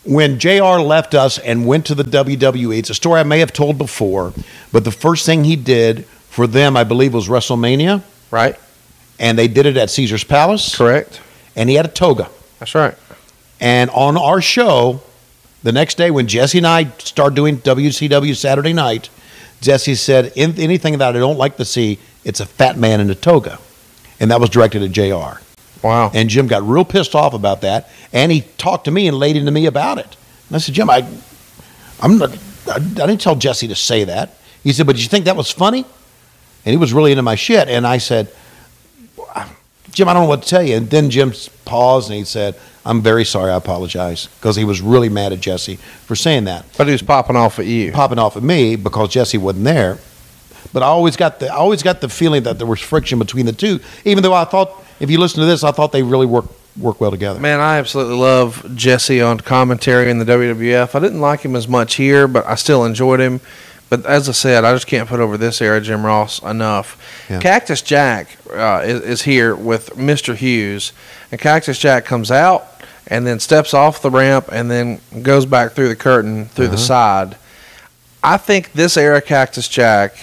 when JR left us and went to the WWE, it's a story I may have told before, but the first thing he did for them, I believe, was WrestleMania. right, And they did it at Caesar's Palace. correct. And he had a toga. That's right. And on our show, the next day when Jesse and I started doing WCW Saturday night, Jesse said, anything that I don't like to see, it's a fat man in a toga. And that was directed at JR. Wow. And Jim got real pissed off about that. And he talked to me and laid into me about it. And I said, Jim, I didn't tell Jesse to say that. He said, but did you think that was funny? And he was really into my shit. And I said, Jim, I don't know what to tell you. And then Jim paused and he said, I'm very sorry, I apologize. Because he was really mad at Jesse for saying that. But he was popping off at you. Popping off at me because Jesse wasn't there. But I always got the feeling that there was friction between the two. Even though I thought, if you listen to this, I thought they really work well together. Man, I absolutely love Jesse on commentary in the WWF. I didn't like him as much here, but I still enjoyed him. But as I said, I just can't put over this era Jim Ross enough. Yeah. Cactus Jack is here with Mr. Hughes, and Cactus Jack comes out and then steps off the ramp and then goes back through the curtain through the side. I think this era Cactus Jack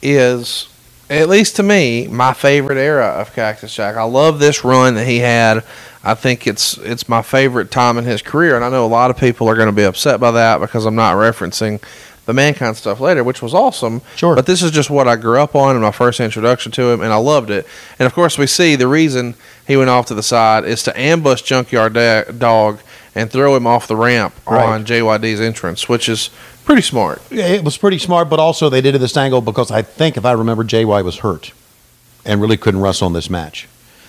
is, at least to me, my favorite era of Cactus Jack. I love this run that he had. I think it's my favorite time in his career, and I know a lot of people are going to be upset by that because I'm not referencing the Mankind stuff later, which was awesome. Sure. But this is just what I grew up on and my first introduction to him, and I loved it. And, of course, we see the reason he went off to the side is to ambush Junkyard Dog and throw him off the ramp on JYD's entrance, which is pretty smart. Yeah, it was pretty smart, but also they did it this angle because I think, if I remember, JY was hurt and really couldn't wrestle in this match.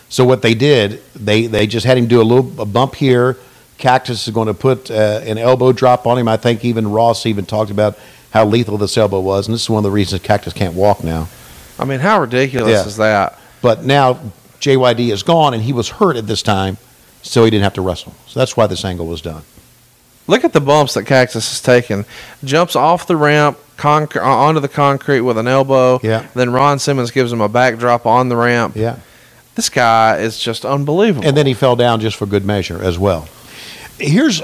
So what they did, they just had him do a bump here. Cactus is going to put an elbow drop on him. I think even Ross even talked about how lethal this elbow was, and this is one of the reasons Cactus can't walk now. I mean, how ridiculous is that? But now JYD is gone, and he was hurt at this time, so he didn't have to wrestle. So that's why this angle was done. Look at the bumps that Cactus has taken. Jumps off the ramp onto the concrete with an elbow. Yeah. Then Ron Simmons gives him a backdrop on the ramp. Yeah. This guy is just unbelievable. And then he fell down just for good measure as well. Here's,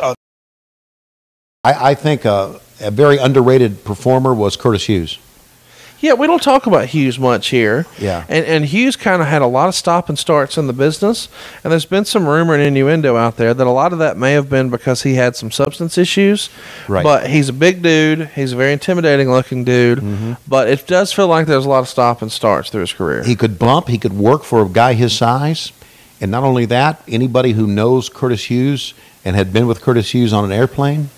I think, a very underrated performer was Curtis Hughes. Yeah, we don't talk about Hughes much here. Yeah. And Hughes kind of had a lot of stop and starts in the business, and there's been some rumor and innuendo out there that a lot of that may have been because he had some substance issues. Right. But he's a big dude. He's a very intimidating looking dude. Mm-hmm. But it does feel like there's a lot of stop and starts through his career. He could bump. He could work for a guy his size. And not only that, anybody who knows Curtis Hughes and had been with Curtis Hughes on an airplane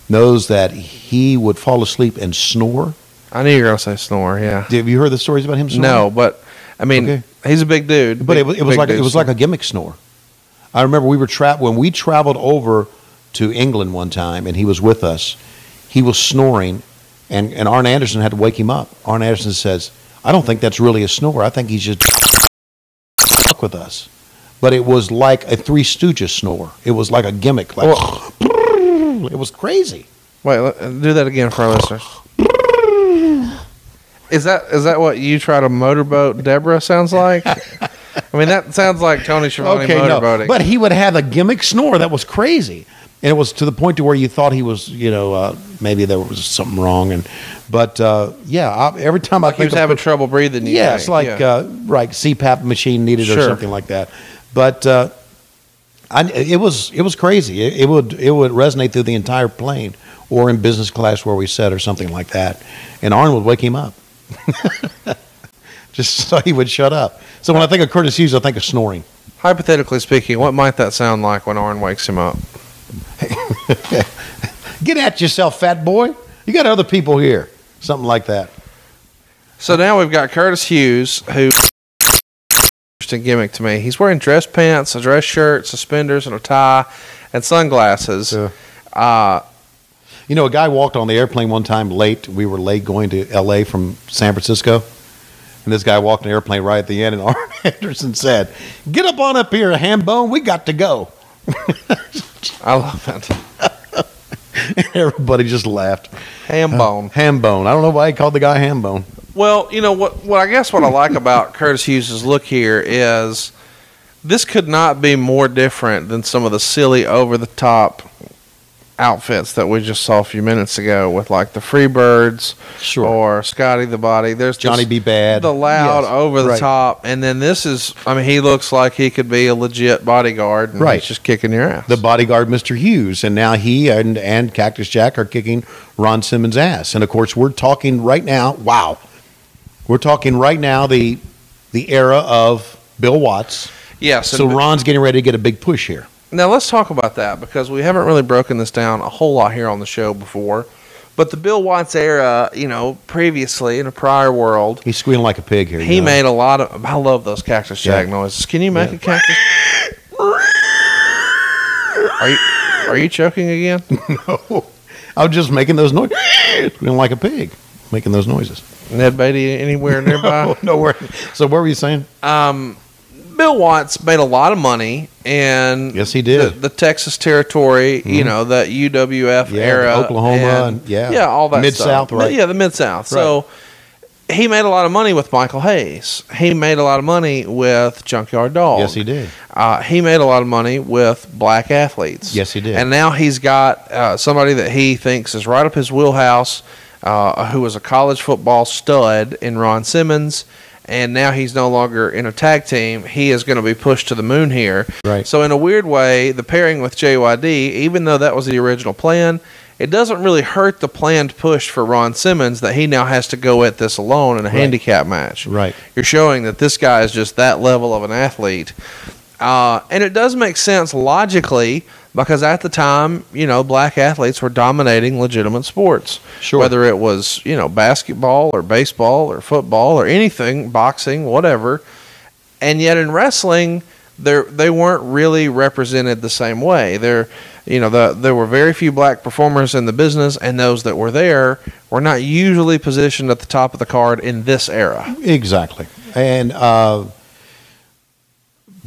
knows that he would fall asleep and snore. I knew you were going to say snore, yeah. Have you heard the stories about him snoring? No, but, I mean, he's a big dude. But it was like a gimmick snore. I remember when we traveled over to England one time, and he was with us, he was snoring, and Arn Anderson had to wake him up. Arn Anderson says, I don't think that's really a snore. I think he's just fuck with us. But it was like a Three Stooges snore. It was like a gimmick. Like, it was crazy. Wait, do that again for our listeners. Is that what you try to motorboat Deborah sounds like? I mean, that sounds like Tony Schiavone motorboating. No. But he would have a gimmick snore that was crazy. And it was to the point to where you thought he was, maybe there was something wrong. But every time I think he was having trouble breathing. Yeah, it's like CPAP machine needed or something like that. But it was crazy. It would resonate through the entire plane or in business class where we sat or something like that. And Arn would wake him up. Just so he would shut up. So when I think of Curtis Hughes, I think of snoring. Hypothetically speaking, what might that sound like when Arn wakes him up? Get at yourself, fat boy. You got other people here. Something like that. So now we've got Curtis Hughes, who interesting gimmick to me. He's wearing dress pants, a dress shirt, suspenders, and a tie, and sunglasses. Yeah. You know, a guy walked on the airplane one time late. We were late going to L.A. from San Francisco. And this guy walked on the airplane right at the end, and Arn Anderson said, "Get up on up here, Hambone. We got to go." I love it. And everybody just laughed. Hambone. Hambone. I don't know why he called the guy Hambone. Well, you know, what I guess what I like about Curtis Hughes' look here is this could not be more different than some of the silly, over-the-top outfits that we just saw a few minutes ago with, like, the Freebirds or Scotty the Body. There's Johnny B. Bad. The loud, over-the-top. And then this is, I mean, he looks like he could be a legit bodyguard, and he's just kicking your ass. The bodyguard, Mr. Hughes. And now he and Cactus Jack are kicking Ron Simmons' ass. And, of course, we're talking right now, we're talking right now the era of Bill Watts. Yes. So Ron's getting ready to get a big push here. Now, let's talk about that, because we haven't really broken this down a whole lot here on the show before. But the Bill Watts era, you know, previously in a prior world, he's squealing like a pig here. He made a lot of, I love those Cactus Jack noises. Can you make a cactus? Are you choking again? No. I was just making those noises. Squealing like a pig. Making those noises. Ned Beatty anywhere nearby? Nowhere. So what were you saying? Bill Watts made a lot of money, and yes, he did. The Texas territory, you know, the UWF era, Oklahoma, and all that Mid-South, stuff. right? Yeah, the Mid-South. So he made a lot of money with Michael Hayes. He made a lot of money with Junkyard Dog. Yes, he did. He made a lot of money with black athletes. Yes, he did. And now he's got somebody that he thinks is right up his wheelhouse, who was a college football stud in Ron Simmons. And now he's no longer in a tag team. He is going to be pushed to the moon here. Right. So in a weird way, the pairing with JYD, even though that was the original plan, it doesn't really hurt the planned push for Ron Simmons that he now has to go at this alone in a handicap match. Right. You're showing that this guy is just that level of an athlete. And it does make sense logically, because at the time, you know, black athletes were dominating legitimate sports. Sure. Whether it was, you know, basketball or baseball or football or anything, boxing, whatever. And yet in wrestling, they weren't really represented the same way. There were very few black performers in the business, and those that were there were not usually positioned at the top of the card in this era. Exactly. And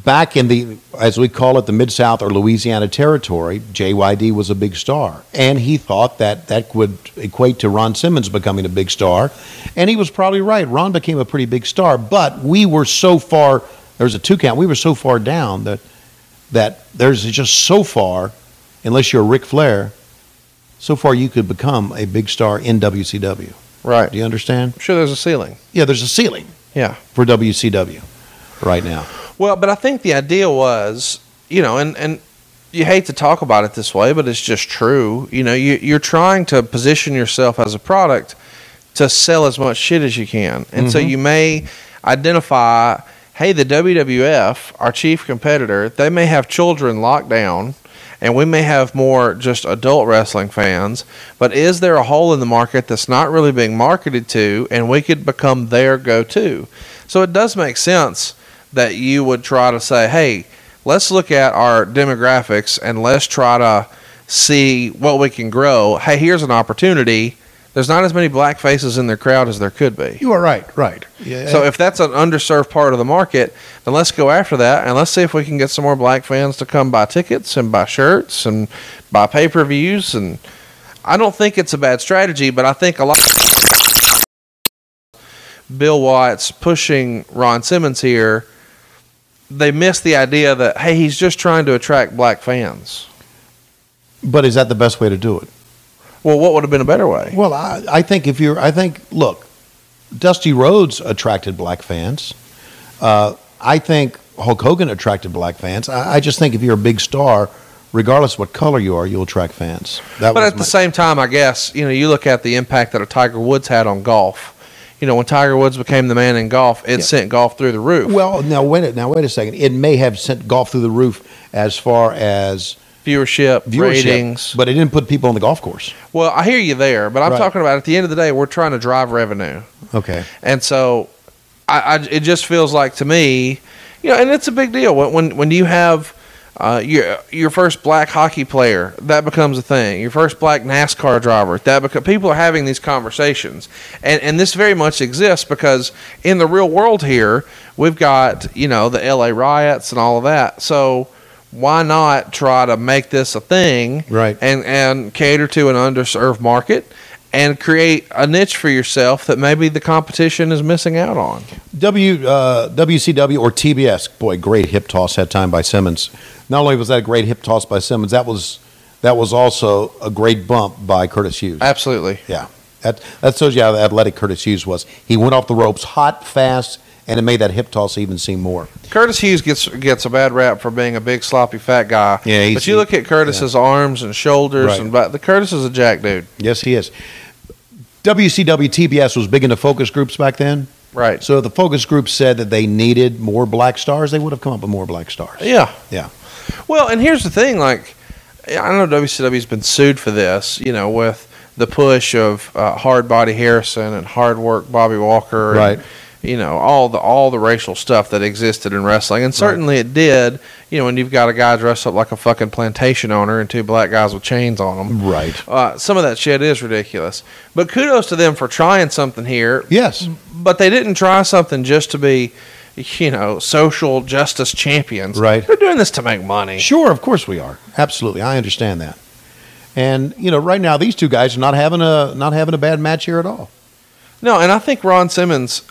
back in the, as we call it, the Mid-South or Louisiana territory, JYD was a big star. And he thought that would equate to Ron Simmons becoming a big star. And he was probably right. Ron became a pretty big star. But we were so far, there was a 2 count, we were so far down that there's just so far, unless you're Ric Flair, so far you could become a big star in WCW. Right. Do you understand? I'm sure there's a ceiling. Yeah, there's a ceiling. Yeah. For WCW right now. Well, but I think the idea was, you know, and you hate to talk about it this way, but it's just true. You know, you're trying to position yourself as a product to sell as much shit as you can. And so you may identify, hey, the WWF, our chief competitor, they may have children locked down, and we may have more just adult wrestling fans, but is there a hole in the market that's not really being marketed to, and we could become their go-to? So it does make sense that you would try to say, hey, let's look at our demographics and let's try to see what we can grow. Hey, here's an opportunity. There's not as many black faces in their crowd as there could be. You are right. Yeah. So if that's an underserved part of the market, then let's go after that, and let's see if we can get some more black fans to come buy tickets and buy shirts and buy pay-per-views. And I don't think it's a bad strategy, but I think a lot of Bill Watts pushing Ron Simmons here, they missed the idea that, hey, he's just trying to attract black fans. But is that the best way to do it? Well, what would have been a better way? Well, I think look, Dusty Rhodes attracted black fans. I think Hulk Hogan attracted black fans. I just think if you're a big star, regardless of what color you are, you'll attract fans. But at the same time, I guess, you know, you look at the impact that a Tiger Woods had on golf. You know, when Tiger Woods became the man in golf, it sent golf through the roof. Well, now wait a second. It may have sent golf through the roof as far as viewership, ratings, but it didn't put people on the golf course. Well, I hear you there, but I'm talking about at the end of the day, we're trying to drive revenue. Okay. And so it just feels like to me, and it's a big deal when you have your first black hockey player, that becomes a thing. Your first black NASCAR driver, people are having these conversations, and this very much exists because in the real world here we've got the LA riots and all of that. So why not try to make this a thing, right? And cater to an underserved market and create a niche for yourself that maybe the competition is missing out on. WCW or TBS, boy, great hip toss that time by Simmons. Not only was that a great hip toss by Simmons, that was also a great bump by Curtis Hughes. Absolutely. Yeah. That shows you how athletic Curtis Hughes was. He went off the ropes hot, fast, and it made that hip toss even seem more. Curtis Hughes gets a bad rap for being a big, sloppy, fat guy. Yeah, but you look at Curtis's arms and shoulders, right. and the Curtis is a jack dude. Yes, he is. WCW TBS was big into focus groups back then. Right. So if the focus group said that they needed more black stars, they would have come up with more black stars. Yeah. Yeah. Well, and here's the thing, like, I know WCW's been sued for this, with the push of hard body Harrison and hard work Bobby Walker. Right. And, all the racial stuff that existed in wrestling. And certainly it did, when you've got a guy dressed up like a fucking plantation owner and two black guys with chains on them. Right. Some of that shit is ridiculous. But kudos to them for trying something here. Yes. But they didn't try something just to be, social justice champions. Right. They're doing this to make money. Sure, of course we are. Absolutely. I understand that. And, right now these two guys are not having a bad match here at all. No, and I think Ron Simmons,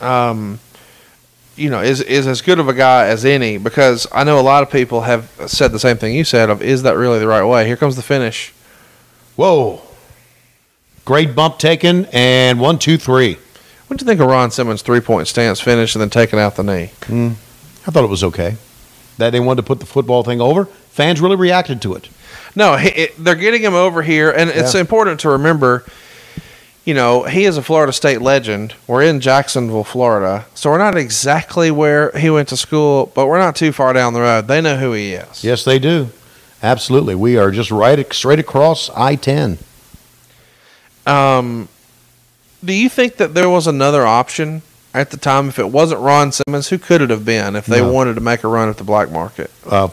is as good of a guy as any, because I know a lot of people have said the same thing you said of, is that really the right way? Here comes the finish. Whoa. Great bump taken, and 1, 2, 3. What do you think of Ron Simmons' three-point stance finish and then taking out the knee? I thought it was okay. That they wanted to put the football thing over. Fans really reacted to it. No, they're getting him over here, and it's important to remember, he is a Florida State legend. We're in Jacksonville, Florida, so we're not exactly where he went to school, but we're not too far down the road. They know who he is. Yes, they do. Absolutely. We are just straight across I-10. Do you think that there was another option at the time? If it wasn't Ron Simmons, who could it have been if they wanted to make a run at the black market? To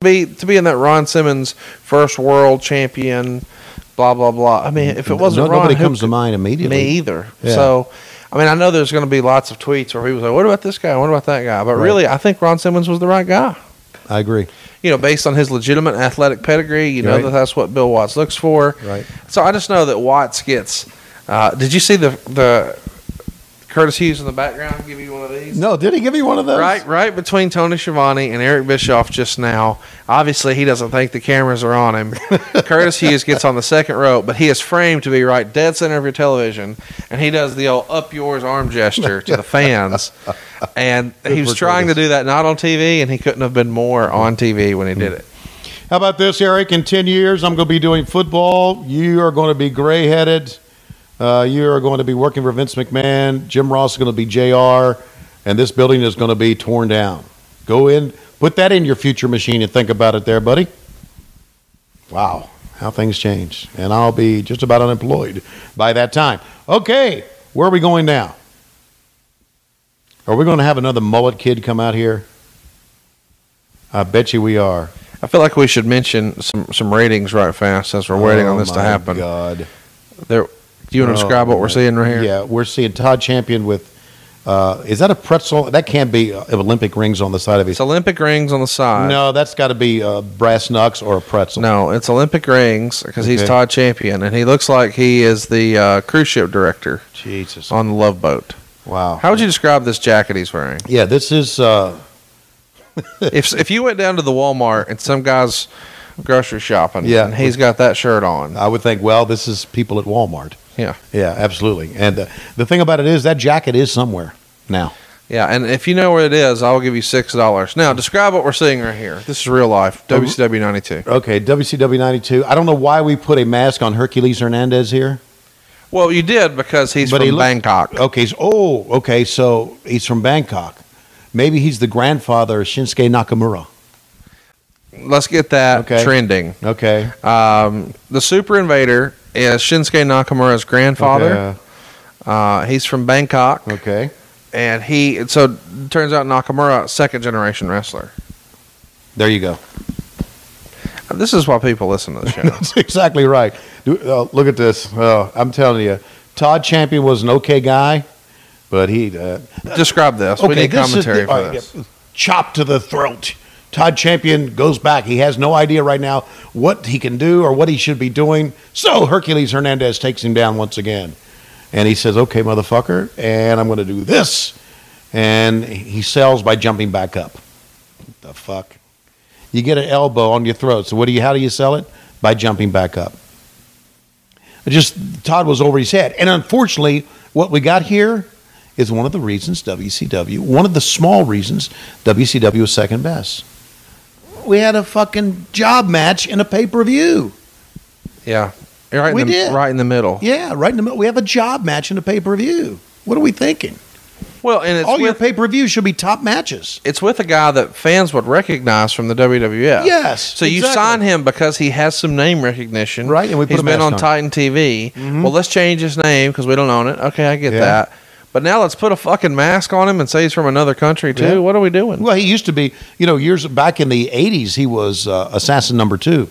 be in that Ron Simmons first world champion, blah, blah, blah. I mean, if it wasn't Ron, nobody comes to mind immediately. Me either. Yeah. So, I know there's going to be lots of tweets where people say, what about this guy? What about that guy? But really, I think Ron Simmons was the right guy. I agree. Based on his legitimate athletic pedigree, that's what Bill Watts looks for. Right. So I just know that Watts gets. Did you see the Curtis Hughes in the background give you one of these? No, did he give you one of those? Right between Tony Schiavone and Eric Bischoff just now. Obviously, he doesn't think the cameras are on him. Curtis Hughes gets on the second row, but he is framed to be right dead center of your television, and he does the old up yours arm gesture to the fans. And he was trying to do that not on TV, and he couldn't have been more on TV when he did it. How about this, Eric? In 10 years, I'm going to be doing football. You are going to be gray-headed. You are going to be working for Vince McMahon. Jim Ross is going to be JR, and this building is going to be torn down. Go in, put that in your future machine and think about it there, buddy. Wow, how things change. And I'll be just about unemployed by that time. Okay, where are we going now? Are we going to have another mullet kid come out here? I bet you we are. I feel like we should mention some ratings right fast as we're waiting on this to happen. Oh, my God. Do you want to describe what we're seeing right here? Yeah, we're seeing Todd Champion with, is that a pretzel? That can't be Olympic rings on the side of it. It's Olympic rings on the side. No, that's got to be brass knucks or a pretzel. No, it's Olympic rings because he's Todd Champion, and he looks like he is the cruise ship director. Jesus. On the Love Boat. Wow. How would you describe this jacket he's wearing? Yeah, this is... if you went down to the Walmart and some guy's grocery shopping, and he's got that shirt on, I would think, well, this is people at Walmart. Yeah. Yeah, absolutely. And the thing about it is that jacket is somewhere now. Yeah, and if you know where it is, I'll give you $6. Now, describe what we're seeing right here. This is real life, WCW 92. Okay, WCW 92. I don't know why we put a mask on Hercules Hernandez here. Well, you did because he's from Bangkok. Okay, so he's from Bangkok. Maybe he's the grandfather of Shinsuke Nakamura. Let's get that trending. Okay. The Super Invader is Shinsuke Nakamura's grandfather. He's from Bangkok. Okay. And so it turns out Nakamura, second generation wrestler. There you go. This is why people listen to the show. That's exactly right. Look at this. I'm telling you, Todd Champion was an okay guy, but he... Describe this. We need commentary for this. Chop to the throat. Todd Champion goes back. He has no idea right now what he can do or what he should be doing. So Hercules Hernandez takes him down once again. And he says, okay, motherfucker, and I'm going to do this. And he sells by jumping back up. What the fuck? You get an elbow on your throat. So how do you sell it? By jumping back up. Todd was over his head. And unfortunately, what we got here is one of the reasons one of the small reasons WCW was second best. We had a fucking job match in a pay-per-view. Yeah. Right in the middle. Yeah, right in the middle. We have a job match in a pay-per-view. What are we thinking? Well, and all your pay-per-views should be top matches. It's with a guy that fans would recognize from the WWF. Yes. So you sign him because he has some name recognition. Right, and he's been on Titan TV. Mm-hmm. Well, let's change his name because we don't own it. Okay, I get that. But now let's put a fucking mask on him and say he's from another country, too. Yeah. What are we doing? Well, he used to be, years back in the 80s, he was Assassin number 2.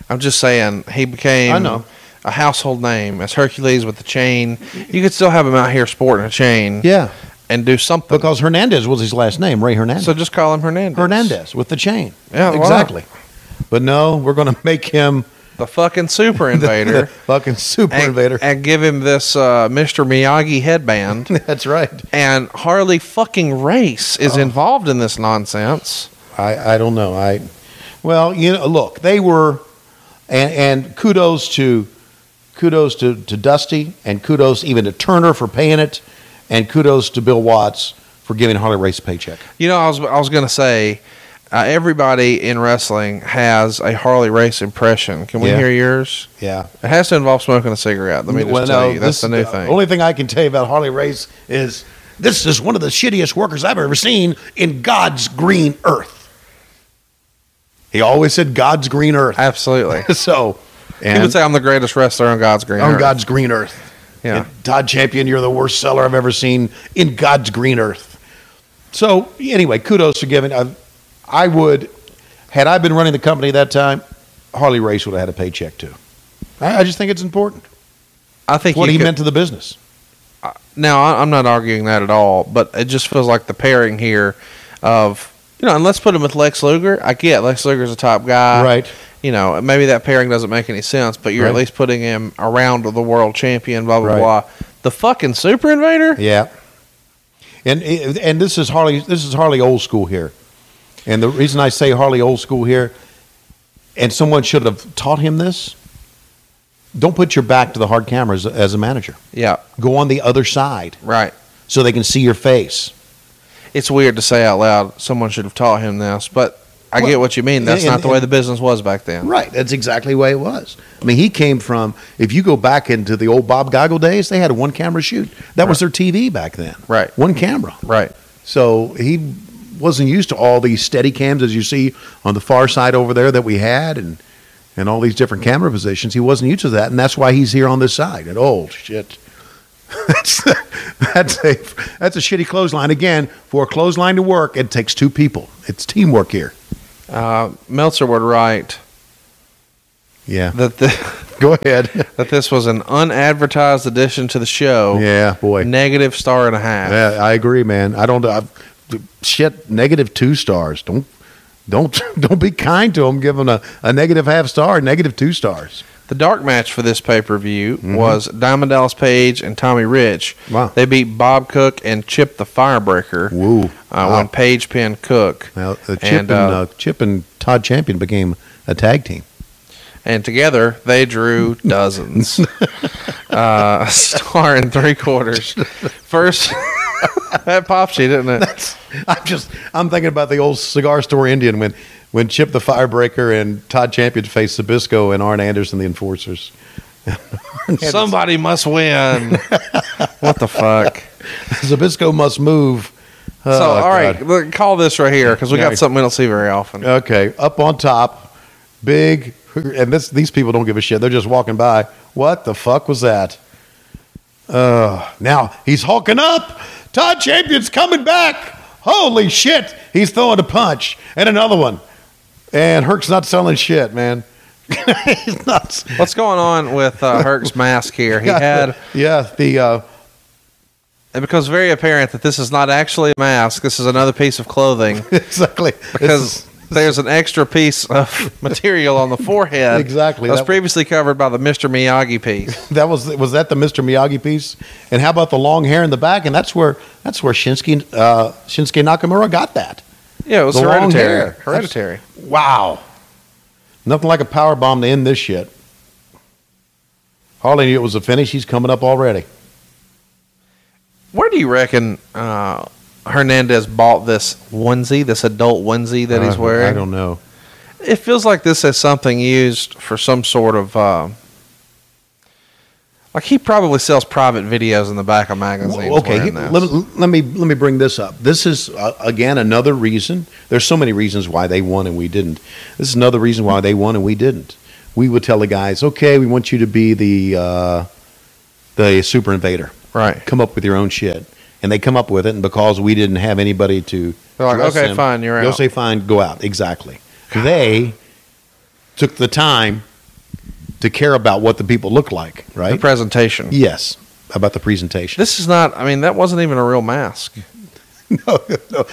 I'm just saying, he became a household name as Hercules with the chain. You could still have him out here sporting a chain. Yeah. And do something. Because Hernandez was his last name, Ray Hernandez. So just call him Hernandez. Hernandez with the chain. Yeah, exactly. But no, we're going to make him... the fucking Super Invader. the fucking Super Invader. And give him this Mr. Miyagi headband. That's right. And Harley fucking Race is involved in this nonsense. I don't know. Well, look, they were... And kudos to Dusty, and kudos even to Turner for paying it, and kudos to Bill Watts for giving Harley Race a paycheck. I was going to say, everybody in wrestling has a Harley Race impression. Can we hear yours? Yeah. It has to involve smoking a cigarette. Let me just tell you. That's the new thing. The only thing I can tell you about Harley Race is this is one of the shittiest workers I've ever seen in God's green earth. He always said God's green earth. Absolutely. He would say I'm the greatest wrestler on God's green earth. On God's green earth. Yeah. And Todd Champion, you're the worst seller I've ever seen in God's green earth. So anyway, kudos for giving. I would, had I been running the company at that time, Harley Race would have had a paycheck too. I just think it's important. I think what he meant to the business. Now, I'm not arguing that at all, but it just feels like the pairing here of, and let's put him with Lex Luger. I get Lex Luger's a top guy. Right. Maybe that pairing doesn't make any sense, but you're at least putting him around the world champion, blah, blah, blah. The fucking Super Invader? Yeah. And this is Harley old school here. And the reason I say Harley old school here, and someone should have taught him this, don't put your back to the hard cameras as a manager. Yeah. Go on the other side. Right. So they can see your face. It's weird to say out loud, someone should have taught him this, but I get what you mean. That's not the way the business was back then. Right. That's exactly the way it was. I mean, he came from, if you go back into the old Bob Goggle days, they had a one-camera shoot. That was their TV back then. Right. One camera. Right. So he wasn't used to all these steady cams, as you see on the far side over there that we had, and all these different camera positions. He wasn't used to that, and that's why he's here on this side. And shit. That's a shitty clothesline. Again, for a clothesline to work, it takes two people. It's teamwork here. Meltzer would write. Yeah. Go ahead. That this was an unadvertised addition to the show. Yeah, boy. -1.5 stars. Yeah, I agree, man. -2 stars. Don't be kind to him. Give him a -0.5 star, -2 stars. The dark match for this pay-per-view was Diamond Dallas Page and Tommy Rich. Wow. They beat Bob Cook and Chip the Firebreaker. Woo. When Page pinned Cook. Now, Chip and Todd Champion became a tag team. And together, they drew dozens. Star and 3/4. First, that pops you, didn't it? I'm thinking about the old cigar store Indian when Chip the Firebreaker and Todd Champion faced Sabisco and Arn Anderson, the Enforcers. Somebody must win. What the fuck? Zabisco must move. All right, look, call this right here because we got something we don't see very often. Okay, up on top, big, and these people don't give a shit. They're just walking by. What the fuck was that? Now he's hulking up. Todd Champion's coming back. Holy shit. He's throwing a punch. And another one. And Herc's not selling shit, man. He's nuts. What's going on with Herc's mask here? He had... It becomes very apparent that this is not actually a mask. This is another piece of clothing. Exactly. Because there's an extra piece of material on the forehead. Exactly. That was previously covered by the Mr. Miyagi piece. Was that the Mr. Miyagi piece? And how about the long hair in the back? And that's where Shinsuke Nakamura got that. Yeah, it was hereditary. Hereditary. Wow. Nothing like a power bomb to end this shit. All I knew it was a finish. He's coming up already. Where do you reckon Hernandez bought this onesie, this adult onesie that he's wearing? I don't know. It feels like this is something used for some sort of... like he probably sells private videos in the back of magazines. Okay, let me bring this up. This is, again, another reason. There's so many reasons why they won and we didn't. This is another reason why they won and we didn't. We would tell the guys, okay, we want you to be the Super Invader. Right. Come up with your own shit. And they come up with it, and because we didn't have anybody to... They're like, okay, them, fine, you're out. They'll say, fine, go out. Exactly. They took the time to care about what the people look like, right? The presentation. Yes, about the presentation. This is not... I mean, that wasn't even a real mask. No.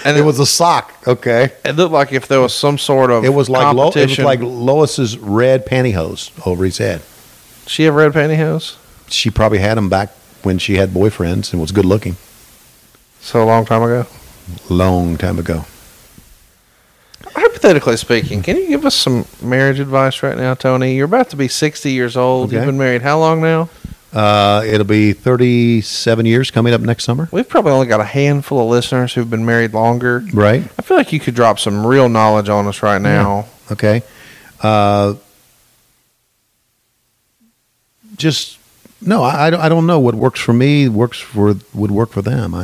And it was a sock, okay? It looked like if there was some sort of it was like competition. it was like Lois's red pantyhose over his head. She have red pantyhose? She probably had them back when she had boyfriends and was good looking. So a long time ago? Long time ago. Hypothetically speaking, can you give us some marriage advice right now, Tony? You're about to be 60 years old. Okay. You've been married how long now? It'll be 37 years coming up next summer. We've probably only got a handful of listeners who've been married longer. Right. I feel like you could drop some real knowledge on us right now. Yeah. Okay. I don't know what works for me would work for them.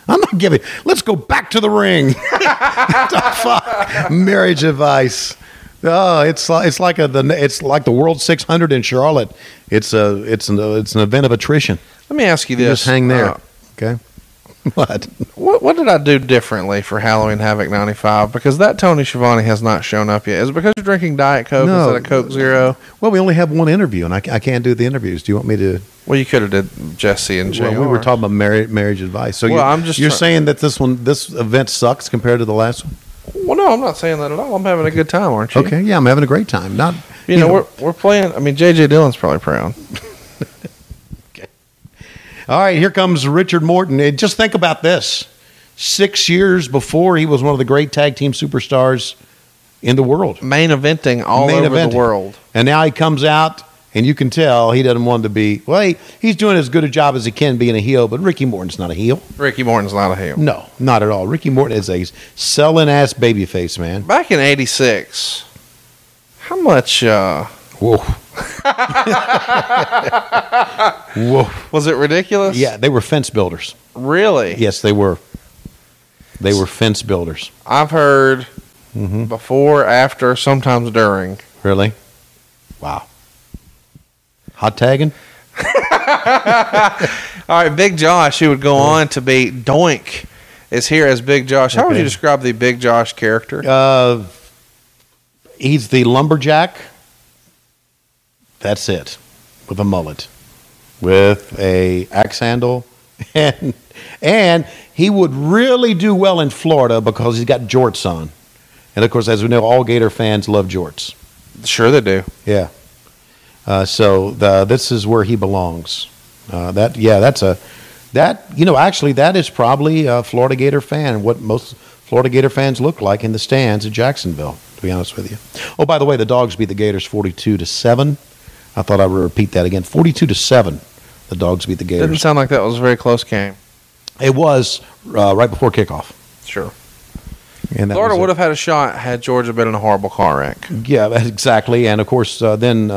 I'm not giving. Let's go back to the ring. Fuck. Marriage advice. Oh, it's like the World 600 in Charlotte. It's an event of attrition. Let me ask you this. Just hang there. Okay. What did I do differently for Halloween Havoc 95? Because that Tony Schiavone has not shown up yet. Is it because you're drinking Diet Coke instead of Coke Zero? Well, we only have one interview, and I can't do the interviews. Do you want me to? Well, you could have did Jesse and JR. Well, we were talking about marriage advice. So you're saying that this event sucks compared to the last one? Well, no, I'm not saying that at all. I'm having a good time, aren't you? Okay, yeah, I'm having a great time. Not you know we're playing. I mean, J.J. Dillon's probably proud. Okay. All right, here comes Richard Morton. And just think about this: 6 years before, he was one of the great tag team superstars in the world, main eventing all over the world, and now he comes out. And you can tell he doesn't want to be... Well, he's doing as good a job as he can being a heel, but Ricky Morton's not a heel. Ricky Morton's not a heel. No, not at all. Ricky Morton is a selling-ass babyface, man. Back in 86, how much... Whoa. Whoa. Was it ridiculous? Yeah, they were fence builders. Really? Yes, they were. They were fence builders. I've heard before, after, sometimes during. Really? Wow. Hot tagging? All right, Big Josh, who would go on to be Doink, is here as Big Josh. How would you describe the Big Josh character? He's the lumberjack. That's it. With a mullet. With a axe handle. And he would really do well in Florida because he's got jorts on. And, of course, as we know, all Gator fans love jorts. Sure they do. Yeah. So this is where he belongs. That is probably a Florida Gator fan, what most Florida Gator fans look like in the stands at Jacksonville, to be honest with you. Oh, by the way, the Dogs beat the Gators 42-7. I thought I would repeat that again. 42-7, the Dogs beat the Gators. Didn't sound like that was a very close game. It was right before kickoff. Sure. And Florida would have had a shot had Georgia been in a horrible car wreck. Yeah, exactly. And, of course, then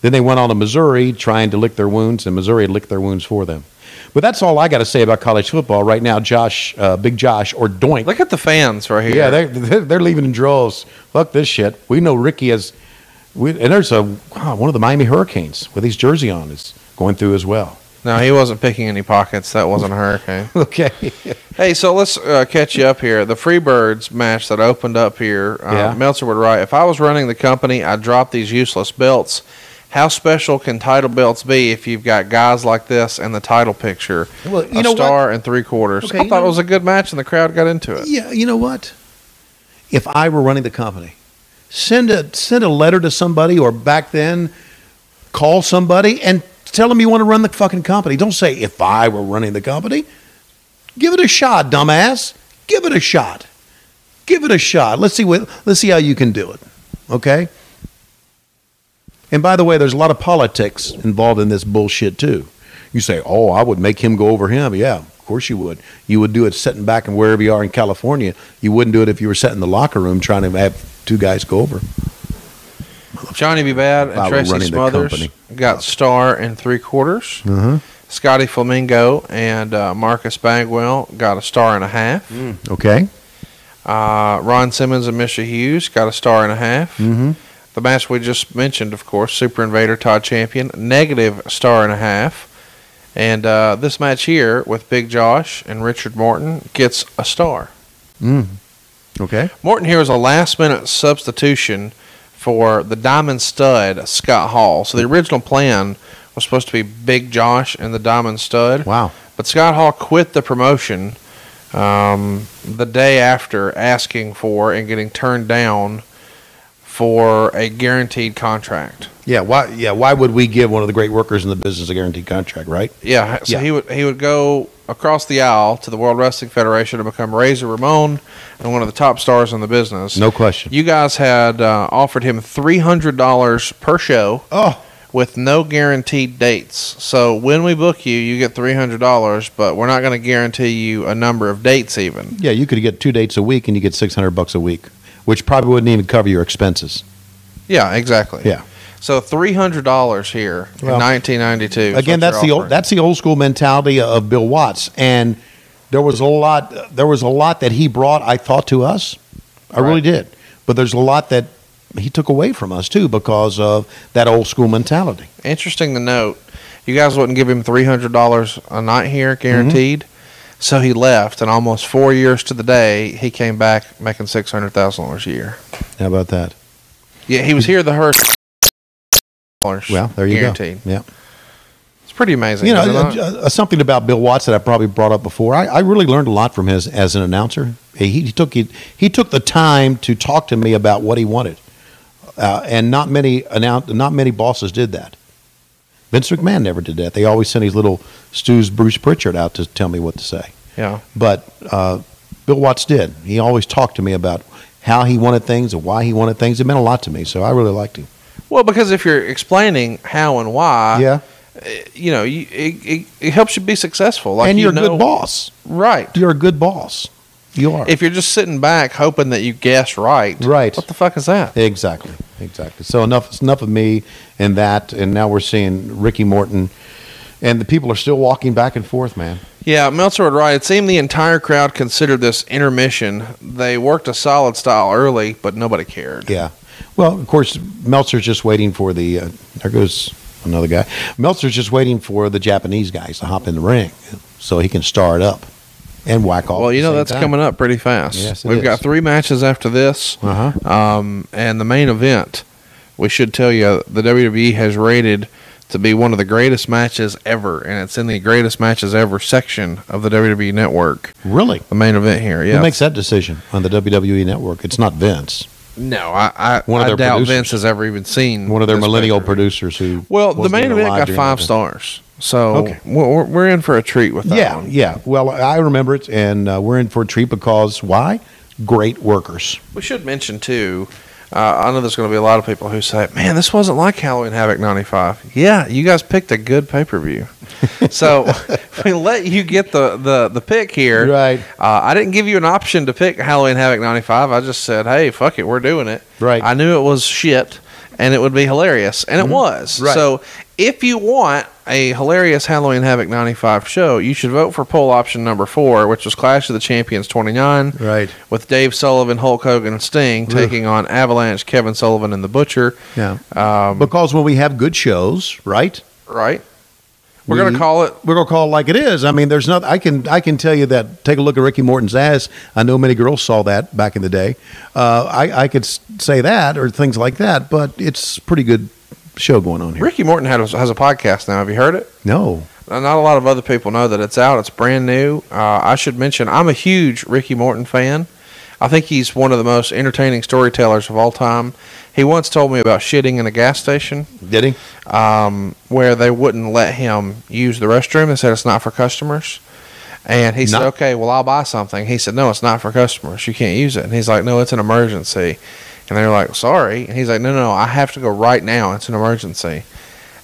they went on to Missouri trying to lick their wounds, and Missouri licked their wounds for them. But that's all I got to say about college football right now. Josh, Big Josh, or Doink. Look at the fans right here. Yeah, they're leaving in droves. Fuck this shit. We know Ricky and there's one of the Miami Hurricanes with his jersey on is going through as well. No, he wasn't picking any pockets. That wasn't a hurricane. Okay. Hey, so let's catch you up here. The Freebirds match that opened up here, Meltzer would write, if I was running the company, I'd drop these useless belts. How special can title belts be if you've got guys like this and the title picture? Well, you a know star what? and 3/4. Okay, I thought it was a good match, and the crowd got into it. Yeah, you know what? If I were running the company, send a letter to somebody, or back then, call somebody and tell them you want to run the fucking company. Don't say, if I were running the company. Give it a shot, dumbass. Give it a shot. Give it a shot. Let's see how you can do it. Okay? And by the way, there's a lot of politics involved in this bullshit too. You say, oh, I would make him go over him. Yeah, of course you would. You would do it sitting back and wherever you are in California. You wouldn't do it if you were sitting in the locker room trying to have two guys go over. Johnny B. Bad and Tracy Smothers got star and 3/4. Mm-hmm. Scotty Flamingo and Marcus Bagwell got a star and a half. Okay. Ron Simmons and Mr. Hughes got a star and a half. Mm-hmm. The match we just mentioned, of course, Super Invader Todd Champion, negative star and a half. And this match here with Big Josh and Richard Morton gets a star. Okay. Morton here was a last-minute substitution for the Diamond Stud, Scott Hall. So the original plan was supposed to be Big Josh and the Diamond Stud. Wow. But Scott Hall quit the promotion the day after, asking for and getting turned down for a guaranteed contract. Yeah. Why would we give one of the great workers in the business a guaranteed contract, right? Yeah. So he would go across the aisle to the World Wrestling Federation to become Razor Ramon and one of the top stars in the business. No question. You guys had offered him $300 per show. Oh. With no guaranteed dates. So when we book you, you get $300, but we're not going to guarantee you a number of dates even. Yeah, you could get 2 dates a week and you get $600 a week, which probably wouldn't even cover your expenses. Yeah, exactly. Yeah. So $300 here in 1992. Again, that's the old school mentality of Bill Watts, and there was a lot that he brought, I thought, to us. I really did. But there's a lot that he took away from us too because of that old school mentality. Interesting to note, you guys wouldn't give him $300 a night here guaranteed. So he left, and almost 4 years to the day, he came back making $600,000 a year. How about that? Yeah, he was here the first. Well, there you guaranteed. go. Yeah, it's pretty amazing. You know, something about Bill Watts that I probably brought up before. I really learned a lot from him as an announcer. He took the time to talk to me about what he wanted. And not many bosses did that. Vince McMahon never did that. They always sent his little Stu's Bruce Pritchard out to tell me what to say. Yeah. But Bill Watts did. He always talked to me about how he wanted things and why he wanted things. It meant a lot to me, so I really liked him. Well, because if you're explaining how and why, you know, it helps you be successful. Like, and you're a good boss. Right. You're a good boss. You are. If you're just sitting back hoping that you guess right, what the fuck is that? Exactly. So enough of me and that, and now we're seeing Ricky Morton, and the people are still walking back and forth, man. Yeah, Meltzer would write, it seemed the entire crowd considered this intermission. They worked a solid style early, but nobody cared. Yeah. Well, of course, Meltzer's just waiting for the, there goes another guy. Meltzer's just waiting for the Japanese guys to hop in the ring so he can star it up. And whack off. Well, you know, that's coming up pretty fast. Yes, We've got 3 matches after this. And the main event, we should tell you, the WWE has rated to be one of the greatest matches ever, and it's in the greatest matches ever section of the WWE Network. Really? The main event here, yeah. Who makes that decision on the WWE Network? It's not Vince. No, I doubt producers. Vince has ever even seen one of their millennial picture. Producers who. Well, the main event got 5 stars. So we're in for a treat with that one. Yeah. Well, I remember it, and we're in for a treat because why? Great workers. We should mention, too, I know there's going to be a lot of people who say, man, this wasn't like Halloween Havoc 95. Yeah, you guys picked a good pay-per-view. So we let you get the pick here. Right. I didn't give you an option to pick Halloween Havoc 95. I just said, hey, fuck it, we're doing it. Right. I knew it was shit, and it would be hilarious, and it was. Right. So if you want a hilarious Halloween Havoc 95 show, you should vote for poll option number 4, which was Clash of the Champions 29. Right. With Dave Sullivan, Hulk Hogan, and Sting taking on Avalanche, Kevin Sullivan, and The Butcher. Yeah. Because when we have good shows, right? Right. We're going to call it. We're going to call it like it is. I mean, there's not. I can tell you that. Take a look at Ricky Morton's ass. I know many girls saw that back in the day. I could say that or things like that, but it's a pretty good show going on here. Ricky Morton has a podcast now. Have you heard it? No. Not a lot of other people know that it's out. It's brand new. I should mention, I'm a huge Ricky Morton fan. I think he's one of the most entertaining storytellers of all time. He once told me about shitting in a gas station. Did he? Where they wouldn't let him use the restroom. They said it's not for customers. And he said, okay, well, I'll buy something. He said, no, it's not for customers. You can't use it. And he's like, no, it's an emergency. And they're like, sorry. And he's like, no, I have to go right now. It's an emergency.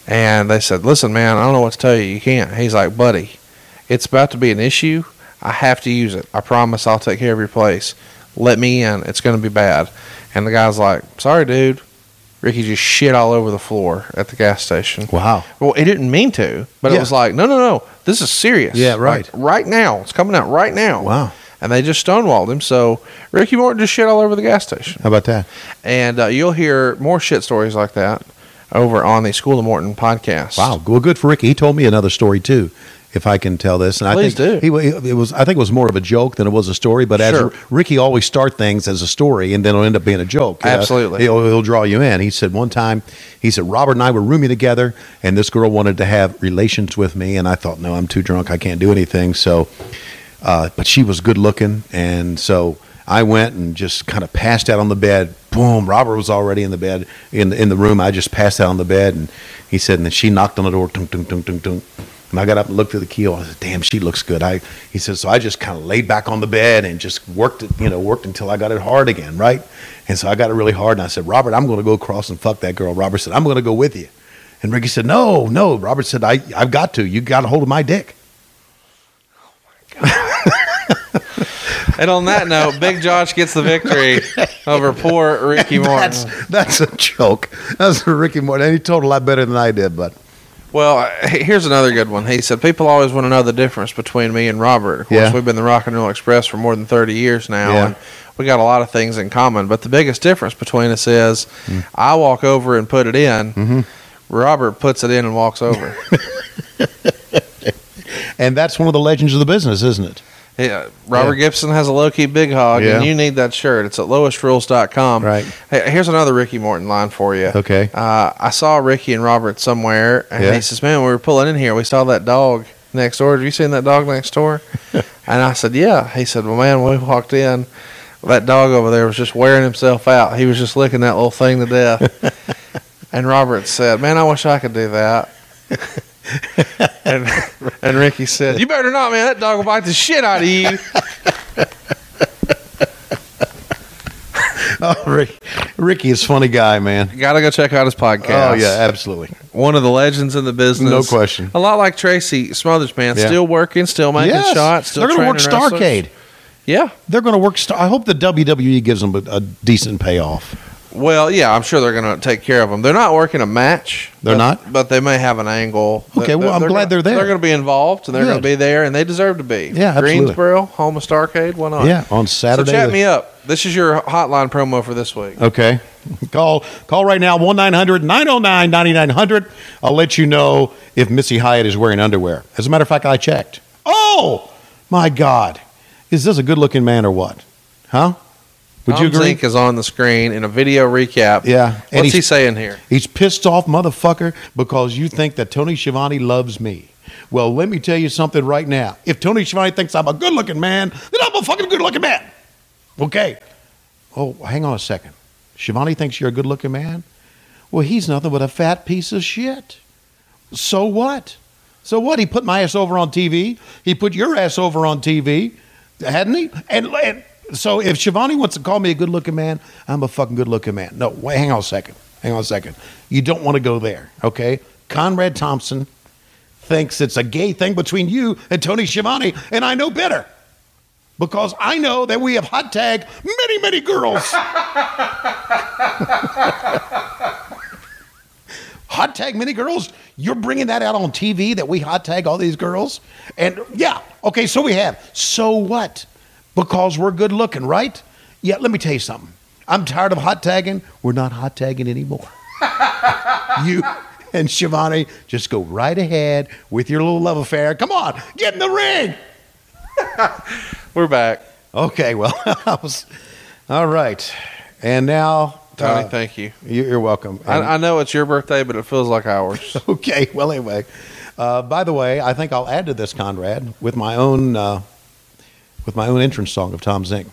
And they said, listen, man, I don't know what to tell you. You can't. He's like, buddy, it's about to be an issue. I have to use it. I promise I'll take care of your place. Let me in. It's going to be bad. And the guy's like, sorry, dude. Ricky just shit all over the floor at the gas station. Wow. Well, he didn't mean to, but it was like, no. This is serious. Yeah, right. Like, right now. It's coming out right now. Wow. And they just stonewalled him. So Ricky Morton just shit all over the gas station. How about that? And you'll hear more shit stories like that over on the School of Morton podcast. Wow. Well, good for Ricky. He told me another story, too, if I can tell this. And Please I think do. I think it was more of a joke than it was a story. But Sure. as Ricky always start things as a story, and then it'll end up being a joke. Absolutely. He'll draw you in. He said one time, Robert and I were rooming together, and this girl wanted to have relations with me. And I thought, no, I'm too drunk. I can't do anything. So, but she was good looking. And so I went and just kind of passed out on the bed. Boom. Robert was already in the bed, in the room. I just passed out on the bed. And he said, and then she knocked on the door. Tung, tung, tung, tung, tung. And I got up and looked through the keyhole. I said, damn, she looks good. He said, so I just kind of laid back on the bed and just worked until I got it hard again, right? And so I got it really hard. And I said, Robert, I'm going to go across and fuck that girl. Robert said, I'm going to go with you. And Ricky said, no. Robert said, I've got to. You got a hold of my dick. And on that note, Big Josh gets the victory over poor Ricky Morton. That's a joke. That's a Ricky Morton. And he told a lot better than I did, but. Well, here's another good one. He said, people always want to know the difference between me and Robert. Of course, we've been the Rock and Roll Express for more than 30 years now, and we got a lot of things in common. But the biggest difference between us is I walk over and put it in. Mm-hmm. Robert puts it in and walks over. And that's one of the legends of the business, isn't it? Yeah, Robert Gibson has a low-key big hog, and you need that shirt. It's at lowestrules.com. Right. Hey, here's another Ricky Morton line for you. Okay. I saw Ricky and Robert somewhere, and he says, man, we were pulling in here. We saw that dog next door. Have you seen that dog next door? And I said, yeah. He said, well, man, when we walked in, that dog over there was just wearing himself out. He was just licking that little thing to death. And Robert said, man, I wish I could do that. and Ricky said, you better not, man. That dog will bite the shit out of you. Ricky is a funny guy, man. You gotta go check out his podcast. Oh, yeah, absolutely. One of the legends in the business. No question. A lot like Tracy Smothers, man. Yeah. Still working, still making shots, still They're going to work training wrestlers. Starrcade. Yeah. They're going to work. I hope the WWE gives them a decent payoff. Well, yeah, I'm sure they're going to take care of them. They're not working a match. They're not? But they may have an angle. Okay, well, I'm glad they're there. They're going to be involved, and they're going to be there, and they deserve to be. Yeah, absolutely. Greensboro, home of Starrcade, why not? Yeah, on Saturday. So chat me up. This is your hotline promo for this week. Okay. Call right now, 1-900-909-9900. I'll let you know if Missy Hyatt is wearing underwear. As a matter of fact, I checked. Oh, my God. Is this a good-looking man or what? Huh? Would you agree? Zink is on the screen in a video recap. Yeah. And What's he saying here? He's pissed off, motherfucker, because you think that Tony Schiavone loves me. Well, let me tell you something right now. If Tony Schiavone thinks I'm a good-looking man, then I'm a fucking good-looking man. Okay. Oh, hang on a second. Schiavone thinks you're a good-looking man? Well, he's nothing but a fat piece of shit. So what? So what? He put my ass over on TV. He put your ass over on TV, hadn't he? And so if Schiavone wants to call me a good-looking man, I'm a fucking good-looking man. No, wait, hang on a second. You don't want to go there, okay? Conrad Thompson thinks it's a gay thing between you and Tony Schiavone, and I know better. Because I know that we have hot tagged many, many girls. Hot tag many girls? You're bringing that out on TV that we hot tag all these girls? And yeah, okay, so we have. So what? Because we're good looking, right? Yeah, let me tell you something. I'm tired of hot tagging. We're not hot tagging anymore. And Schiavone, just go right ahead with your little love affair. Come on, get in the ring. We're back. Okay, well, all right. And now, Tony, thank you. You're welcome. I know it's your birthday, but it feels like ours. Okay, well, anyway. By the way, I think I'll add to this, Conrad, with my own entrance song of Tom Zink.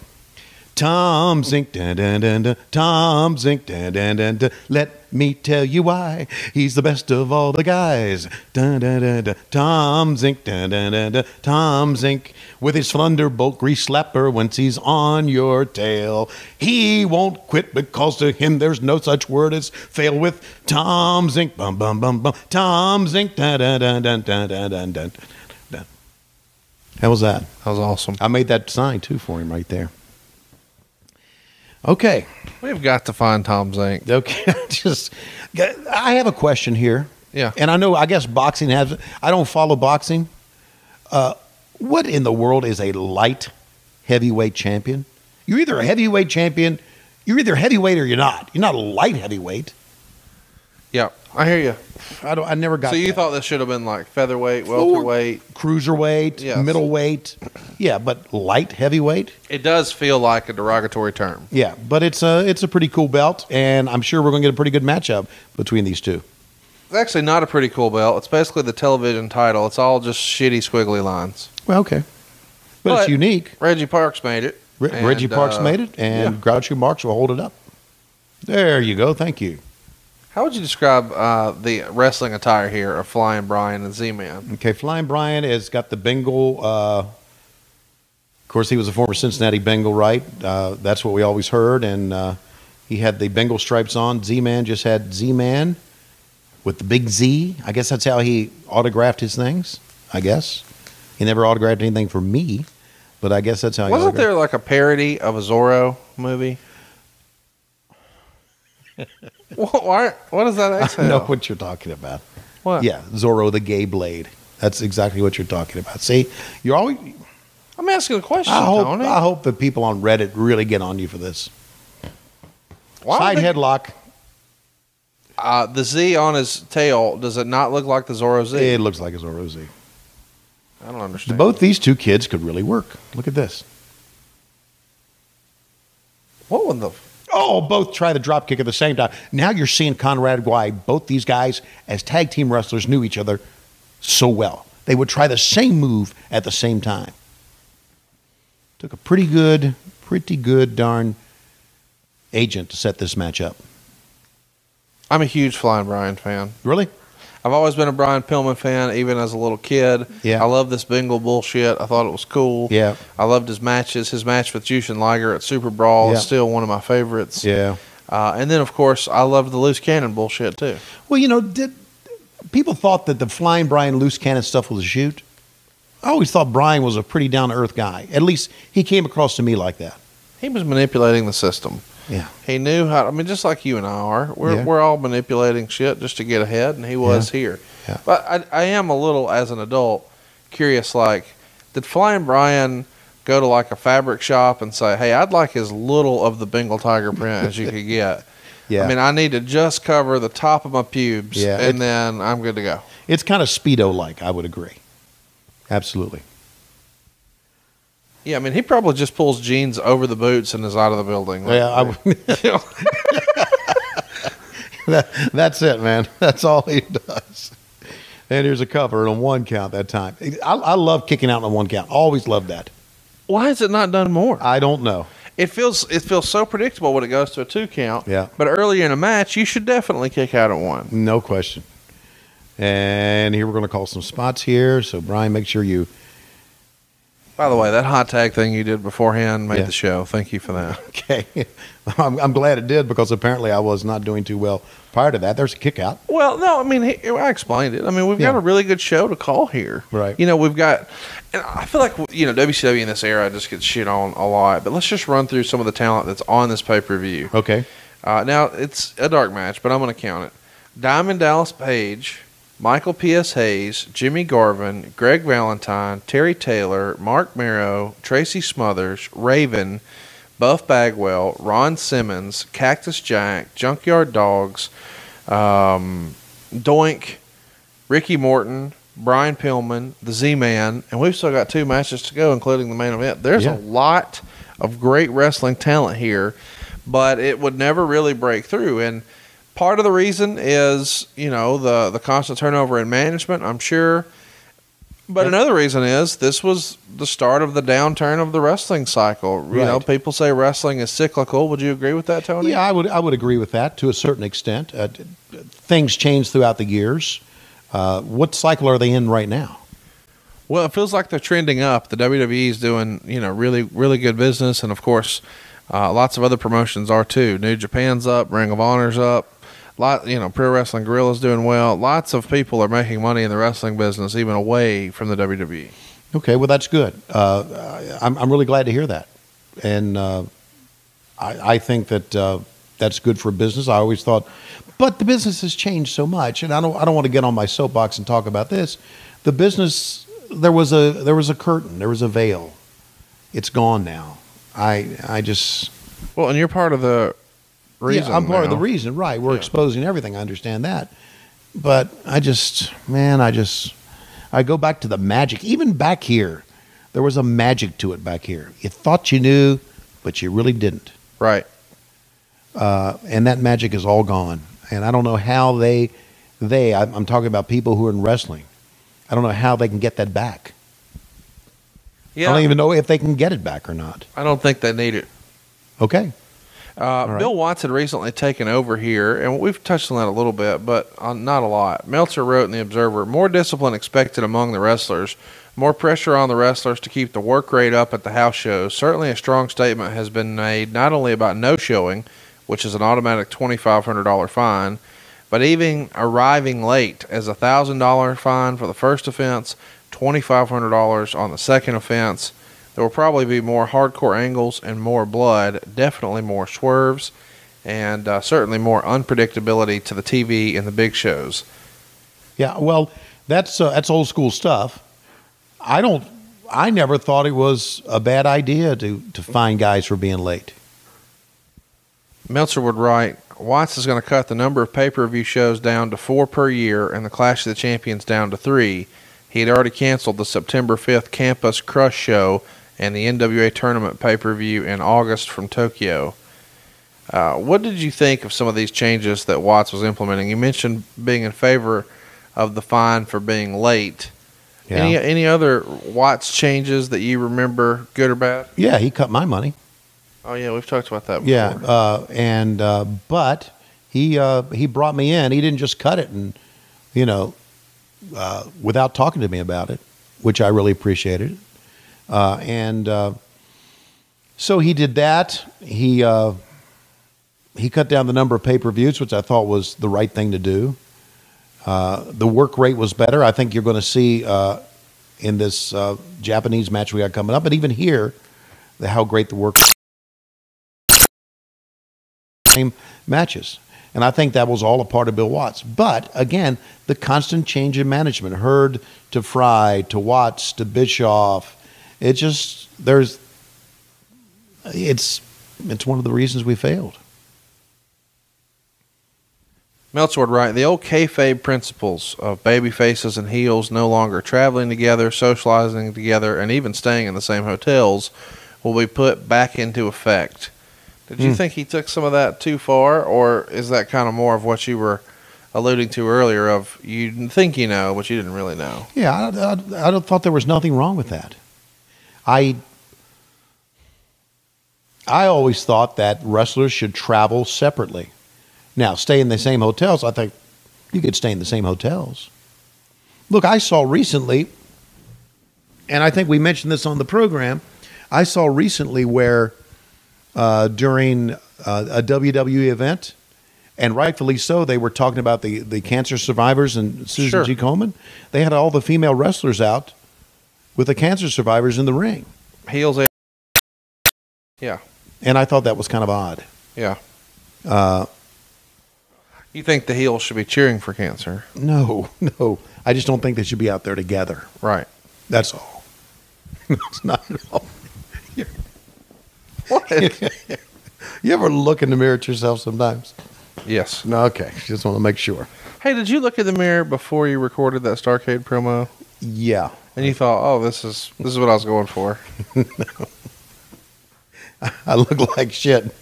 Tom Zink, dun, dun, dun, dun. Tom Zink, dun, dun, dun, dun. Let me tell you why he's the best of all the guys. Dun, dun, dun, dun. Tom Zink, dun, dun, dun, dun. Tom Zink, with his thunderbolt grease slapper once he's on your tail. He won't quit because to him there's no such word as fail with Tom Zink. Bum, bum, bum, bum. Tom Zink, dun, dun, dun, dun, dun, dun, dun, dun, dun. How was that? That was awesome. I made that sign, too, for him right there. Okay. We've got to find Tom Zink. Okay. I have a question here. Yeah. And I guess boxing has, I don't follow boxing. What in the world is a light heavyweight champion? You're either a heavyweight champion, you're either heavyweight or you're not. You're not a light heavyweight. Yeah, I hear you. I never got So you that. thought this should have been like featherweight, welterweight, cruiserweight, Yes. middleweight. Yeah, but light heavyweight? It does feel like a derogatory term. Yeah, but it's a pretty cool belt, and I'm sure we're going to get a pretty good matchup between these two. It's actually not a pretty cool belt. It's basically the television title. It's all just shitty squiggly lines. Well, okay. But it's unique. Reggie Parks made it. Reggie Parks made it, and Groucho Marx will hold it up. There you go. Thank you. How would you describe the wrestling attire here of Flying Brian and Z-Man? Okay, Flying Brian has got the Bengal. Of course, he was a former Cincinnati Bengal, right? That's what we always heard. And he had the Bengal stripes on. Z-Man just had Z-Man with the big Z. I guess that's how he autographed his things, I guess. He never autographed anything for me, but I guess that's how he Wasn't autographed. there like a parody of a Zorro movie? What is that exhale? I know what you're talking about. What? Yeah, Zorro the Gay Blade. That's exactly what you're talking about. See, you're always. I'm asking a question, I Tony. hope that people on Reddit really get on you for this. Side headlock. The Z on his tail, does it not look like the Zorro Z? It looks like a Zorro Z. I don't understand. Both these two kids could really work. Look at this. What would the... Oh, both try the drop kick at the same time. Now you're seeing Conrad why both these guys, as tag team wrestlers, knew each other so well. They would try the same move at the same time. Took a pretty good darn agent to set this match up. I'm a huge Flying Brian fan. Really? I've always been a Brian Pillman fan, even as a little kid. Yeah. I love this Bengal bullshit. I thought it was cool. Yeah. I loved his matches. His match with Jushin Liger at Super Brawl Yeah. is still one of my favorites. Yeah. And then, of course, I loved the loose cannon bullshit, too. Well, people thought that the Flying Brian loose cannon stuff was a shoot. I always thought Brian was a pretty down-to-earth guy. At least he came across to me like that. He was manipulating the system. Yeah. He knew how. I mean, just like you and I are, Yeah. we're all manipulating shit just to get ahead, and he was here. Yeah. But I am a little, as an adult, curious. Like, did Flying Brian go to like a fabric shop and say, "Hey, I'd like as little of the Bengal tiger print as you could get"? Yeah. I mean, I need to just cover the top of my pubes, Yeah, and then I'm good to go. It's kind of Speedo-like, I would agree. Absolutely. Yeah, I mean, he probably just pulls jeans over the boots and is out of the building. That's it, man. That's all he does. And here's a cover on one count that time. I love kicking out on one count. Always loved that. Why is it not done more? I don't know. It feels so predictable when it goes to a 2 count. Yeah. But earlier in a match, you should definitely kick out at 1. No question. And here we're going to call some spots here. So, Brian, make sure you... By the way, that hot tag thing you did beforehand made Yeah. the show. Thank you for that. Okay. I'm glad it did because apparently I was not doing too well prior to that. There's a kick out. Well, no, I mean, I explained it. I mean, we've got Yeah. a really good show to call here. Right. We've got, and I feel like, WCW in this era just gets shit on a lot. But let's just run through some of the talent that's on this pay-per-view. Okay. Now, it's a dark match, but I'm going to count it. Diamond Dallas Page, Michael P.S. Hayes, Jimmy Garvin, Greg Valentine, Terry Taylor, Mark Merrow, Tracy Smothers, Raven, Buff Bagwell, Ron Simmons, Cactus Jack, Junkyard Dogs, Doink, Ricky Morton, Brian Pillman, the Z-Man, and we've still got 2 matches to go, including the main event. There's a lot of great wrestling talent here, but it would never really break through. And part of the reason is, the constant turnover in management, I'm sure. But another reason is this was the start of the downturn of the wrestling cycle. People say wrestling is cyclical. Would you agree with that, Tony? Yeah, I would agree with that to a certain extent. Things change throughout the years. What cycle are they in right now? Well, it feels like they're trending up. The WWE is doing, really, really good business. And, of course, lots of other promotions are too. New Japan's up. Ring of Honor's up. Pro Wrestling Guerrilla's doing well. Lots of people are making money in the wrestling business, even away from the WWE. Okay, well, that's good. I'm really glad to hear that. And I think that that's good for business. I always thought, but the business has changed so much, and I don't want to get on my soapbox and talk about this. The business, there was a curtain, there was a veil. It's gone now. I just... Well, and you're part of the reason. Yeah, I'm part of the reason, right. We're exposing everything. I understand that. But I go back to the magic. Even back here, there was a magic to it back here. You thought you knew, but you really didn't. Right. And that magic is all gone. And I don't know how I'm talking about people who are in wrestling. I don't know how they can get that back. Yeah. I don't even know if they can get it back or not. I don't think they need it. Okay. Right. Bill Watts had recently taken over here, and we've touched on that a little bit, but not a lot. Meltzer wrote in The Observer, more discipline expected among the wrestlers, more pressure on the wrestlers to keep the work rate up at the house shows. Certainly a strong statement has been made not only about no-showing, which is an automatic $2,500 fine, but even arriving late as a $1,000 fine for the first offense, $2,500 on the second offense. There will probably be more hardcore angles and more blood, definitely more swerves, and certainly more unpredictability to the TV and the big shows. Yeah, well, that's old school stuff. I never thought it was a bad idea to fine guys for being late. Meltzer would write, Watts is going to cut the number of pay-per-view shows down to 4 per year and the Clash of the Champions down to 3. He had already canceled the September 5th Campus Crush show and the NWA Tournament pay-per-view in August from Tokyo. What did you think of some of these changes that Watts was implementing? You mentioned being in favor of the fine for being late. Yeah. Any other Watts changes that you remember, good or bad? Yeah, he cut my money. Oh, yeah, we've talked about that before. Yeah, but he brought me in. He didn't just cut it and, without talking to me about it, which I really appreciated. So he did that. He cut down the number of pay-per-views, which I thought was the right thing to do. The work rate was better. I think you're going to see in this Japanese match we got coming up, and even here, how great the work same matches. And I think that was all a part of Bill Watts. But again, the constant change in management, Hurd to Fry to Watts to Bischoff. It's one of the reasons we failed. Meltzer would write, the old kayfabe principles of baby faces and heels no longer traveling together, socializing together, and even staying in the same hotels will be put back into effect. Did you think he took some of that too far, or is that kind of more of what you were alluding to earlier of you think you know, but you didn't really know? Yeah, I thought there was nothing wrong with that. I always thought that wrestlers should travel separately. Now, stay in the same hotels, I think you could stay in the same hotels. Look, I saw recently, and I think we mentioned this on the program, I saw recently where during a WWE event, and rightfully so, they were talking about the cancer survivors and Susan G. Komen. They had all the female wrestlers out with the cancer survivors in the ring. Heels. Yeah. And I thought that was kind of odd. Yeah. You think the heels should be cheering for cancer? No. I just don't think they should be out there together. Right. That's all. It's not at all. What? You ever look in the mirror at yourself sometimes? Yes. No, okay. Just want to make sure. Hey, did you look in the mirror before you recorded that Starrcade promo? Yeah. And you thought, oh, this is what I was going for. I look like shit.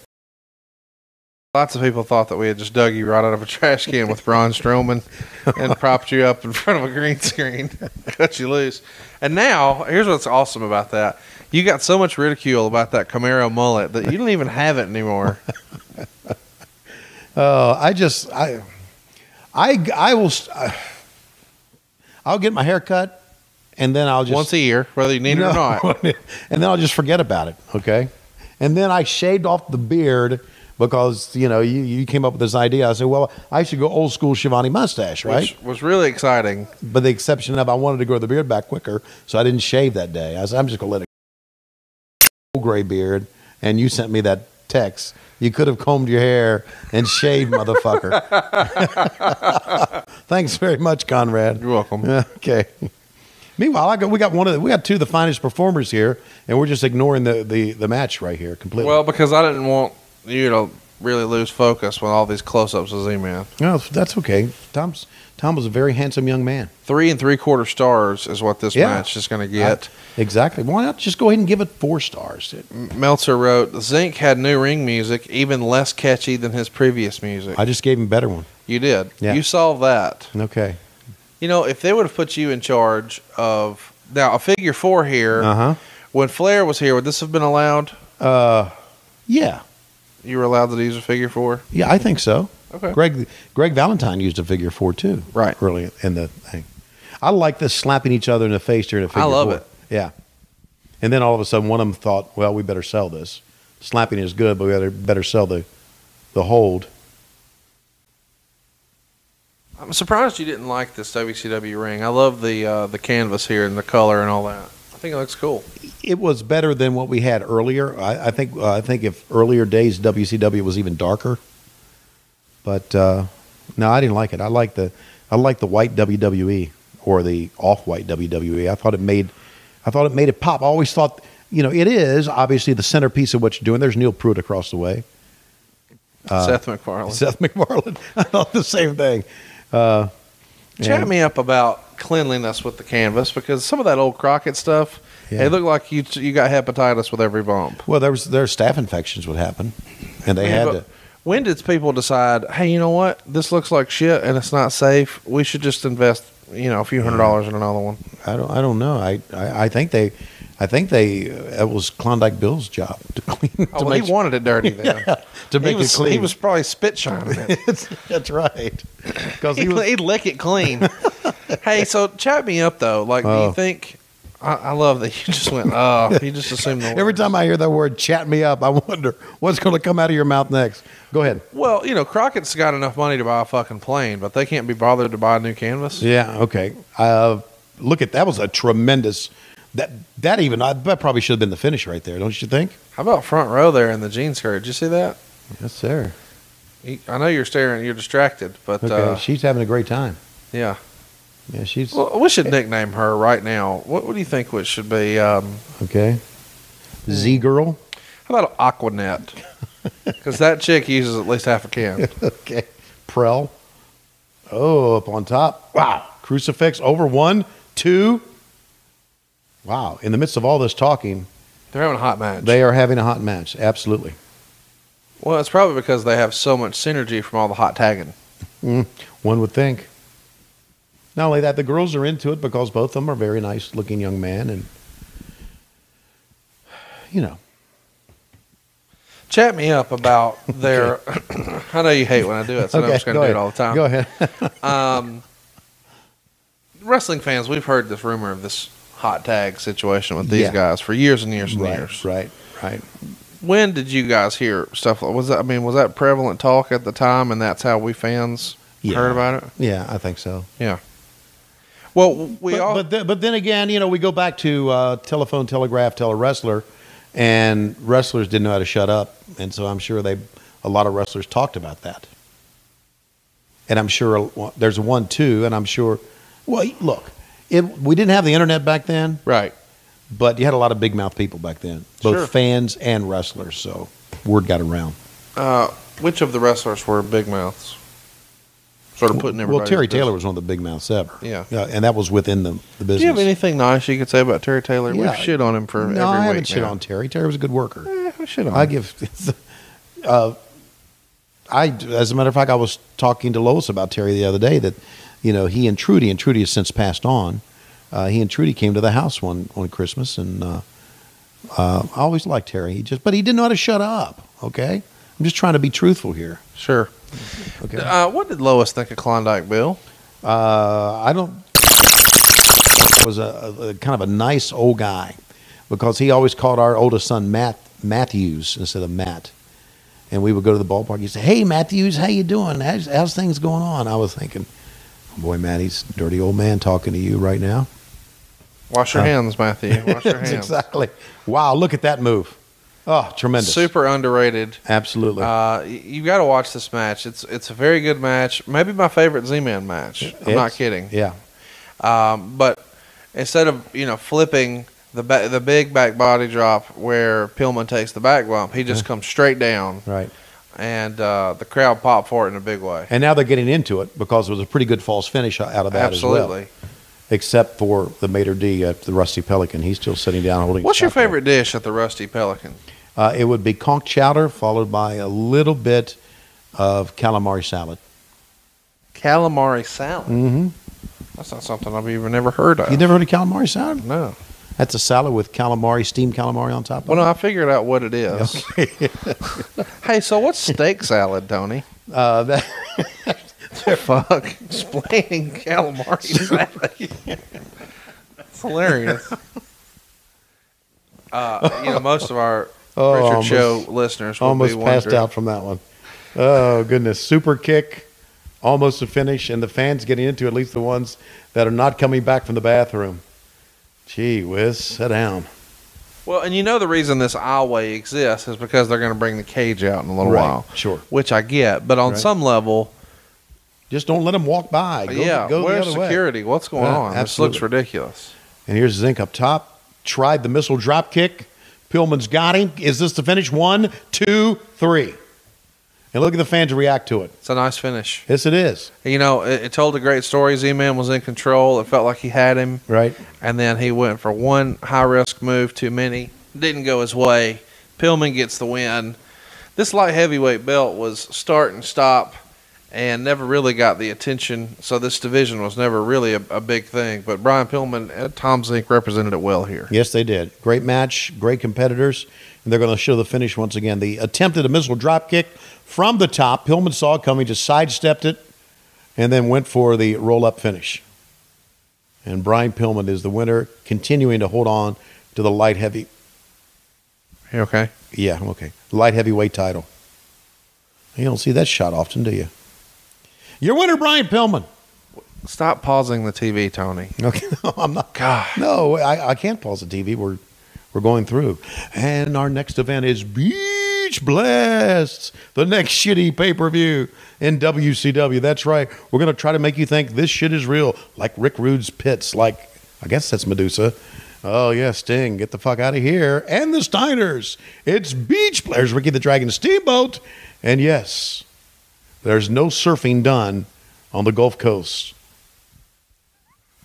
Lots of people thought that we had just dug you right out of a trash can with Braun Strowman and propped you up in front of a green screen, cut you loose. And now, here's what's awesome about that. You got so much ridicule about that Camaro mullet that you don't even have it anymore. I'll get my hair cut, and then I'll just... Once a year, whether you need it or not. And then I'll just forget about it, okay? And then I shaved off the beard because, you came up with this idea. I said, well, I should go old school Schiavone mustache, right? Which was really exciting. But the exception of I wanted to grow the beard back quicker, so I didn't shave that day. I said, I'm just going to let it go. Gray beard, and you sent me that text. You could have combed your hair and shaved, motherfucker. Thanks very much, Conrad. You're welcome. Okay. Meanwhile, we got two of the finest performers here, and we're just ignoring the match right here completely. Well, because I didn't want you to really lose focus with all these close-ups of Z-Man. No, that's okay. Tom was a very handsome young man. 3 3/4 stars is what this match is going to get. Exactly. Why not just go ahead and give it 4 stars? Meltzer wrote, Zink had new ring music, even less catchy than his previous music. I just gave him a better one. You did. Yeah. You solved that. Okay. If they would have put you in charge of now a figure 4 here, when Flair was here, would this have been allowed? Yeah. You were allowed to use a figure 4? Yeah, I think so. Okay. Greg Valentine used a figure 4 too. Right. Early in the thing. I like this slapping each other in the face during a figure 4. I love it. Yeah. And then all of a sudden one of them thought, well, we better sell this. Slapping is good, but we better sell the hold. I'm surprised you didn't like this WCW ring. I love the canvas here and the color and all that. I think it looks cool. It was better than what we had earlier. I think if earlier days WCW was even darker. But no, I didn't like it. I like the white WWE or the off-white WWE. I thought it made it pop. I always thought, it is obviously the centerpiece of what you're doing. There's Neil Pruitt across the way. Seth MacFarlane. I thought the same thing. Chat me up about cleanliness with the canvas, because some of that old Crockett stuff, it looked like you got hepatitis with every bump. Well, there staph infections would happen, and they had to. When did people decide, hey, you know what? This looks like shit and it's not safe. We should just invest, a few $100s in another one. I don't know. I think it was Klondike Bill's job to clean. He wanted it dirty then. Yeah, to make it clean. He was probably spit shining it. That's right. Because he'd lick it clean. Hey, so chat me up though. Like, do you think? I love that you just went. You just assumed the word. Every time I hear that word, chat me up, I wonder what's going to come out of your mouth next. Go ahead. Well, Crockett's got enough money to buy a fucking plane, but they can't be bothered to buy a new canvas. Yeah. Okay. Look at that. Was a tremendous. That probably should have been the finish right there, don't you think? How about front row there in the jean skirt? Did you see that? Yes, sir. I know you're staring. You're distracted, but okay. She's having a great time. Yeah. Yeah, she's. Well, we should nickname her right now. What do you think it should be? Okay. Z Girl. How about Aquanet? Because that chick uses at least half a can. Okay. Prel. Oh, up on top. Wow. Crucifix over 1, 2. Wow. In the midst of all this talking, they're having a hot match. They are having a hot match. Absolutely. Well, it's probably because they have so much synergy from all the hot tagging. One would think. Not only that, the girls are into it because both of them are very nice looking young men, and Chat me up about their. I know you hate when I do it, so I'm just going to do it all the time. Go ahead. Wrestling fans, we've heard this rumor of this hot tag situation with these guys for years and years and years. Right. When did you guys hear stuff like? Was that prevalent talk at the time, and that's how we fans heard about it? Yeah, I think so. Yeah. Well, but then again, we go back to telephone, telegraph, tell a wrestler, and wrestlers didn't know how to shut up, and so I'm sure a lot of wrestlers talked about that, and I'm sure there's one too, and I'm sure. Well, look, we didn't have the internet back then, right? But you had a lot of big mouth people back then, both fans and wrestlers, so word got around. Which of the wrestlers were big mouths? Sort of putting everybody. Well, Terry Taylor was one of the big mouths ever. Yeah. And that was within the business. Do you have anything nice you could say about Terry Taylor? Yeah. We've shit on him for every week. I haven't shit on Terry. Terry was a good worker. We shit on I him. give. As a matter of fact, I was talking to Lois about Terry the other day that, he and Trudy has since passed on. He and Trudy came to the house one Christmas, and I always liked Terry. But he didn't know how to shut up. Okay, I'm just trying to be truthful here. Sure. Okay. What did Lois think of Klondike Bill? I don't. Was a kind of a nice old guy, because he always called our oldest son Matthews instead of Matt. And we would go to the ballpark. He'd say, "Hey, Matthews, how you doing? How's things going on?" I was thinking, oh, boy, Matt, he's a dirty old man talking to you right now. Wash your hands, Matthew. Wash your hands. Exactly. Wow, look at that move. Oh, tremendous. Super underrated. Absolutely. You got to watch this match. It's a very good match. Maybe my favorite Z-Man match. I'm not kidding. Yeah. But instead of flipping the big back body drop where Pillman takes the back bump, he just comes straight down. Right. And the crowd popped for it in a big way. And now they're getting into it because it was a pretty good false finish out of that as well. Absolutely. Except for the Mater D at the Rusty Pelican. He's still sitting down holding. What's your favorite dish at the Rusty Pelican? It would be conch chowder, followed by a little bit of calamari salad. Calamari salad? Mm-hmm. That's not something I've even never heard of. You never heard of calamari salad? No. That's a salad with calamari, steamed calamari on top of it. Well, no, I figured out what it is. Okay. Hey, so what's steak salad, Tony? Fuck. Explaining calamari salad. It's hilarious. Most of our Richard Show listeners will almost be passed wondering. out from that one. Oh, goodness. Super kick, almost a finish, and the fans getting into it, at least the ones that are not coming back from the bathroom. Gee whiz, sit down. Well, and the reason this aisleway exists is because they're going to bring the cage out in a little while. Sure. Which I get, but on some level, just don't let them walk by. Go where's the other security? way. What's going on? Absolutely. This looks ridiculous. And here's Zink up top. Tried the missile drop kick. Pillman's got him. Is this the finish? 1, 2, 3. And look at the fans react to it. It's a nice finish. Yes, it is. It told a great story. Z-Man was in control. It felt like he had him. Right. And then he went for one high-risk move too many. Didn't go his way. Pillman gets the win. This light heavyweight belt was start and stop and never really got the attention. So this division was never really a big thing. But Brian Pillman and Tom Zink represented it well here. Yes, they did. Great match, great competitors. And they're going to show the finish once again. The attempted a missile drop kick from the top. Pillman saw it coming, just sidestepped it, and then went for the roll-up finish. And Brian Pillman is the winner, continuing to hold on to the light heavy. You okay? Yeah, I'm okay. Light heavyweight title. You don't see that shot often, do you? Your winner, Brian Pillman. Stop pausing the TV, Tony. Okay, I'm not. God. No, I can't pause the TV. We're going through. And our next event is Beach Blasts, the next shitty pay-per-view in WCW. That's right. We're going to try to make you think this shit is real, like Rick Rude's Pits, like, I guess that's Medusa. Oh, yeah, Sting, get the fuck out of here. And the Steiners. It's Beach Players, Ricky the Dragon Steamboat. And yes, there's no surfing done on the Gulf Coast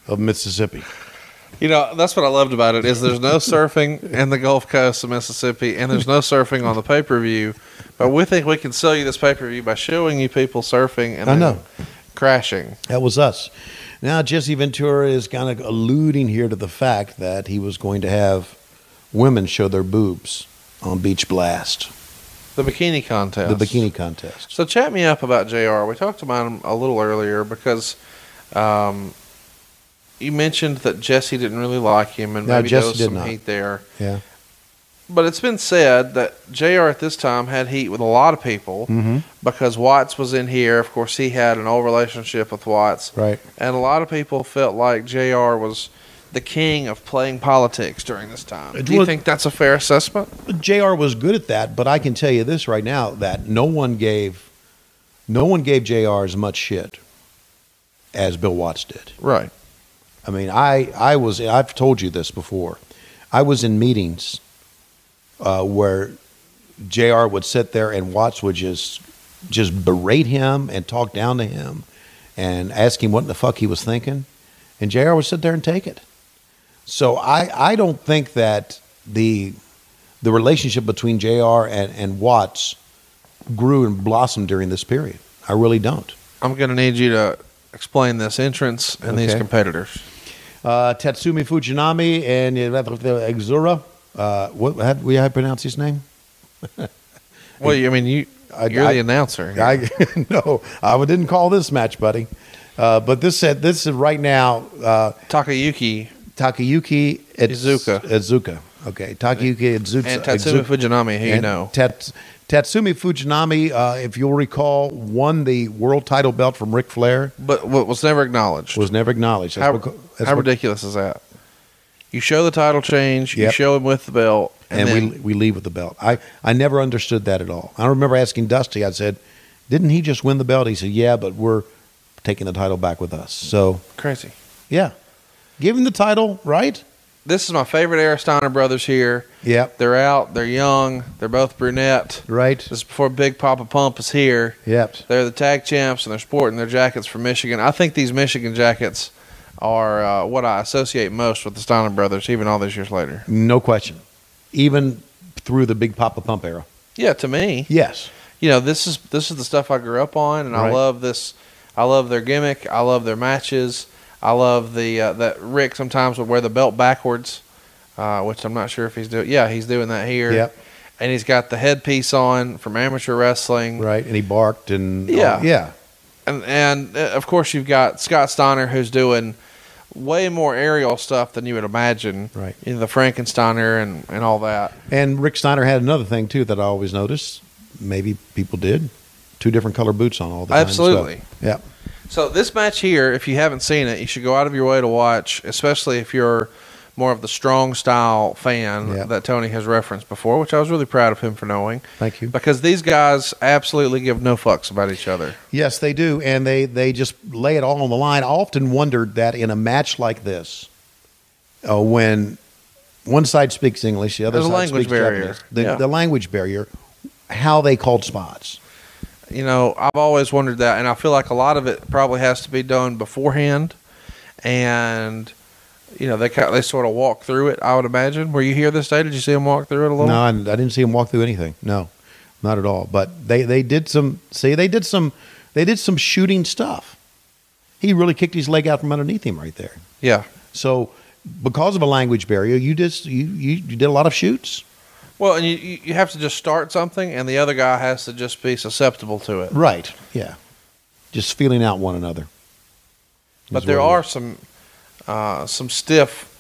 of Mississippi. That's what I loved about it is there's no surfing in the Gulf Coast of Mississippi, and there's no surfing on the pay-per-view. But we think we can sell you this pay-per-view by showing you people surfing and then crashing. That was us. Now, Jesse Ventura is kind of alluding here to the fact that he was going to have women show their boobs on Beach Blast. The bikini contest. The bikini contest. So chat me up about JR. We talked about him a little earlier because you mentioned that Jesse didn't really like him, and maybe there was some heat there. Yeah. But it's been said that JR at this time had heat with a lot of people because Watts was in here. Of course, he had an old relationship with Watts. Right. And a lot of people felt like JR was the king of playing politics during this time. Do you think that's a fair assessment? JR was good at that, but I can tell you this right now, that no one gave JR as much shit as Bill Watts did. Right. I mean, I've told you this before. I was in meetings where JR would sit there and Watts would just berate him and talk down to him and ask him what in the fuck he was thinking. And JR would sit there and take it. So I don't think that the relationship between JR and Watts grew and blossomed during this period. I really don't. I'm going to need you to explain this entrance and these competitors. Tatsumi Fujinami and Exura. How do we pronounce his name? Well, I mean, you're the announcer. No, I didn't call this match, buddy. But this is right now. Takayuki Iizuka. Okay, Takayuki Iizuka. And Tatsumi Fujinami, who you know. Tatsumi Fujinami, if you'll recall, won the world title belt from Ric Flair. But was never acknowledged. How ridiculous is that? You show the title change, you show him with the belt. And we leave with the belt. I never understood that at all. I remember asking Dusty, I said, didn't he just win the belt? He said, yeah, but we're taking the title back with us. So crazy. Yeah. Give him the title, right? This is my favorite era Steiner brothers here. Yep. They're out. They're young. They're both brunette. Right. This is before Big Papa Pump is here. Yep. They're the tag champs, and they're sporting their jackets from Michigan. I think these Michigan jackets are what I associate most with the Steiner brothers, even all these years later. No question. Even through the Big Papa Pump era. Yeah, to me. Yes. You know, this is the stuff I grew up on, and I love this. I love their gimmick. I love their matches. I love that Rick sometimes would wear the belt backwards, which I'm not sure if he's doing. Yeah, he's doing that here. Yep. And he's got the headpiece on from amateur wrestling. Right, and he barked and yeah. And of course you've got Scott Steiner, who's doing way more aerial stuff than you would imagine. Right. You know, the Frankensteiner and all that. And Rick Steiner had another thing too that I always noticed. Maybe people did. 2 different color boots on all the time. Absolutely. Yeah. So this match here, if you haven't seen it, you should go out of your way to watch, especially if you're more of the strong style fan that Tony has referenced before, which I was really proud of him for knowing. Thank you. Because these guys absolutely give no fucks about each other. Yes, they do, and they just lay it all on the line. I often wondered that in a match like this, when one side speaks English, the other side speaks Japanese. The language barrier, how they called spots. You know, I've always wondered that, and I feel like a lot of it probably has to be done beforehand, and you know, they sort of walk through it, I would imagine. Were you here this day? Did you see them walk through it a little? No, I didn't see them walk through anything. No, not at all. But they did some shooting stuff. He really kicked his leg out from underneath him right there. Yeah. So because of a language barrier, you did a lot of shoots. Well, and you have to just start something, and the other guy has to just be susceptible to it. Right. Yeah. Just feeling out one another. But there are some stiff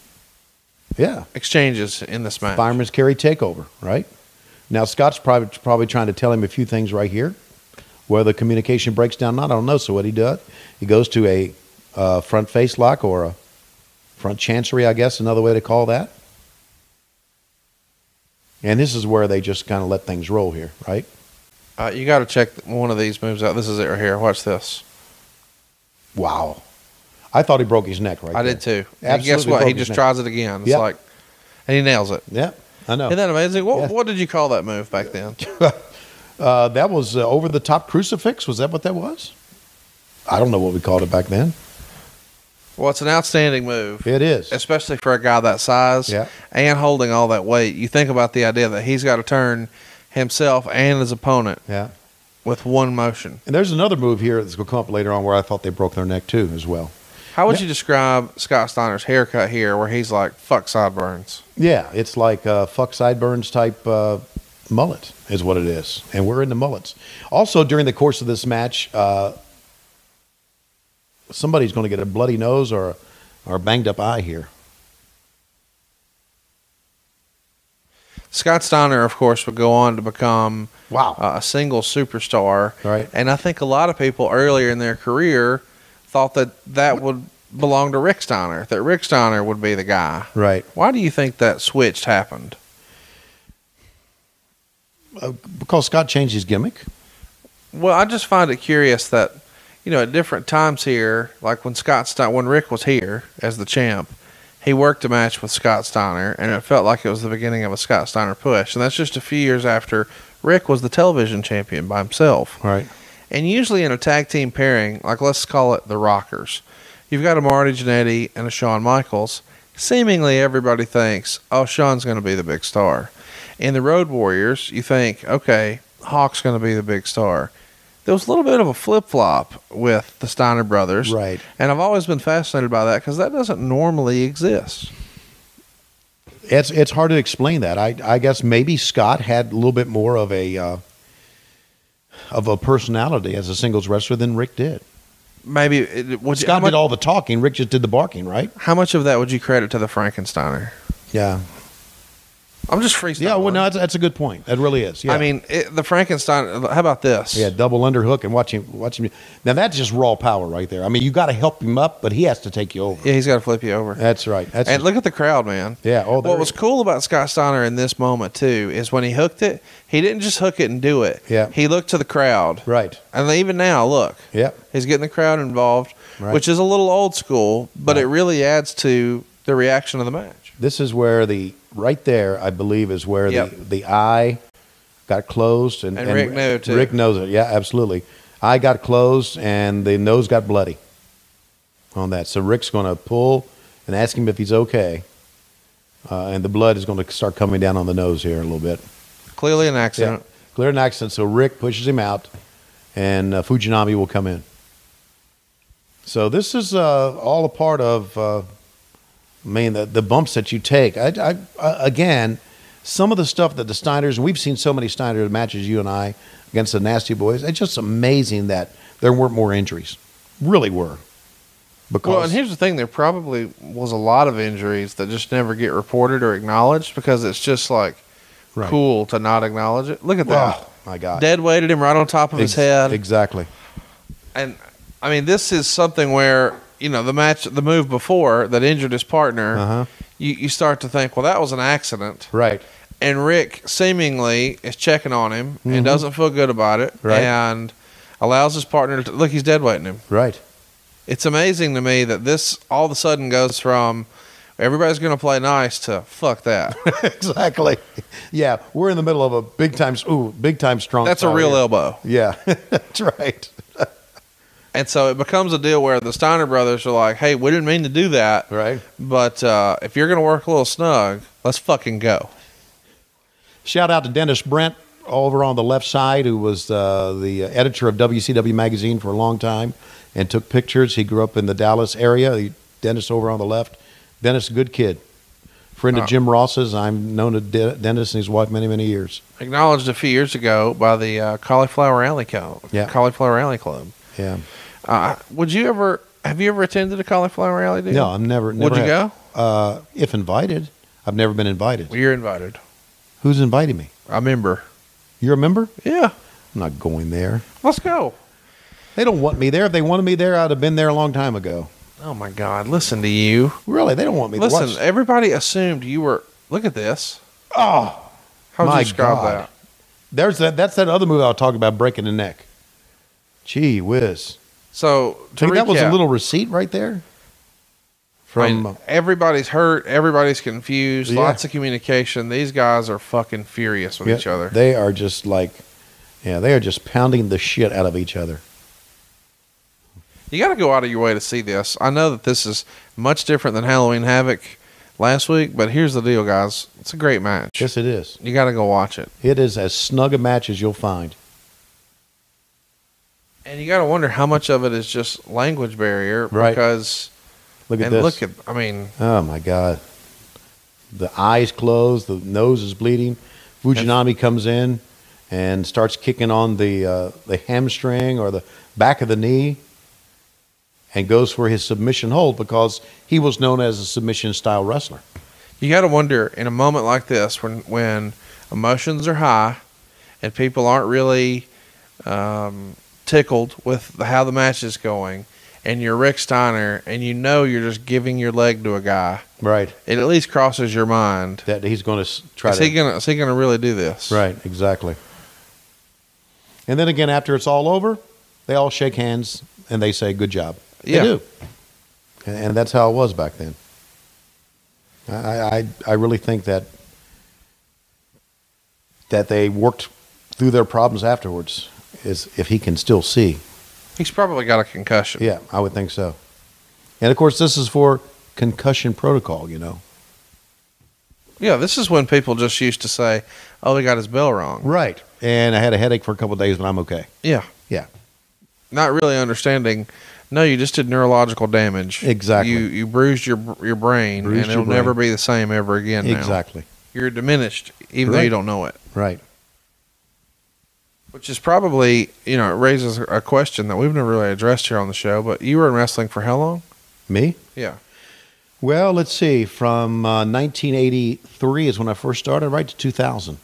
exchanges in this match. Fireman's carry takeover, right? Now, Scott's probably trying to tell him a few things right here. Where the communication breaks down, I don't know. So what he does, he goes to a front face lock or a front chancery, I guess, another way to call that. And this is where they just kind of let things roll here, right? You got to check one of these moves out. This is it right here. Watch this. Wow. I thought he broke his neck right there. I did too. And guess what? He just tries it again. It's like, and he nails it. Yeah, I know. Isn't that amazing? What did you call that move back then? That was over the top crucifix. Was that what that was? I don't know what we called it back then. Well, it's an outstanding move. It is. Especially for a guy that size and holding all that weight. You think about the idea that he's got to turn himself and his opponent with one motion. And there's another move here that's going to come up later on where I thought they broke their neck too as well. How would you describe Scott Steiner's haircut here where he's like, fuck sideburns? Yeah, it's like fuck sideburns type mullet is what it is. And we're into mullets. Also, during the course of this match, somebody's going to get a bloody nose or a banged up eye here. Scott Steiner, of course, would go on to become a single superstar. Right. And I think a lot of people earlier in their career thought that would belong to Rick Steiner, that Rick Steiner would be the guy. Right. Why do you think that switch happened? Because Scott changed his gimmick. Well, I just find it curious that, you know, at different times here, like when Rick was here as the champ, he worked a match with Scott Steiner, and it felt like it was the beginning of a Scott Steiner push. And that's just a few years after Rick was the television champion by himself. Right. And usually in a tag team pairing, like let's call it the Rockers, you've got a Marty Jannetty and a Shawn Michaels. Seemingly everybody thinks, oh, Shawn's going to be the big star. In the Road Warriors, you think, okay, Hawk's going to be the big star. There was a little bit of a flip-flop with the Steiner brothers. Right. And I've always been fascinated by that because that doesn't normally exist. It's hard to explain that. I guess maybe Scott had a little bit more of a personality as a singles wrestler than Rick did. Maybe Scott did all the talking. Rick just did the barking, right? How much of that would you credit to the Frankensteiner? Yeah. I'm just freestyling. Yeah, well, no, that's a good point. That really is. Yeah. I mean, the Frankenstein. How about this? Yeah, double underhook and watch him. Now that's just raw power right there. I mean, you got to help him up, but he has to take you over. Yeah, he's got to flip you over. That's right. And look at the crowd, man. Yeah. Oh, what was cool about Scott Steiner in this moment too is when he hooked it, he didn't just hook it and do it. Yeah. He looked to the crowd. Right. And even now, look. Yeah. He's getting the crowd involved, right. which is a little old school, but right. It really adds to the reaction of the match. This is where right there, I believe, is where the eye got closed. And Rick knew, too. Rick knows it. Yeah, absolutely. Eye got closed, and the nose got bloody on that. So Rick's going to pull and ask him if he's okay. And the blood is going to start coming down on the nose here a little bit. Clearly an accident. Yeah, clearly an accident. So Rick pushes him out, and Fujinami will come in. So this is all a part of... I mean, the bumps that you take. Again, some of the stuff that the Steiners, and we've seen so many Steiner matches, you and I, against the Nasty Boys. It's just amazing that there weren't more injuries. Really were. Well, and here's the thing. There probably was a lot of injuries that just never get reported or acknowledged because it's just like cool to not acknowledge it. Look at that. Oh, my God. Dead weighted him right on top of his head. Exactly. And, I mean, this is something where... You know, the move before that injured his partner, you start to think, well, that was an accident. Right. And Rick seemingly is checking on him and doesn't feel good about it and allows his partner to look, he's dead weighting him. Right. It's amazing to me that this all of a sudden goes from everybody's going to play nice to fuck that. Exactly. Yeah, we're in the middle of a big time strong. That's a real elbow. Yeah, that's right. And so it becomes a deal where the Steiner brothers are like, hey, we didn't mean to do that. Right. But if you're going to work a little snug, let's fucking go. Shout out to Dennis Brent over on the left side, who was the editor of WCW Magazine for a long time and took pictures. He grew up in the Dallas area. Dennis over on the left. Dennis, good kid. Friend of Jim Ross's. I've known Dennis and his wife many, many years. Acknowledged a few years ago by the Cauliflower Alley Club. Cauliflower Alley Club. Yeah. Have you ever attended a Cauliflower Alley, dude? No, I've never. Would you go? If invited. I've never been invited. Well, you're invited. Who's inviting me? A member. You're a member? Yeah. I'm not going there. Let's go. They don't want me there. If they wanted me there, I'd have been there a long time ago. Oh, my God. Listen to you. Really? They don't want me there. Listen, everybody assumed you were... Look at this. Oh, how would you describe that? That's that other move I was talking about, breaking the neck. Gee whiz. So, to recap, that was a little receipt right there? Everybody's hurt. Everybody's confused. Yeah. Lots of communication. These guys are fucking furious with each other. They are just they are just pounding the shit out of each other. You got to go out of your way to see this. I know that this is much different than Halloween Havoc last week, but here's the deal, guys. It's a great match. Yes, it is. You got to go watch it. It is as snug a match as you'll find. And you got to wonder how much of it is just language barrier, right? Because look at this. Oh my God, the eyes closed, the nose is bleeding. Fujinami comes in and starts kicking on the hamstring or the back of the knee, and goes for his submission hold because he was known as a submission style wrestler. You got to wonder in a moment like this when emotions are high and people aren't really tickled with how the match is going, and you're Rick Steiner, and you know you're just giving your leg to a guy. Right. It at least crosses your mind that he's going to try. Is he going to really do this? Right. Exactly. And then again, after it's all over, they all shake hands and they say, "Good job." Yeah. They do. And that's how it was back then. I really think that they worked through their problems afterwards is if he can still see. He's probably got a concussion. Yeah, I would think so. And of course, this is for concussion protocol, you know. Yeah, this is when people just used to say, "Oh, he got his bell wrong." Right. And I had a headache for a couple of days, but I'm okay. Yeah. Yeah. Not really understanding. No, you just did neurological damage. Exactly. You bruised your brain, Bruised and it'll your brain. never be the same ever again. Now. Exactly. You're diminished, even though Right. you don't know it. Right. Which is probably, it raises a question that we've never really addressed here on the show. But you were in wrestling for how long? Me? Yeah. Well, let's see. From 1983 is when I first started, right to 2000.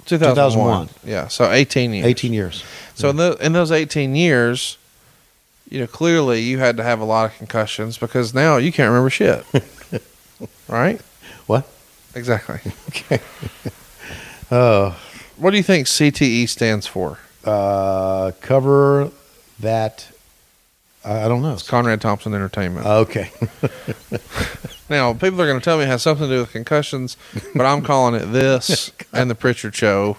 2001. Yeah, so 18 years. 18 years. So in those 18 years, clearly you had to have a lot of concussions because now you can't remember shit. Right? What? Exactly. Okay. What do you think CTE stands for? Cover that. I don't know. It's Conrad Thompson Entertainment. Okay. Now, people are going to tell me it has something to do with concussions, but I'm calling it this and the Pritchard Show.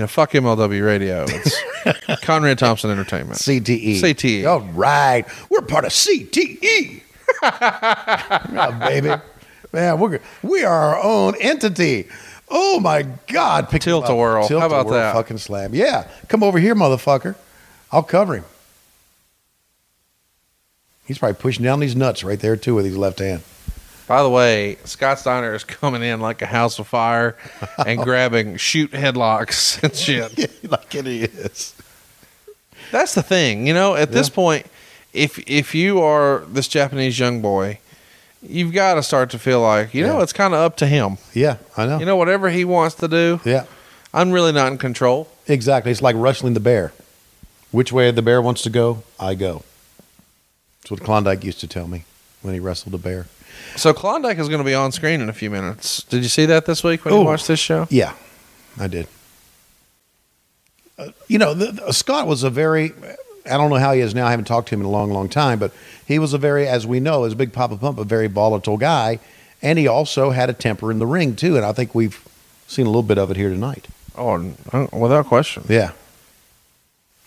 Fuck MLW Radio. It's Conrad Thompson Entertainment. CTE. CTE. All right. We're part of CTE. Oh, baby. Man, we are our own entity. Oh, my God. Pick him up. Tilt-a-whirl. How about that? Fucking slam. Yeah. Come over here, motherfucker. I'll cover him. He's probably pushing down these nuts right there, too, with his left hand. By the way, Scott Steiner is coming in like a house of fire and grabbing shoot headlocks and shit. Like it is. That's the thing. At this point, if you are this Japanese young boy, you've got to start to feel like, it's kind of up to him. Yeah, I know. Whatever he wants to do, Yeah. I'm really not in control. Exactly. It's like wrestling the bear. Which way the bear wants to go, I go. That's what Klondike used to tell me when he wrestled a bear. So Klondike is going to be on screen in a few minutes. Did you see that this week when you watched this show? Yeah, I did. Scott was a very, I don't know how he is now. I haven't talked to him in a long, long time, but he was a very, as we know, as Big Papa Pump, a very volatile guy. And he also had a temper in the ring, too. And I think we've seen a little bit of it here tonight. Oh, without question. Yeah.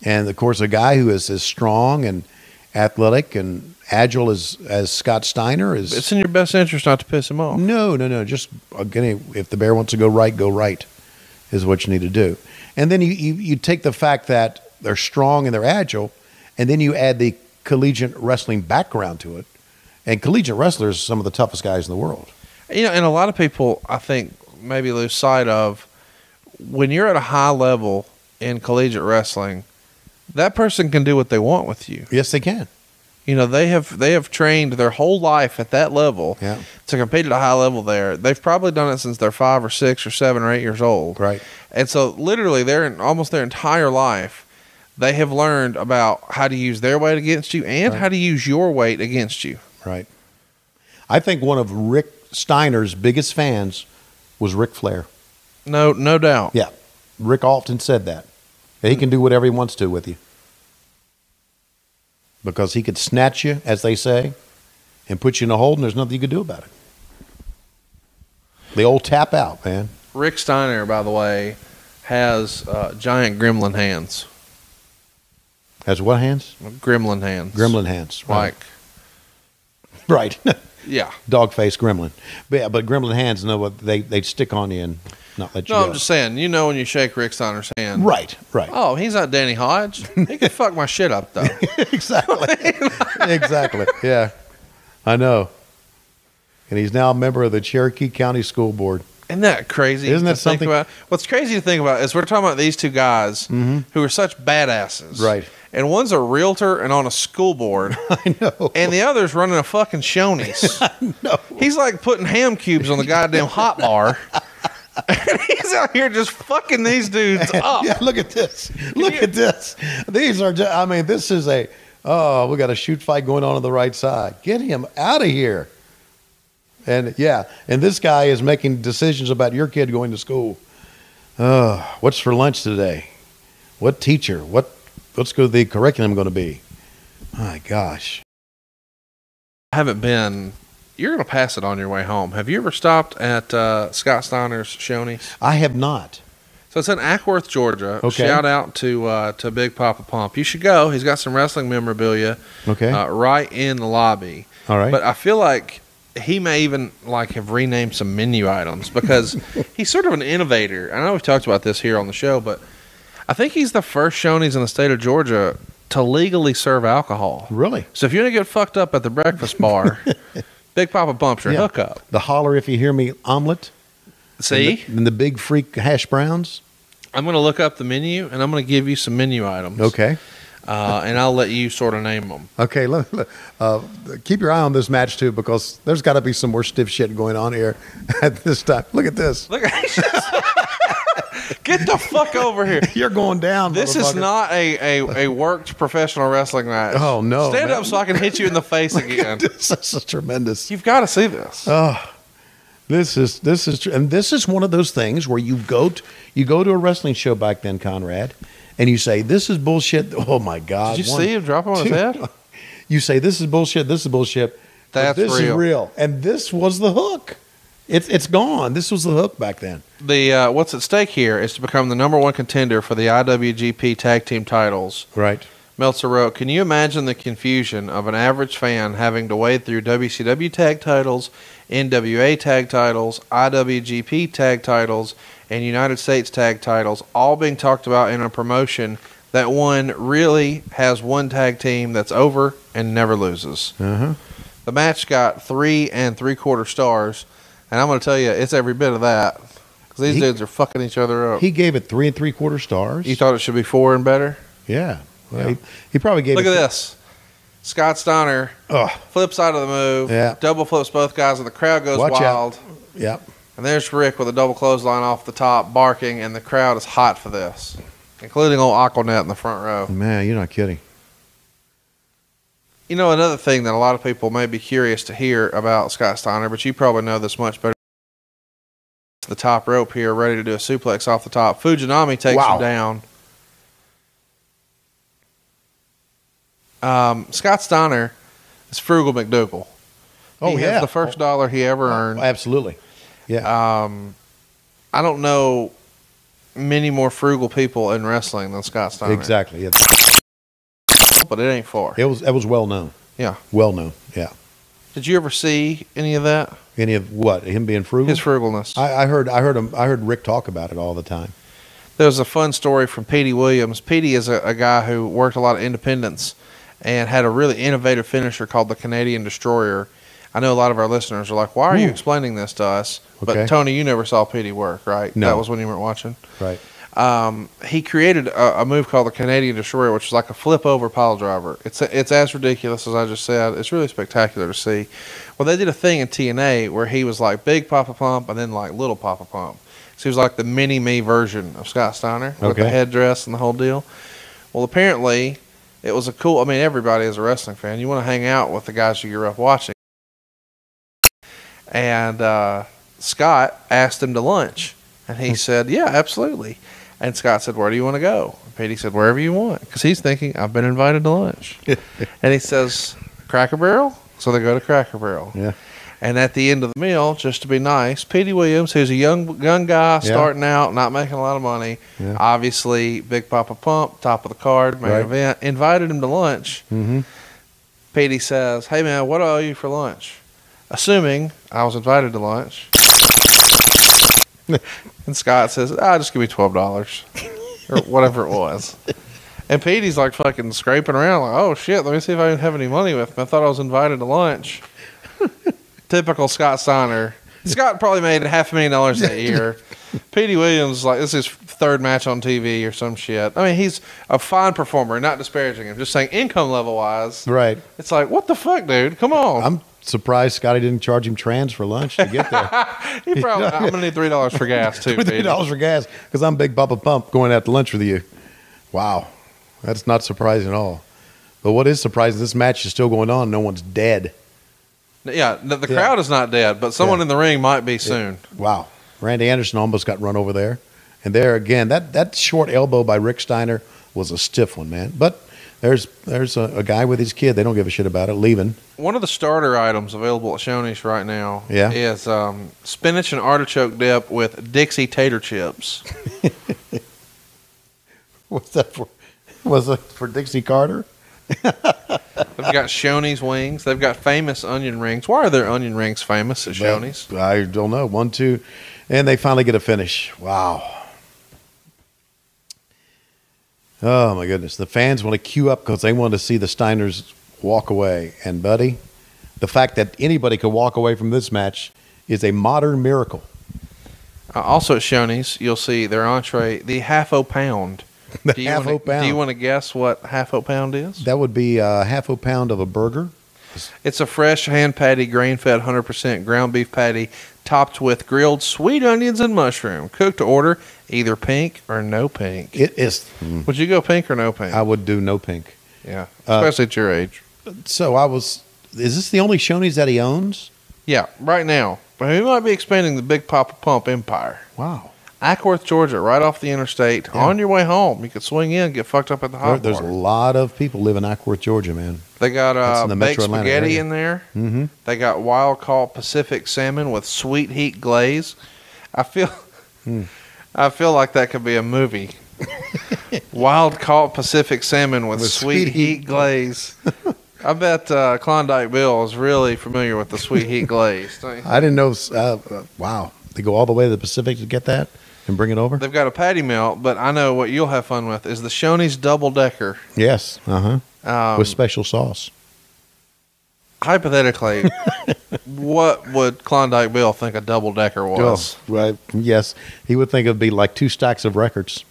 And, of course, a guy who is as strong and athletic and agile as Scott Steiner is. It's in your best interest not to piss him off. No. Just, again, if the bear wants to go right is what you need to do. And then you take the fact that they're strong and they're agile, and then you add the collegiate wrestling background to it. And collegiate wrestlers are some of the toughest guys in the world. And a lot of people, I think, maybe lose sight of when you're at a high level in collegiate wrestling, that person can do what they want with you. Yes, they can. They have trained their whole life at that level to compete at a high level there. They've probably done it since they're 5 or 6 or 7 or 8 years old. Right. And so literally almost their entire life, they have learned about how to use their weight against you and how to use your weight against you. Right. I think one of Rick Steiner's biggest fans was Ric Flair. No doubt. Yeah. Rick often said that. He can do whatever he wants to with you. Because he could snatch you, as they say, and put you in a hold, and there's nothing you could do about it. The old tap out, man. Rick Steiner, by the way, has giant gremlin hands. Has what hands? Gremlin hands. Gremlin hands. Right. Right. Yeah. Dog face gremlin. But gremlin hands know what they'd stick on you and not let you go. No, I'm just saying, when you shake Rick Steiner's hand. Right. Oh, he's not Danny Hodge. He can fuck my shit up, though. Exactly. Yeah. I know. And he's now a member of the Cherokee County School Board. Isn't that crazy? Isn't that something? Think about? What's crazy to think about is we're talking about these two guys who are such badasses. Right. And one's a realtor and on a school board. I know. And the other's running a fucking Shoney's. I know. He's like putting ham cubes on the goddamn hot bar. And he's out here just fucking these dudes up. Yeah, look at this. Look at this. These are just, this is we got a shoot fight going on the right side. Get him out of here. And and this guy is making decisions about your kid going to school. What's for lunch today? What teacher? What's the curriculum going to be? My gosh. I haven't been. You're going to pass it on your way home. Have you ever stopped at Scott Steiner's Shoney's? I have not. So it's in Ackworth, Georgia. Okay. Shout out to Big Papa Pump. You should go. He's got some wrestling memorabilia. Okay. Right in the lobby. All right. But I feel like he may even have renamed some menu items because he's sort of an innovator. I know we've talked about this here on the show, but I think he's the first Shoney's in the state of Georgia to legally serve alcohol. Really? So if you want to get fucked up at the breakfast bar, Big Papa Pump's your hookup. The holler if you hear me omelet. See? And the big freak hash browns. I'm going to look up the menu, and I'm going to give you some menu items. Okay. And I'll let you sort of name them. Okay. Keep your eye on this match, too, because there's got to be some more stiff shit going on here at this time. Look at this. Look at Get the fuck over here. You're going down, This is not a worked professional wrestling match. Oh, no. Stand up so I can hit you in the face again. This is tremendous. You've got to see this. This is one of those things where you go to a wrestling show back then, Conrad, and you say, this is bullshit. Oh, my God. Did you see him drop him on his head? You say, this is bullshit, this is bullshit. That's this real. is real. And this was the hook. It's gone. This was the hook back then. The what's at stake here is to become the number one contender for the IWGP Tag Team titles. Right. Meltzer wrote, can you imagine the confusion of an average fan having to wade through WCW tag titles, NWA tag titles, IWGP tag titles, and United States tag titles, all being talked about in a promotion that one really has one tag team that's over and never loses. Uh-huh. The match got 3 3/4 stars, and I'm going to tell you, it's every bit of that. Because these dudes are fucking each other up. He gave it 3 3/4 stars. You thought it should be 4 and better? Yeah. Well, he probably gave Look it. at this. Scott Steiner flips out of the move. Yeah. Double flips both guys, and the crowd goes Watch wild. out. Yep. And there's Rick with a double clothesline off the top, barking, and the crowd is hot for this, including old Aquanet in the front row. Man, you're not kidding. You know, another thing that a lot of people may be curious to hear about Scott Steiner, but you probably know this much better. The top rope here, ready to do a suplex off the top. Fujinami takes him down. Scott Steiner is Frugal McDougal. He has the first dollar he ever earned. Absolutely. Yeah. I don't know many more frugal people in wrestling than Scott Steiner. Exactly. Yeah. But it ain't far. It was well known. Yeah. Well known. Yeah. Did you ever see any of that? Any of what? Him being frugal? His frugalness. I heard Rick talk about it all the time. There's a fun story from Petey Williams. Petey is a guy who worked a lot of independents and had a really innovative finisher called the Canadian Destroyer. I know a lot of our listeners are like, why are you explaining this to us? Okay. But Tony, you never saw Petey work, right? No. That was when you weren't watching. Right. He created a move called the Canadian Destroyer, which is like a flip over pile driver. It's as ridiculous as I just said. It's really spectacular to see. Well, they did a thing in TNA where he was like Big Papa Pump and then like Little Papa Pump. So he was like the mini-me version of Scott Steiner with the headdress and the whole deal. Well, apparently it was everybody is a wrestling fan. You want to hang out with the guys you grew up watching. And Scott asked him to lunch. And he said, yeah, absolutely. And Scott said, where do you want to go? And Petey said, wherever you want. Because he's thinking, I've been invited to lunch. And he says, Cracker Barrel? So they go to Cracker Barrel. Yeah. And at the end of the meal, just to be nice, Petey Williams, who's a young guy starting out, not making a lot of money, obviously Big Papa Pump, top of the card, main event, invited him to lunch. Mm-hmm. Petey says, hey, man, what do I owe you for lunch? Assuming I was invited to lunch. And Scott says, just give me $12 or whatever it was. And Petey's like fucking scraping around like, oh shit, let me see if I have any money with me. I thought I was invited to lunch. Typical Scott Steiner. Scott probably made $500,000 that year. Petey Williams, like, this is his third match on TV or some shit. I mean, he's a fine performer, not disparaging him, just saying income level wise. Right. It's like, what the fuck, dude? Come on. I'm surprised Scotty didn't charge him trans for lunch to get there. I'm going to need $3 for gas, too. $3 for gas because I'm Big Papa Pump going out to lunch with you. Wow. That's not surprising at all. But what is surprising, this match is still going on. No one's dead. Yeah, the crowd is not dead, but someone in the ring might be soon. Wow. Randy Anderson almost got run over there. And there again, that short elbow by Rick Steiner was a stiff one, man. But There's a guy with his kid. They don't give a shit about it. Leaving. One of the starter items available at Shoney's right now is spinach and artichoke dip with Dixie tater chips. What's that for? Was it for Dixie Carter? They've got Shoney's wings. They've got famous onion rings. Why are their onion rings famous at Shoney's? I don't know. 1, 2, and they finally get a finish. Wow. Oh, my goodness. The fans want to queue up because they want to see the Steiners walk away. And, buddy, the fact that anybody could walk away from this match is a modern miracle. Also at Shoney's, you'll see their entree, the half-o pound. The half-o pound. Do you want to guess what half-o pound is? That would be a half-o pound of a burger. It's a fresh hand patty, grain-fed, 100% ground beef patty, topped with grilled sweet onions and mushroom, cooked to order, either pink or no pink. It is. Would you go pink or no pink? I would do no pink. Yeah, especially at your age. So is this the only Shoney's that he owns? Yeah, right now. But he might be expanding the Big Papa Pump empire. Wow. Ackworth, Georgia, right off the interstate. Yeah. On your way home, you could swing in, get fucked up at the hot There's a lot of people live in Ackworth, Georgia, man. They got baked spaghetti area in there. Mm-hmm. They got wild caught Pacific salmon with sweet heat glaze. I feel like that could be a movie. Wild caught Pacific salmon with sweet heat glaze. I bet Klondike Bill is really familiar with the sweet heat glaze. I didn't know. Wow. They go all the way to the Pacific to get that and bring it over? They've got a patty melt, but I know what you'll have fun with is the Shoney's Double Decker. Yes. With special sauce. Hypothetically, what would Klondike Bill think a double decker was? Oh, right. Yes. He would think it would be like 2 stacks of records.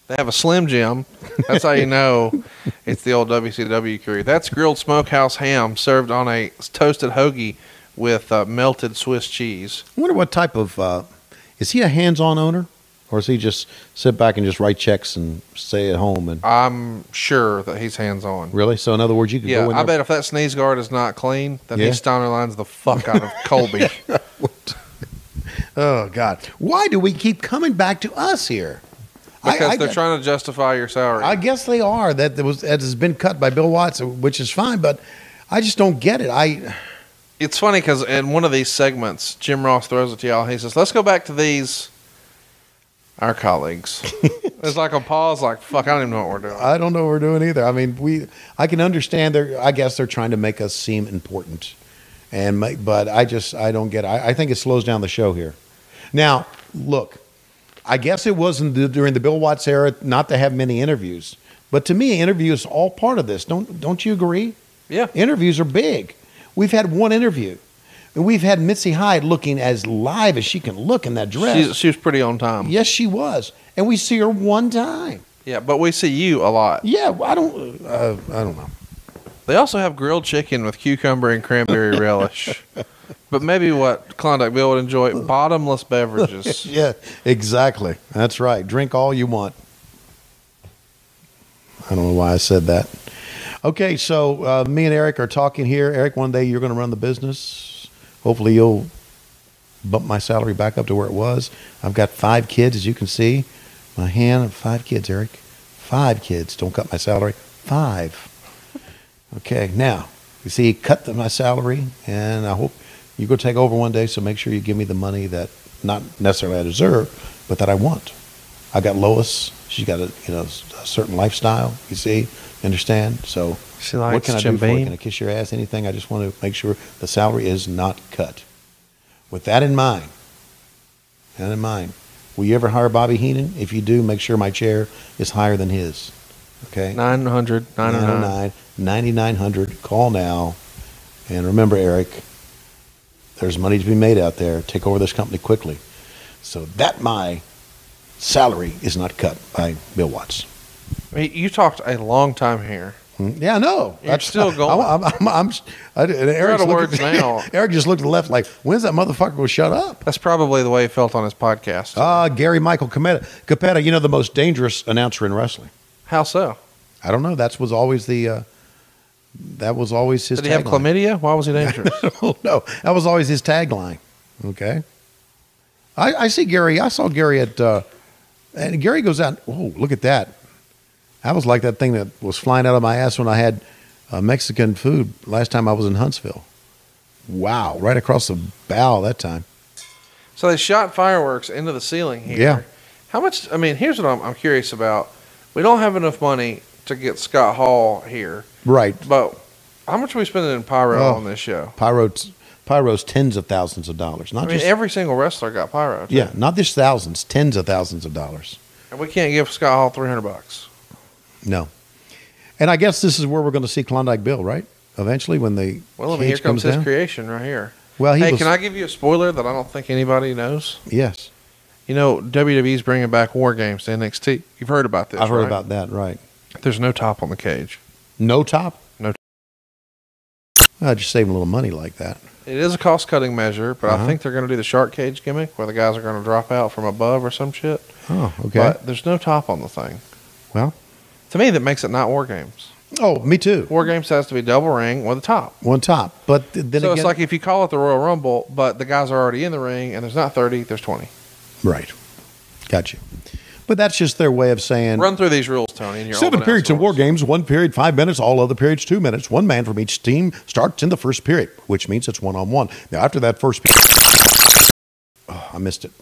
They have a Slim Jim. That's how you know it's the old WCW crew. That's grilled smokehouse ham served on a toasted hoagie with melted Swiss cheese. I wonder what type of... is he a hands-on owner? Or does he just sit back and just write checks and stay at home? And I'm sure that he's hands-on. Really? So in other words, you could go in there... I bet if that sneeze guard is not clean, then he Steiner lines the fuck out of Colby. Oh, God. Why do we keep coming back to us here? Because they're trying to justify your salary. I guess they are. That has been cut by Bill Watts, which is fine, but I just don't get it. It's funny because in one of these segments, Jim Ross throws it to y'all. He says, let's go back to these, our colleagues. It's like a pause, like, fuck, I don't even know what we're doing. I don't know what we're doing either. I mean, I can understand. I guess they're trying to make us seem important, but I don't get it. I think it slows down the show here. Now, look. I guess it wasn't during the Bill Watts era not to have many interviews. But to me, interviews is all part of this. Don't you agree? Yeah. Interviews are big. We've had one interview. And we've had Mitzi Hyde looking as live as she can look in that dress. She was pretty on time. Yes, she was. And we see her one time. Yeah, but we see you a lot. Yeah, I don't know. They also have grilled chicken with cucumber and cranberry relish. But maybe what Klondike Bill would enjoy, bottomless beverages. Yeah, exactly. That's right. Drink all you want. I don't know why I said that. Okay, so me and Eric are talking here. Eric, one day you're going to run the business. Hopefully you'll bump my salary back up to where it was. I've got 5 kids, as you can see. My hand, 5 kids, Eric. 5 kids. Don't cut my salary. 5. Okay, now, you see, he cut my salary, and I hope you're going to take over one day, so make sure you give me the money that not necessarily I deserve, but that I want. I got Lois. She's got a certain lifestyle, you see, understand? So she likes what can I do for you? you? Can I kiss your ass? Anything? I just want to make sure the salary is not cut. With that in mind, will you ever hire Bobby Heenan? If you do, make sure my chair is higher than his. Okay? 900-909. Call now. And remember, Eric, there's money to be made out there. Take over this company quickly. So that my salary is not cut by Bill Watts. I mean, you talked a long time here. Yeah, I know. You're still going. You're out of words now. Eric just looked to the left like, when's that motherfucker going to shut up? That's probably the way he felt on his podcast. Gary Michael Capetta, the most dangerous announcer in wrestling. How so? I don't know. That was always his Did he have chlamydia? Why was he dangerous? No, that was always his tagline. Okay. I see Gary. I saw Gary at, and Gary goes out. Oh, look at that. I was like that thing that was flying out of my ass when I had Mexican food last time I was in Huntsville. Wow, right across the bow that time. So they shot fireworks into the ceiling here. Yeah. How much? I mean, here's what I'm curious about. We don't have enough money to get Scott Hall here. Right. But how much are we spending in pyro on this show? Pyro's tens of thousands of dollars. Not just every single wrestler got pyro. Too. Yeah, not just thousands, tens of thousands of dollars. And we can't give Scott Hall $300. No. And I guess this is where we're going to see Klondike Bill, right? Eventually, when the here comes his down. creation right here. Well, can I give you a spoiler that I don't think anybody knows? Yes. You know, WWE's bringing back WarGames to NXT. You've heard about this, I've heard right? about that, right. There's no top on the cage. No top? No top. Just saving a little money like that. It is a cost-cutting measure, but I think they're going to do the shark cage gimmick where the guys are going to drop out from above or some shit. Oh, okay. But there's no top on the thing. Well. To me, that makes it not WarGames. Oh, me too. WarGames has to be double ring with a top. One top. But then so again, it's like if you call it the Royal Rumble, but the guys are already in the ring, and there's not 30, there's 20. Right. Got you. But that's just their way of saying... Run through these rules, Tony. And 7 periods in WarGames, 1 period, 5 minutes, all other periods, 2 minutes. 1 man from each team starts in the first period, which means it's 1-on-1. Now, after that first period... Oh, I missed it.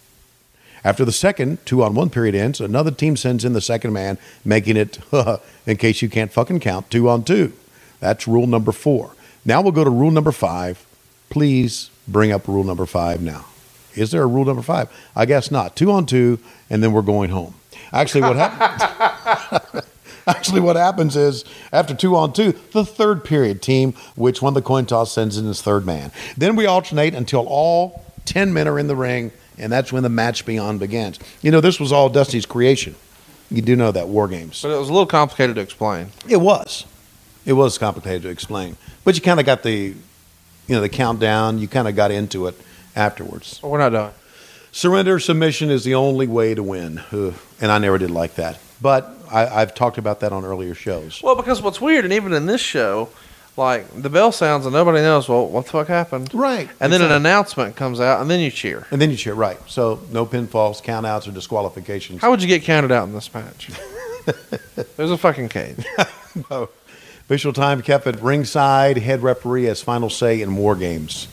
After the second 2-on-1 period ends, another team sends in the second man, making it, in case you can't fucking count, 2-on-2. That's rule number 4. Now we'll go to rule number 5. Please bring up rule number 5 now. Is there a rule number 5? I guess not. 2-on-2, and then we're going home. Actually, what happens? Actually, what happens is after 2-on-2, the third period team, which won the coin toss, sends in his third man. Then we alternate until all 10 men are in the ring, and that's when the match beyond begins. You know, this was all Dusty's creation. You do know that, WarGames. But it was a little complicated to explain. It was. It was complicated to explain. But you kind of got the countdown. You kind of got into it afterwards. We're not done. Surrender submission is the only way to win. And I never did like that. But I've talked about that on earlier shows. Well, because what's weird, and even in this show, like the bell sounds and nobody knows, well, what the fuck happened? Right. And then an announcement comes out and then you cheer. And then you cheer, right. So no pinfalls, countouts, or disqualifications. How would you get counted out in this match? There's a fucking cage. No. Official time kept at ringside. Head referee has final say in WarGames.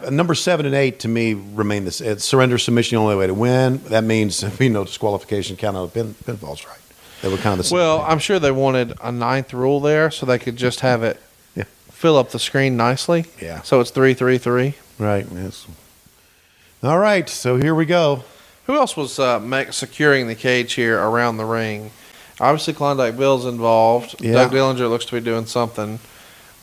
Number 7 and 8 to me remain this. Surrender submission, the only way to win. That means no disqualification, count out pinfalls, right? They were kind of the same. Well, thing. I'm sure they wanted a 9th rule there so they could just have it fill up the screen nicely. Yeah. So it's 3-3-3. Right. Yes. All right. So here we go. Who else was securing the cage here around the ring? Obviously, Klondike Bill's involved. Yeah. Doug Dillinger looks to be doing something.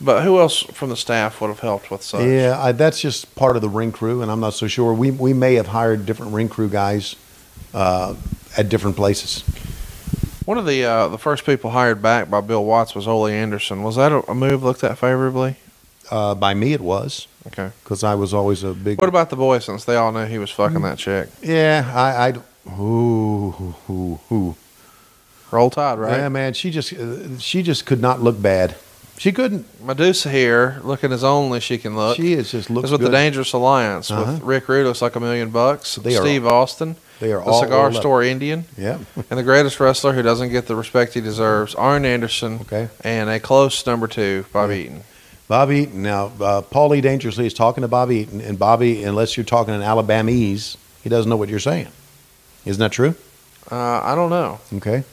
But who else from the staff would have helped with such? Yeah, that's just part of the ring crew, and I'm not so sure. We may have hired different ring crew guys at different places. One of the first people hired back by Bill Watts was Ole Anderson. Was that a move looked at favorably? By me, it was. Okay. Because I was always a big... What about the boy, since they all knew he was fucking that chick? Yeah, Roll Tide, right? Yeah, man, she just could not look bad. She couldn't. Medusa here, looking as only she can look. She is just looks Is with good. the Dangerous Alliance with Rick Rude, looks like $1 million. Steve Austin, they are the all Cigar rolled up. Store Indian, Yeah. and the greatest wrestler who doesn't get the respect he deserves, Arn Anderson, and a close number 2, Bob Eaton. Bob Eaton. Now, Paulie Dangerously is talking to Bob Eaton, and Bobby, unless you're talking in Alabamese, he doesn't know what you're saying. Isn't that true? I don't know. Okay.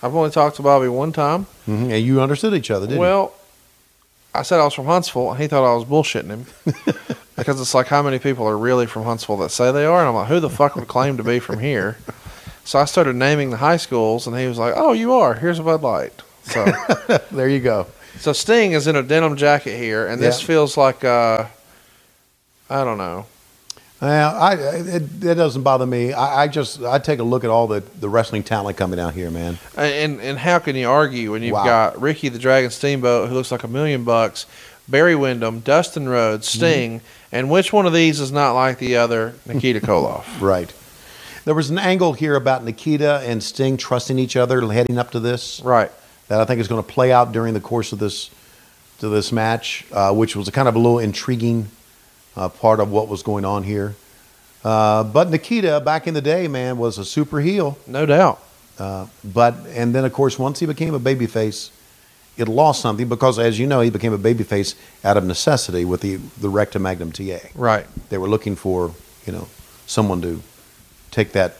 I've only talked to Bobby one time. Mm-hmm. And you understood each other, didn't you? Well, I said I was from Huntsville, and he thought I was bullshitting him. Because it's like, how many people are really from Huntsville that say they are? And I'm like, who the fuck would claim to be from here? So I started naming the high schools, and he was like, oh, you are. Here's a Bud Light. So there you go. So Sting is in a denim jacket here, and this feels like, I don't know. It doesn't bother me. I take a look at all the wrestling talent coming out here, man. And how can you argue when you've got Ricky the Dragon Steamboat, who looks like $1 million, Barry Windham, Dustin Rhodes, Sting, and which one of these is not like the other? Nikita Koloff. Right. There was an angle here about Nikita and Sting trusting each other heading up to this. Right. That I think is going to play out during the course of this match, which was a kind of a little intriguing part of what was going on here. But Nikita, back in the day, man, was a super heel. No doubt. And then, of course, once he became a babyface, it lost something because, as you know, he became a babyface out of necessity with the Recta Magnum TA. Right. They were looking for, someone to take that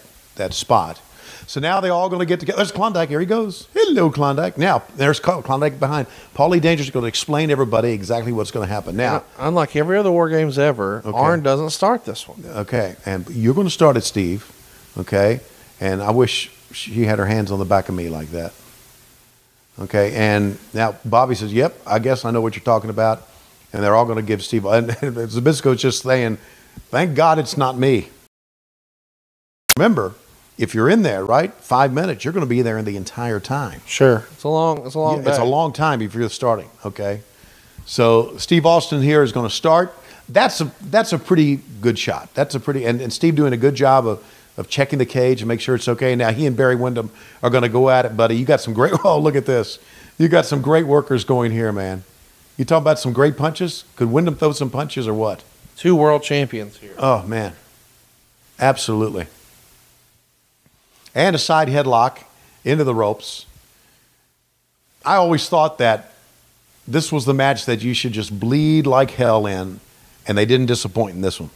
spot. So now they're all going to get together. There's Klondike. Here he goes. Hello, Klondike. Now, there's Klondike behind. Paulie Danger's going to explain to everybody exactly what's going to happen. Now, unlike every other WarGames ever, Arn doesn't start this one. Okay. And you're going to start it, Steve. Okay. And I wish she had her hands on the back of me like that. Okay. And now Bobby says, yep, I guess I know what you're talking about. And they're all going to give Steve. And Zabisco's just saying, thank God it's not me. Remember, if you're in there, right, 5 minutes, you're going to be there in the entire time. Sure. It's a long day. It's a long time if you're starting, okay? So Steve Austin here is going to start. That's a pretty good shot. And Steve doing a good job of checking the cage and make sure it's okay. Now he and Barry Windham are going to go at it, buddy. You got some great, look at this. You got some great workers going here, man. You talking about some great punches? Could Windham throw some punches or what? 2 world champions here. Oh, man. Absolutely. And a side headlock into the ropes. I always thought that this was the match that you should just bleed like hell in, and they didn't disappoint in this one.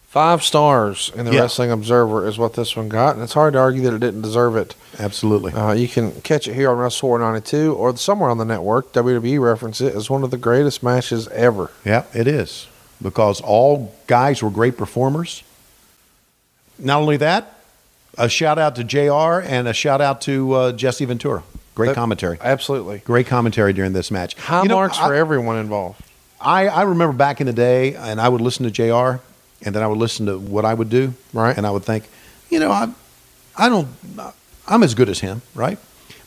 5 stars in the Wrestling Observer is what this one got, and it's hard to argue that it didn't deserve it. Absolutely. You can catch it here on WrestleWar 92 or somewhere on the network. WWE reference it as one of the greatest matches ever. Yeah, it is, because all guys were great performers. Not only that, a shout out to JR and a shout out to Jesse Ventura. Great commentary. Absolutely. Great commentary during this match. High marks for everyone involved. I remember back in the day, and I would listen to JR, and then I would listen to what I would do. Right. And I would think, I'm as good as him, right?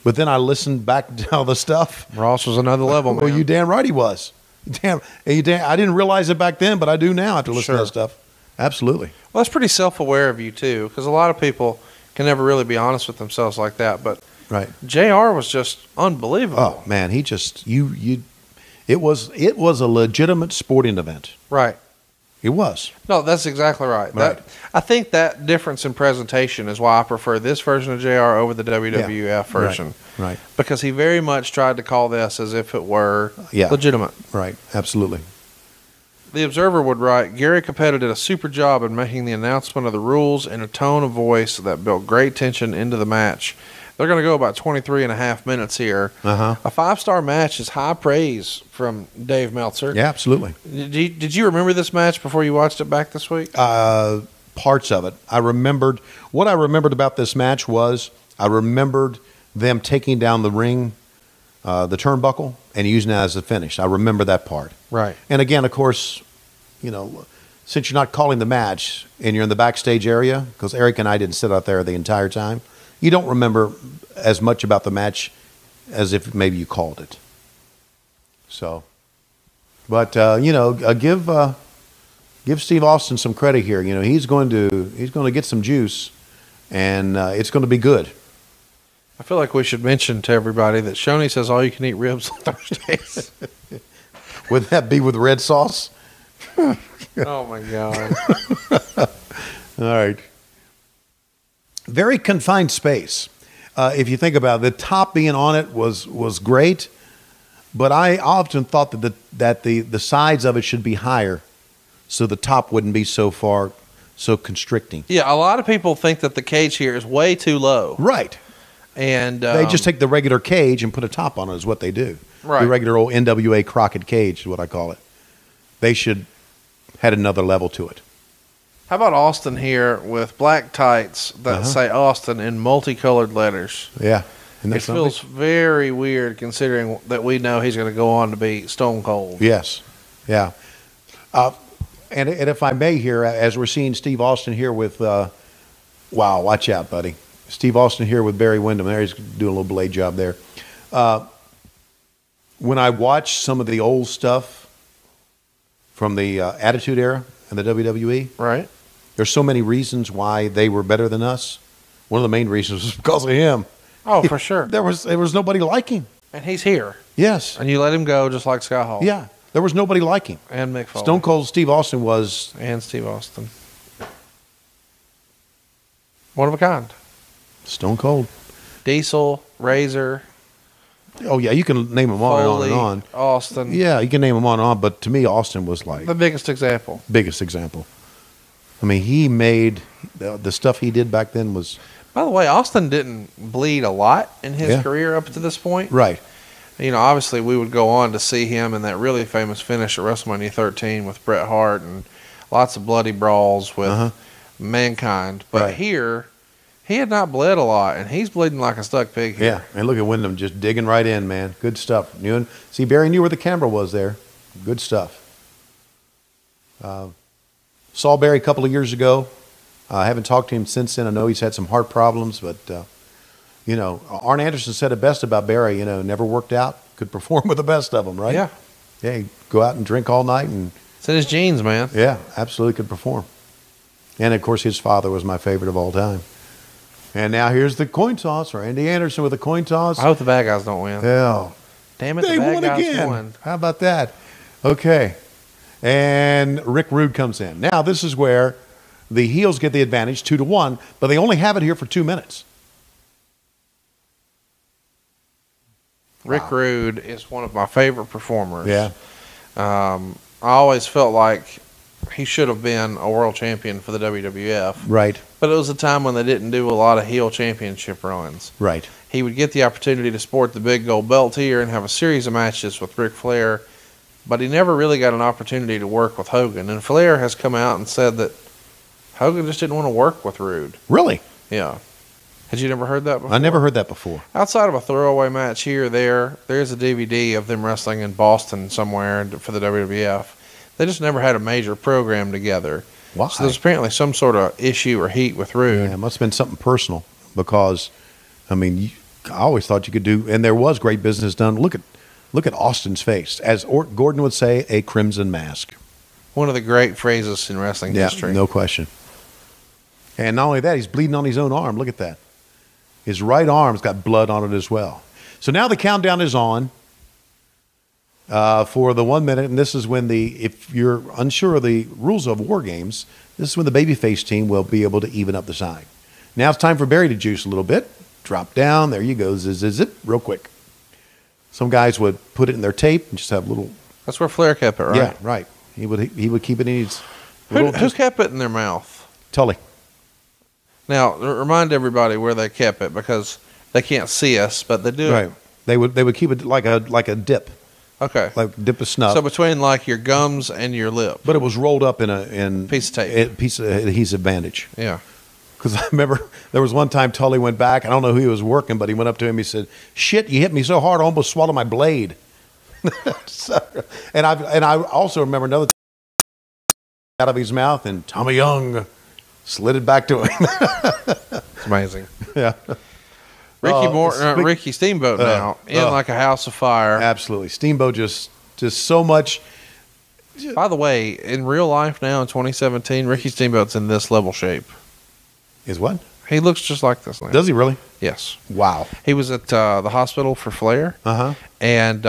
But then I listened back to all the stuff. Ross was another level, man. Well, you damn right he was. I didn't realize it back then, but I do now after listening to that stuff. Absolutely. Well, that's pretty self-aware of you, too, because a lot of people can never really be honest with themselves like that. But right. JR was just unbelievable. Oh, man, he just, it was a legitimate sporting event. Right. It was. No, that's exactly right. I think that difference in presentation is why I prefer this version of JR over the WWF version. Right. Because he very much tried to call this as if it were legitimate. Right. Absolutely. The Observer would write, Gary Capetta did a super job in making the announcement of the rules in a tone of voice that built great tension into the match. They're going to go about 23 and a half minutes here. Uh-huh. A 5-star match is high praise from Dave Meltzer. Yeah, absolutely. Did you remember this match before you watched it back this week? Parts of it. What I remembered about this match was I remembered them taking down the ring, the turnbuckle, and using it as a finish. I remember that part. Right. And again, of course, since you're not calling the match and you're in the backstage area, because Eric and I didn't sit out there the entire time, you don't remember as much about the match as if maybe you called it. So, but give Steve Austin some credit here. He's going to get some juice, and it's going to be good. I feel like we should mention to everybody that Shoney says all you can eat ribs on Thursdays. Would that be with red sauce? Oh my God. All right. Very confined space. If you think about it, the top being on it was great, but I often thought that the sides of it should be higher, so the top wouldn't be so constricting. Yeah, a lot of people think that the cage here is way too low. Right. And they just take the regular cage and put a top on it is what they do. Right. The regular old NWA Crockett cage is what I call it. They should had another level to it. How about Austin here with black tights that say Austin in multicolored letters? Yeah. It feels very weird considering that we know he's going to go on to be Stone Cold. Yes. Yeah. And if I may here, as we're seeing Steve Austin here with, wow, watch out, buddy. Steve Austin here with Barry Windham. There he's doing a little blade job there. When I watch some of the old stuff from the Attitude Era and the WWE, right? There's so many reasons why they were better than us. One of the main reasons was because of him. Oh, for sure. There was nobody like him. And he's here. Yes. And you let him go just like Scott Hall. Yeah. There was nobody like him. And Mick Foley. Stone Cold Steve Austin was... And Steve Austin. One of a kind. Stone Cold. Diesel, Razor. Oh, yeah, you can name them on Foley, and on. Austin. Yeah, you can name them on and on, but to me, Austin was like The biggest example. biggest example. I mean, he made the stuff he did back then was By the way, Austin didn't bleed a lot in his Yeah. career up to this point. right. You know, obviously we would go on to see him in that really famous finish at WrestleMania 13 with Bret Hart and lots of bloody brawls with Mankind. But Right. here, he had not bled a lot, and he's bleeding like a stuck pig here. Yeah, and look at Wyndham just digging right in, man. Good stuff. See, Barry knew where the camera was there. Good stuff. Saw Barry a couple of years ago. I haven't talked to him since then. I know he's had some heart problems, but, Arn Anderson said it best about Barry, never worked out, could perform with the best of them, right? Yeah. Yeah, he'd go out and drink all night and, It's in his genes, man. yeah, absolutely could perform. And, of course, his father was my favorite of all time. And now here's the coin toss, or Andy Anderson with the coin toss. I hope the bad guys don't win. Yeah. Damn it, They the bad won guys again. won. How about that? Okay. And Rick Rude comes in. Now, this is where the heels get the advantage 2-1, but they only have it here for 2 minutes. Rick Rude is one of my favorite performers. Yeah. I always felt like he should have been a world champion for the WWF. Right. But it was a time when they didn't do a lot of heel championship runs. Right. He would get the opportunity to sport the big gold belt here and have a series of matches with Ric Flair, but he never really got an opportunity to work with Hogan. And Flair has come out and said that Hogan just didn't want to work with Rude. Really? Yeah. Had you never heard that before? I never heard that before. Outside of a throwaway match here or there's a DVD of them wrestling in Boston somewhere for the WWF. They just never had a major program together. Why? So there's apparently some sort of issue or heat with Rude. Yeah, it must have been something personal because, I mean, I always thought you could do, and there was great business done. Look at Austin's face. As Gordon would say, a crimson mask. One of the great phrases in wrestling history. No question. And not only that, he's bleeding on his own arm. Look at that. His right arm's got blood on it as well. So now the countdown is on for the 1 minute, and this is when if you're unsure of the rules of WarGames, this is when the babyface team will be able to even up the side. Now it's time for Barry to juice a little bit. Drop down. There you go. Zip, real quick. Some guys would put it in their tape and just have a little. That's where Flair kept it, right? Yeah, right. He would keep it in his. Who kept it in their mouth? Tully. Now, remind everybody where they kept it because they can't see us, but they do. Right. They would keep it like a dip. Okay. Like dip of snuff. So between like your gums and your lip. But it was rolled up in Piece of tape. A piece of adhesive bandage. Yeah. Because I remember there was one time Tully went back. I don't know who he was working, but he went up to him. He said, "Shit, you hit me so hard, I almost swallowed my blade." and I also remember another time out of his mouth, and Tommy Young slid it back to him. It's amazing. Yeah. Ricky Steamboat now in like a house of fire. Absolutely. Steamboat just so much. By the way, in real life now in 2017, Ricky Steamboat's in this level shape. Is what? He looks just like this now. Does he really? Yes. Wow. He was at the hospital for Flair. And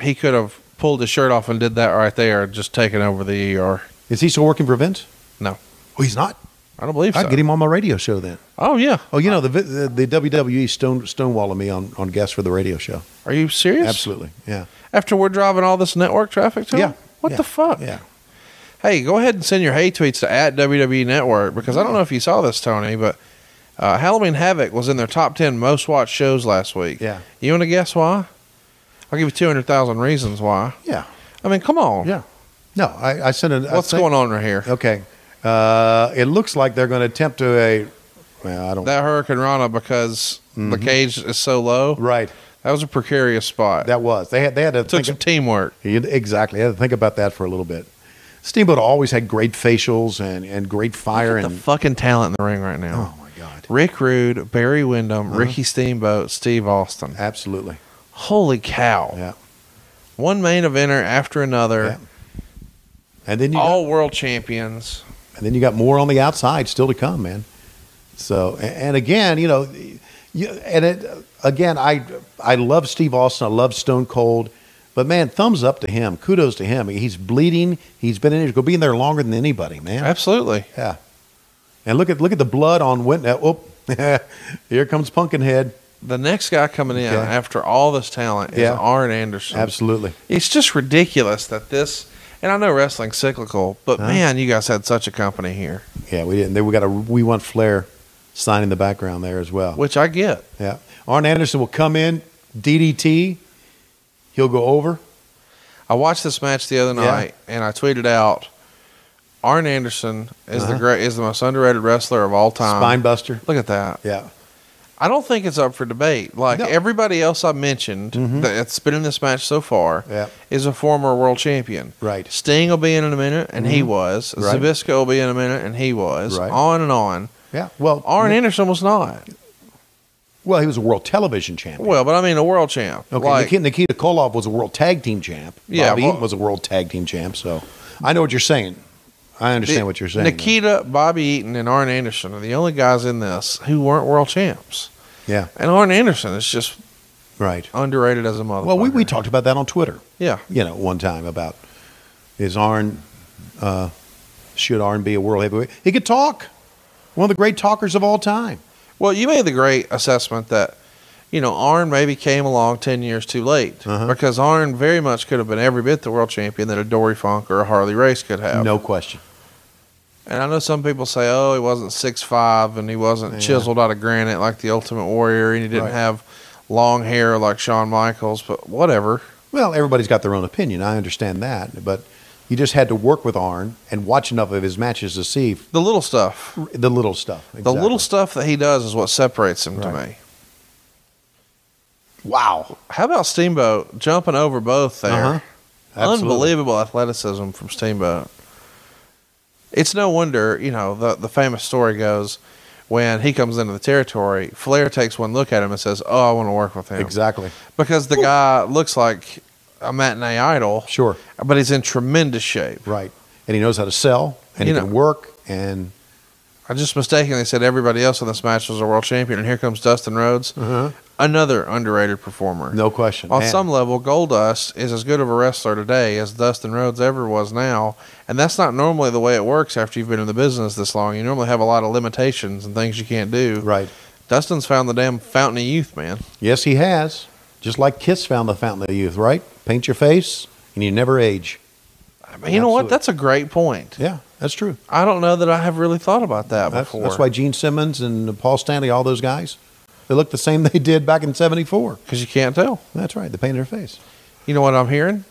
he could have pulled his shirt off and did that right there, just taken over the ER. Is he still working for Vince? No. Oh, he's not? I don't believe so. I'd get him on my radio show then. Oh, yeah. Oh, the WWE stonewalling me on guests for the radio show. Are you serious? Absolutely, yeah. After we're driving all this network traffic to him? Yeah. What the fuck? Yeah. Hey, go ahead and send your hate tweets to @WWE Network because I don't know if you saw this, Tony, but Halloween Havoc was in their top 10 most watched shows last week. Yeah. You want to guess why? I'll give you 200,000 reasons why. Yeah. I mean, come on. Yeah. No, I sent an... What's going on right here? Okay. It looks like they're going to attempt I don't... That Hurricane Rana because the cage is so low. Right. That was a precarious spot. That was. They had to... Took some teamwork. Exactly. They had to think about that for a little bit. Steamboat always had great facials and great fire. Look at the fucking talent in the ring right now. Oh, my God. Rick Rude, Barry Windham, Ricky Steamboat, Steve Austin. Absolutely. Holy cow. Yeah. One main eventer after another. Yeah. And then all world champions. And then you got more on the outside still to come, man. So, and again, I love Steve Austin. I love Stone Cold. But, man, thumbs up to him. Kudos to him. He's bleeding. He's been in. He's going to be in there longer than anybody, man. Absolutely. Yeah. And look at the blood on Windham. Here comes Pumpkinhead. The next guy coming in after all this talent is Arn Anderson. Absolutely. It's just ridiculous that this, and I know wrestling's cyclical, but man, you guys had such a company here. Yeah, we didn't. We got a We Want Flair sign in the background there as well. Which I get. Yeah. Arn Anderson will come in, DDT. He'll go over. I watched this match the other night, and I tweeted out, Arn Anderson is the most underrated wrestler of all time. Spine buster. Look at that. Yeah. I don't think it's up for debate. Like everybody else I mentioned that's been in this match so far is a former world champion. Right. Sting will be in a minute, and he was. Right. Zbyszko will be in a minute, and he was. Right. On and on. Yeah. Well, Arn Anderson was not. Well, he was a world television champion. Well, but I mean a world champ. Okay. Like, Nikita Koloff was a world tag team champ. Bobby Eaton was a world tag team champ. So I know what you're saying. I understand what you're saying. Nikita, Bobby Eaton, and Arn Anderson are the only guys in this who weren't world champs. Yeah. And Arn Anderson is just underrated as a motherfucker. Well, we talked about that on Twitter. Yeah. One time about should Arn be a world heavyweight? He could talk. One of the great talkers of all time. Well, you made the great assessment that, Arn maybe came along 10 years too late because Arn very much could have been every bit the world champion that a Dory Funk or a Harley Race could have. No question. And I know some people say, he wasn't 6'5", and he wasn't chiseled out of granite like the Ultimate Warrior, and he didn't have long hair like Shawn Michaels, but whatever. Well, everybody's got their own opinion. I understand that. But you just had to work with Arn and watch enough of his matches to see. The little stuff. The little stuff. Exactly. The little stuff that he does is what separates him to me. Wow. How about Steamboat jumping over both there? Unbelievable athleticism from Steamboat. It's no wonder, the famous story goes, when he comes into the territory, Flair takes one look at him and says, I want to work with him. Exactly. Because the guy looks like a matinee idol. Sure. But he's in tremendous shape. Right. And he knows how to sell, and he can work, and... I just mistakenly said everybody else in this match was a world champion, and here comes Dustin Rhodes. Another underrated performer. No question. On some level, Goldust is as good of a wrestler today as Dustin Rhodes ever was now, and that's not normally the way it works after you've been in the business this long. You normally have a lot of limitations and things you can't do. Right. Dustin's found the damn fountain of youth, man. Yes, he has. Just like Kiss found the fountain of youth, right? Paint your face, and you never age. I mean, you know what? That's a great point. Yeah, that's true. I don't know that I have really thought about that before. That's why Gene Simmons and Paul Stanley, all those guys, they look the same they did back in ¡74. Because you can't tell. That's right. They painted their face. You know what I'm hearing?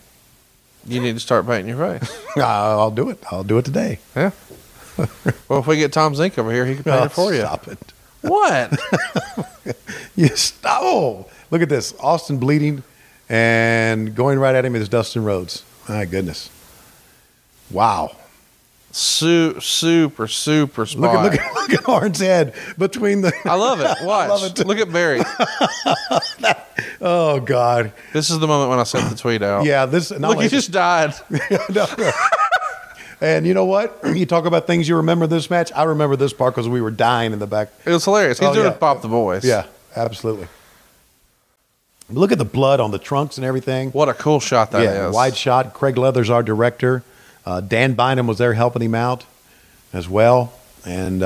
You need to start painting your face. I'll do it. I'll do it today. Yeah. Well, if we get Tom Zink over here, he can paint it for you. Stop it. What? You stop. Oh, look at this. Austin bleeding and going right at him is Dustin Rhodes. My goodness. Wow. Super spot. Look at Arn's head between the... I love it. Watch. I love it. Look at Barry. Oh, God. This is the moment when I sent the tweet out. Yeah. Look, he just died. And you know what? You talk about things you remember this match. I remember this part because we were dying in the back. It was hilarious. He's doing it to Pop the Boys. Yeah, absolutely. Look at the blood on the trunks and everything. What a cool shot that is. Wide shot. Craig Leather's our director. Dan Bynum was there helping him out as well. And,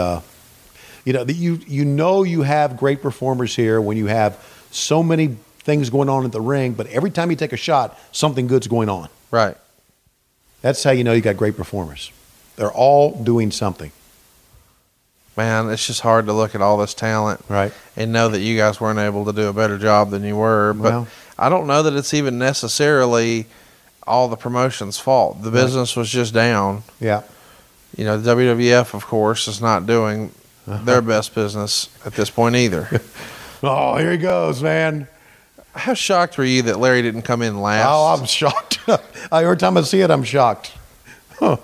you have great performers here when you have so many things going on in the ring, but every time you take a shot, something good's going on. Right. That's how you know you got great performers. They're all doing something. Man, it's just hard to look at all this talent and know that you guys weren't able to do a better job than you were. But I don't know that it's even necessarily all the promotion's fault. The business was just down. Yeah. The WWF, of course, is not doing their best business at this point either. Oh, here he goes, man. How shocked were you that Larry didn't come in last? Oh, I'm shocked. Every time I see it, I'm shocked. Look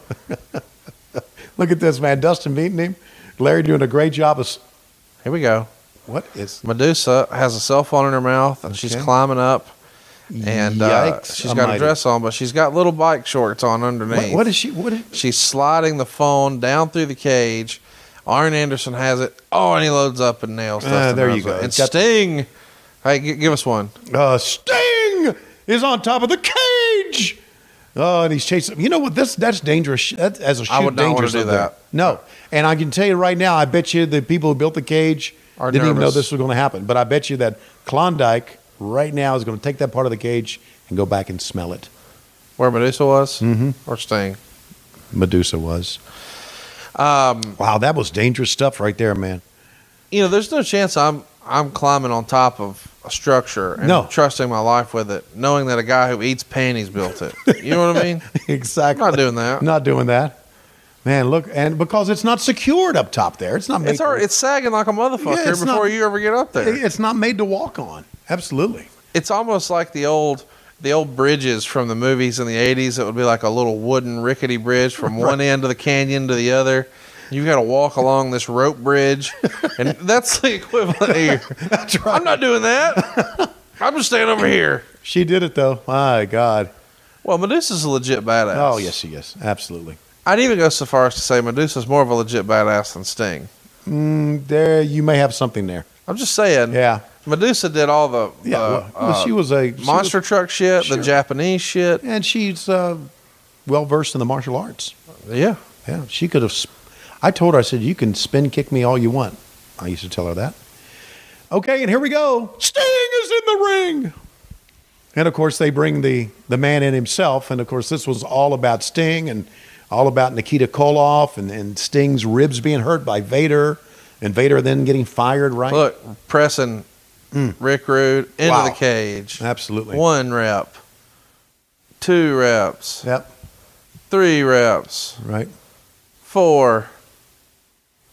at this, man. Dustin beating him. Larry doing a great job of... Here we go. What is... Medusa has a cell phone in her mouth, and she's climbing up. And she's got a dress on, but she's got little bike shorts on underneath. What is she... She's sliding the phone down through the cage. Arn Anderson has it. Oh, and he loads up and nails Dustin there you Rhodes. go. And Sting... Hey, give us one. Sting is on top of the cage. Oh, and he's chasing. You know what? That's dangerous. As a shoot, I would not want to do that. No, and I can tell you right now. I bet you the people who built the cage Are Didn't even know nervous. this was going to happen. But I bet you that Klondike right now is going to take that part of the cage and go back and smell it. Where Medusa was? Mm-hmm. Or Sting? Medusa was. Wow, that was dangerous stuff right there, man. There's no chance I'm climbing on top of a structure and trusting my life with it, knowing that a guy who eats panties built it. You know what I mean? Exactly. I'm not doing that. Not doing that. Man, look, and because it's not secured up top there. It's not made It's sagging like a motherfucker before you ever get up there. It's not made to walk on. Absolutely. It's almost like the old bridges from the movies in the 80s. It would be like a little wooden rickety bridge from one end of the canyon to the other. You've got to walk along this rope bridge, and that's the equivalent here. That's right. I'm not doing that. I'm just staying over here. She did it, though. My God. Well, Medusa's a legit badass. Oh, yes, she is. Absolutely. I'd even go so far as to say Medusa's more of a legit badass than Sting. There, you may have something there. I'm just saying. Yeah. Medusa did all the she was a monster truck shit, sure. the Japanese shit. And she's well-versed in the martial arts. Yeah. Yeah, she could have... I told her, I said, you can spin kick me all you want. I used to tell her that. Okay, and here we go. Sting is in the ring. And, of course, they bring the man in himself. And, of course, this was all about Sting and all about Nikita Koloff and Sting's ribs being hurt by Vader. And Vader then getting fired, right? Look, pressing Rick Rude into the cage. Absolutely. 1 rep. 2 reps. Yep. 3 reps. Right. 4.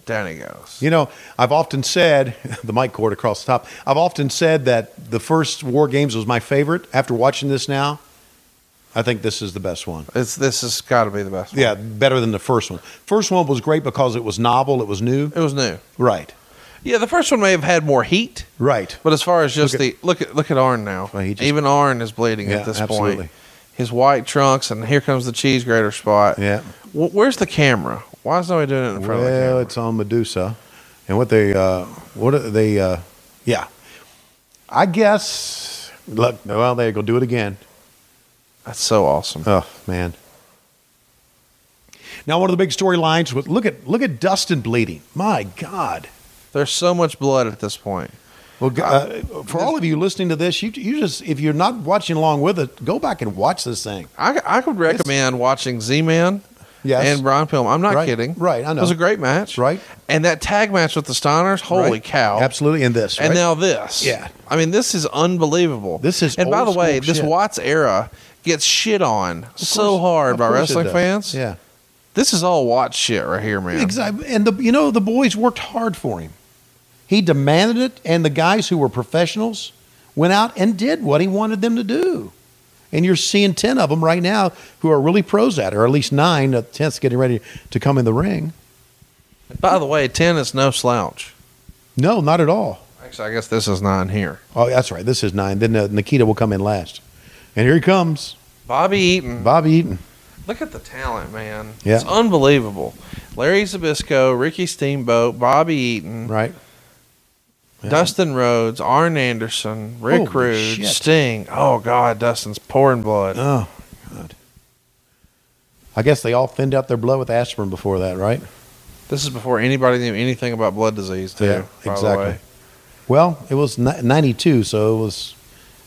Down he goes. You know, I've often said, the mic cord across the top, I've often said that the first WarGames was my favorite. After watching this now, I think this is the best one. This has got to be the best one. Yeah, better than the first one. First one was great because it was novel, it was new. It was new. Right. Yeah, the first one may have had more heat. Right. But as far as just look at Arn now. Well, Even Arn is bleeding at this absolutely. point. His white trunks, and here comes the cheese grater spot. Yeah. Where's the camera? Why is nobody doing it in front of the camera? Well, it's on Medusa. And yeah. I guess, look, well, there you go, do it again. That's so awesome. Oh, man. Now, one of the big storylines was, look at Dustin bleeding. My God. There's so much blood at this point. Well, for all of you listening to this, you just, if you're not watching along with it, go back and watch this thing. I could recommend watching Z-Man and Brian Pillman. I'm not kidding. Right, I know. It was a great match. Right. And that tag match with the Steiners, holy cow. Absolutely, and this. And now this. Yeah. I mean, this is unbelievable. This is And by the old way, school this shit. Watts era gets shit on so hard by wrestling fans. Yeah. This is all Watts shit right here, man. Exactly. And the boys worked hard for him. He demanded it, and the guys who were professionals went out and did what he wanted them to do. And you're seeing 10 of them right now who are really pros at it, or at least 9. The 10th's getting ready to come in the ring. By the way, 10 is no slouch. No, not at all. Actually, I guess this is 9 here. Oh, that's right. This is 9. Then Nikita will come in last. And here he comes. Bobby Eaton. Bobby Eaton. Look at the talent, man. Yeah. It's unbelievable. Larry Zbyszko, Ricky Steamboat, Bobby Eaton. Right. Yeah. Dustin Rhodes, Arn Anderson, Rick Holy Rude, shit. Sting. Oh, God, Dustin's pouring blood. Oh, God. I guess they all thinned out their blood with aspirin before that, right? This is before anybody knew anything about blood disease, too. Yeah, by exactly. The way. Well, it was 92, so it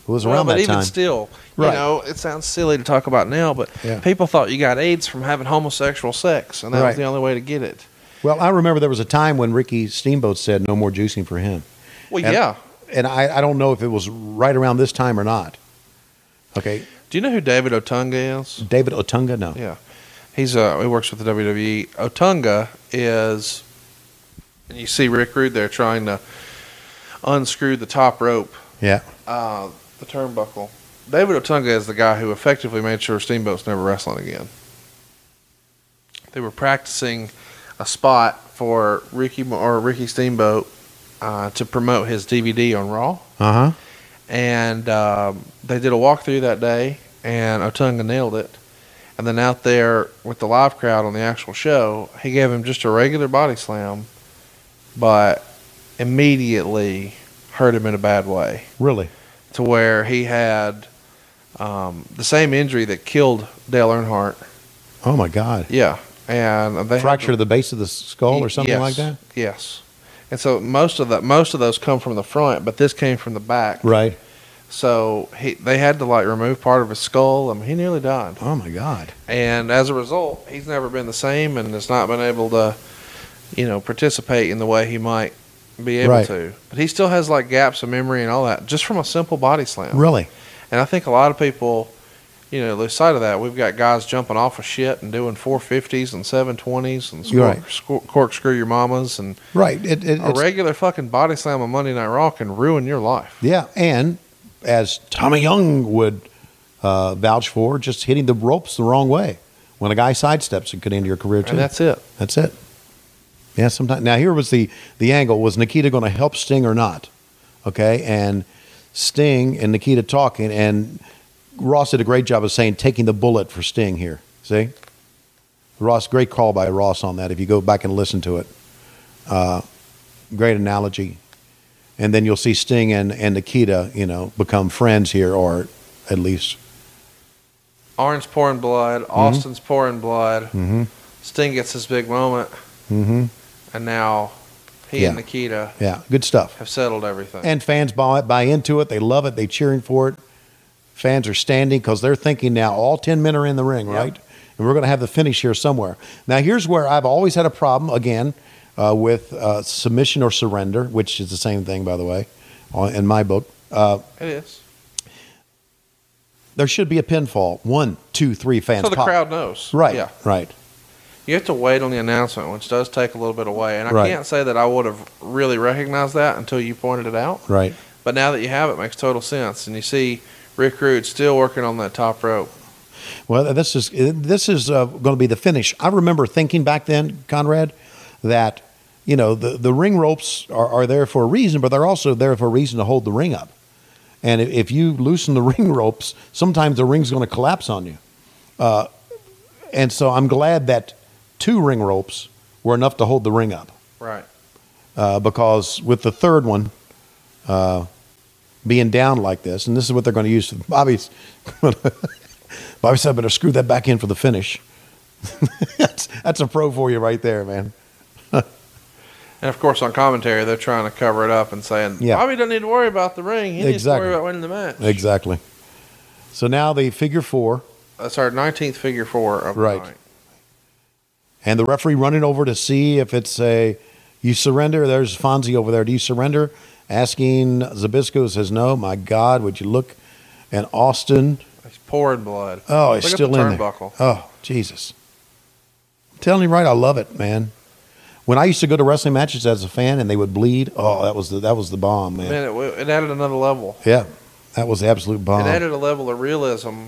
was around but that even time. still, Right. you know, it sounds silly to talk about now, but Yeah. people thought you got AIDS from having homosexual sex, and that was Right. the only way to get it. Well, I remember there was a time when Ricky Steamboat said no more juicing for him. Well, And- yeah. And I don't know if it was right around this time or not. Okay. Do you know who David Otunga is? David Otunga? No. Yeah. He works with the WWE. Otunga is, and you see Rick Rude there trying to unscrew the top rope, Yeah. the turnbuckle. David Otunga is the guy who effectively made sure Steamboat's never wrestling again. They were practicing a spot for Ricky Steamboat to promote his DVD on Raw. Uh-huh. And they did a walkthrough that day, and Otunga nailed it. And then out there with the live crowd on the actual show, he gave him just a regular body slam, but immediately hurt him in a bad way. Really? To where he had the same injury that killed Dale Earnhardt. Oh, my God. Yeah. And they Fracture of the base of the skull or something like that? Yes. And so most of those come from the front, but this came from the back. Right. So they had to like remove part of his skull. I mean, he nearly died. Oh my God. And as a result, he's never been the same and has not been able to, participate in the way he might be able to. But he still has like gaps of memory and all that just from a simple body slam. Really? And I think a lot of people, lose sight of that. We've got guys jumping off of shit and doing 450s and 720s and corkscrew your mamas and a regular fucking body slam on Monday Night Raw can ruin your life. Yeah, and as Tommy Young would vouch for, just hitting the ropes the wrong way. When a guy sidesteps, it could end your career too. And that's it. That's it. Yeah, sometimes. Now here was the angle. Was Nikita going to help Sting or not? Okay, and Sting and Nikita talking, and Ross did a great job of saying taking the bullet for Sting here. See? Ross, great call by Ross on that if you go back and listen to it. Great analogy. And then you'll see Sting and Nikita, become friends here, or at least. Arn's pouring blood. Austin's pouring blood. Mm-hmm. Sting gets his big moment. Mm-hmm. And now he and Nikita good stuff. Have settled everything. And fans buy into it. They love it. They're cheering for it. Fans are standing because they're thinking now all 10 men are in the ring, right? And we're going to have the finish here somewhere. Now, here's where I've always had a problem, again, with submission or surrender, which is the same thing, by the way, in my book. It is. There should be a pinfall. 1, 2, 3 fans so the pop. Crowd knows. Right, yeah. Right. You have to wait on the announcement, which does take a little bit away. And I can't say that I would have really recognized that until you pointed it out. Right. But now that you have it, makes total sense. And you see Rick Rude still working on that top rope. Well, this is going to be the finish. I remember thinking back then, Conrad, that the ring ropes are there for a reason, but they're also there for a reason to hold the ring up. And if you loosen the ring ropes, sometimes the ring's going to collapse on you. And so I'm glad that 2 ring ropes were enough to hold the ring up. Right. Because with the third one being down like this, and this is what they're going to use for Bobby's. Bobby said, I better screw that back in for the finish. that's a pro for you right there, man. And, of course, on commentary, they're trying to cover it up and saying, Bobby doesn't need to worry about the ring. He needs to worry about winning the match. Exactly. So now the figure 4. That's our 19th figure 4 of the night. And the referee running over to see if it's you surrender. There's Fonzie over there. Do you surrender? Asking Zbyszko, says, no. My God, would you look? And Austin. He's pouring blood. Oh, he's still in there. Turnbuckle. Oh, Jesus. I'm telling you right, I love it, man. When I used to go to wrestling matches as a fan and they would bleed, that was the bomb, man. Man, it added another level. Yeah, that was the absolute bomb. It added a level of realism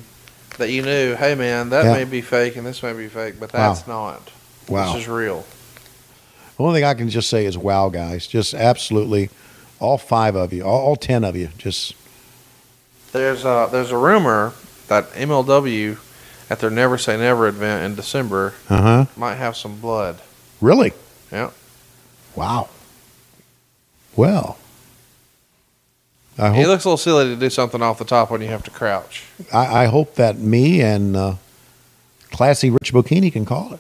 that you knew, hey, man, that may be fake and this may be fake, but that's not. Wow. This is real. The only thing I can just say is wow, guys. Just absolutely all 5 of you, all 10 of you. Just There's a rumor that MLW at their Never Say Never event in December might have some blood. Really? Yeah. Wow. Well, It looks a little silly to do something off the top when you have to crouch. I hope that me and Classy Rich Bocchini can call it.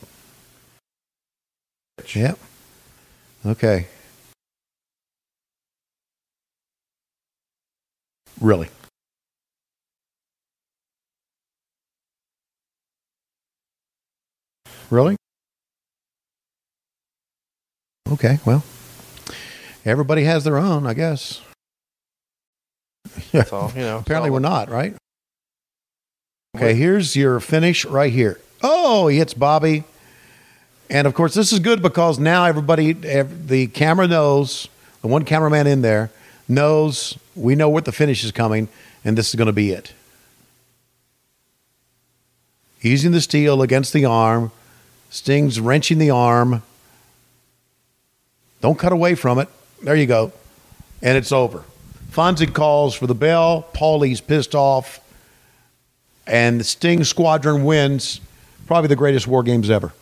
Yep. Okay. Really? Really? Okay, well, everybody has their own, I guess. So, apparently we're not, right? Okay, here's your finish right here. Oh, he hits Bobby. And, of course, this is good because now the camera knows, the one cameraman in there knows, we know what the finish is coming, and this is going to be it. Using the steel against the arm. Sting's wrenching the arm. Don't cut away from it. There you go. And it's over. Fonzie calls for the bell. Paulie's pissed off. And the Sting Squadron wins. Probably the greatest war games ever.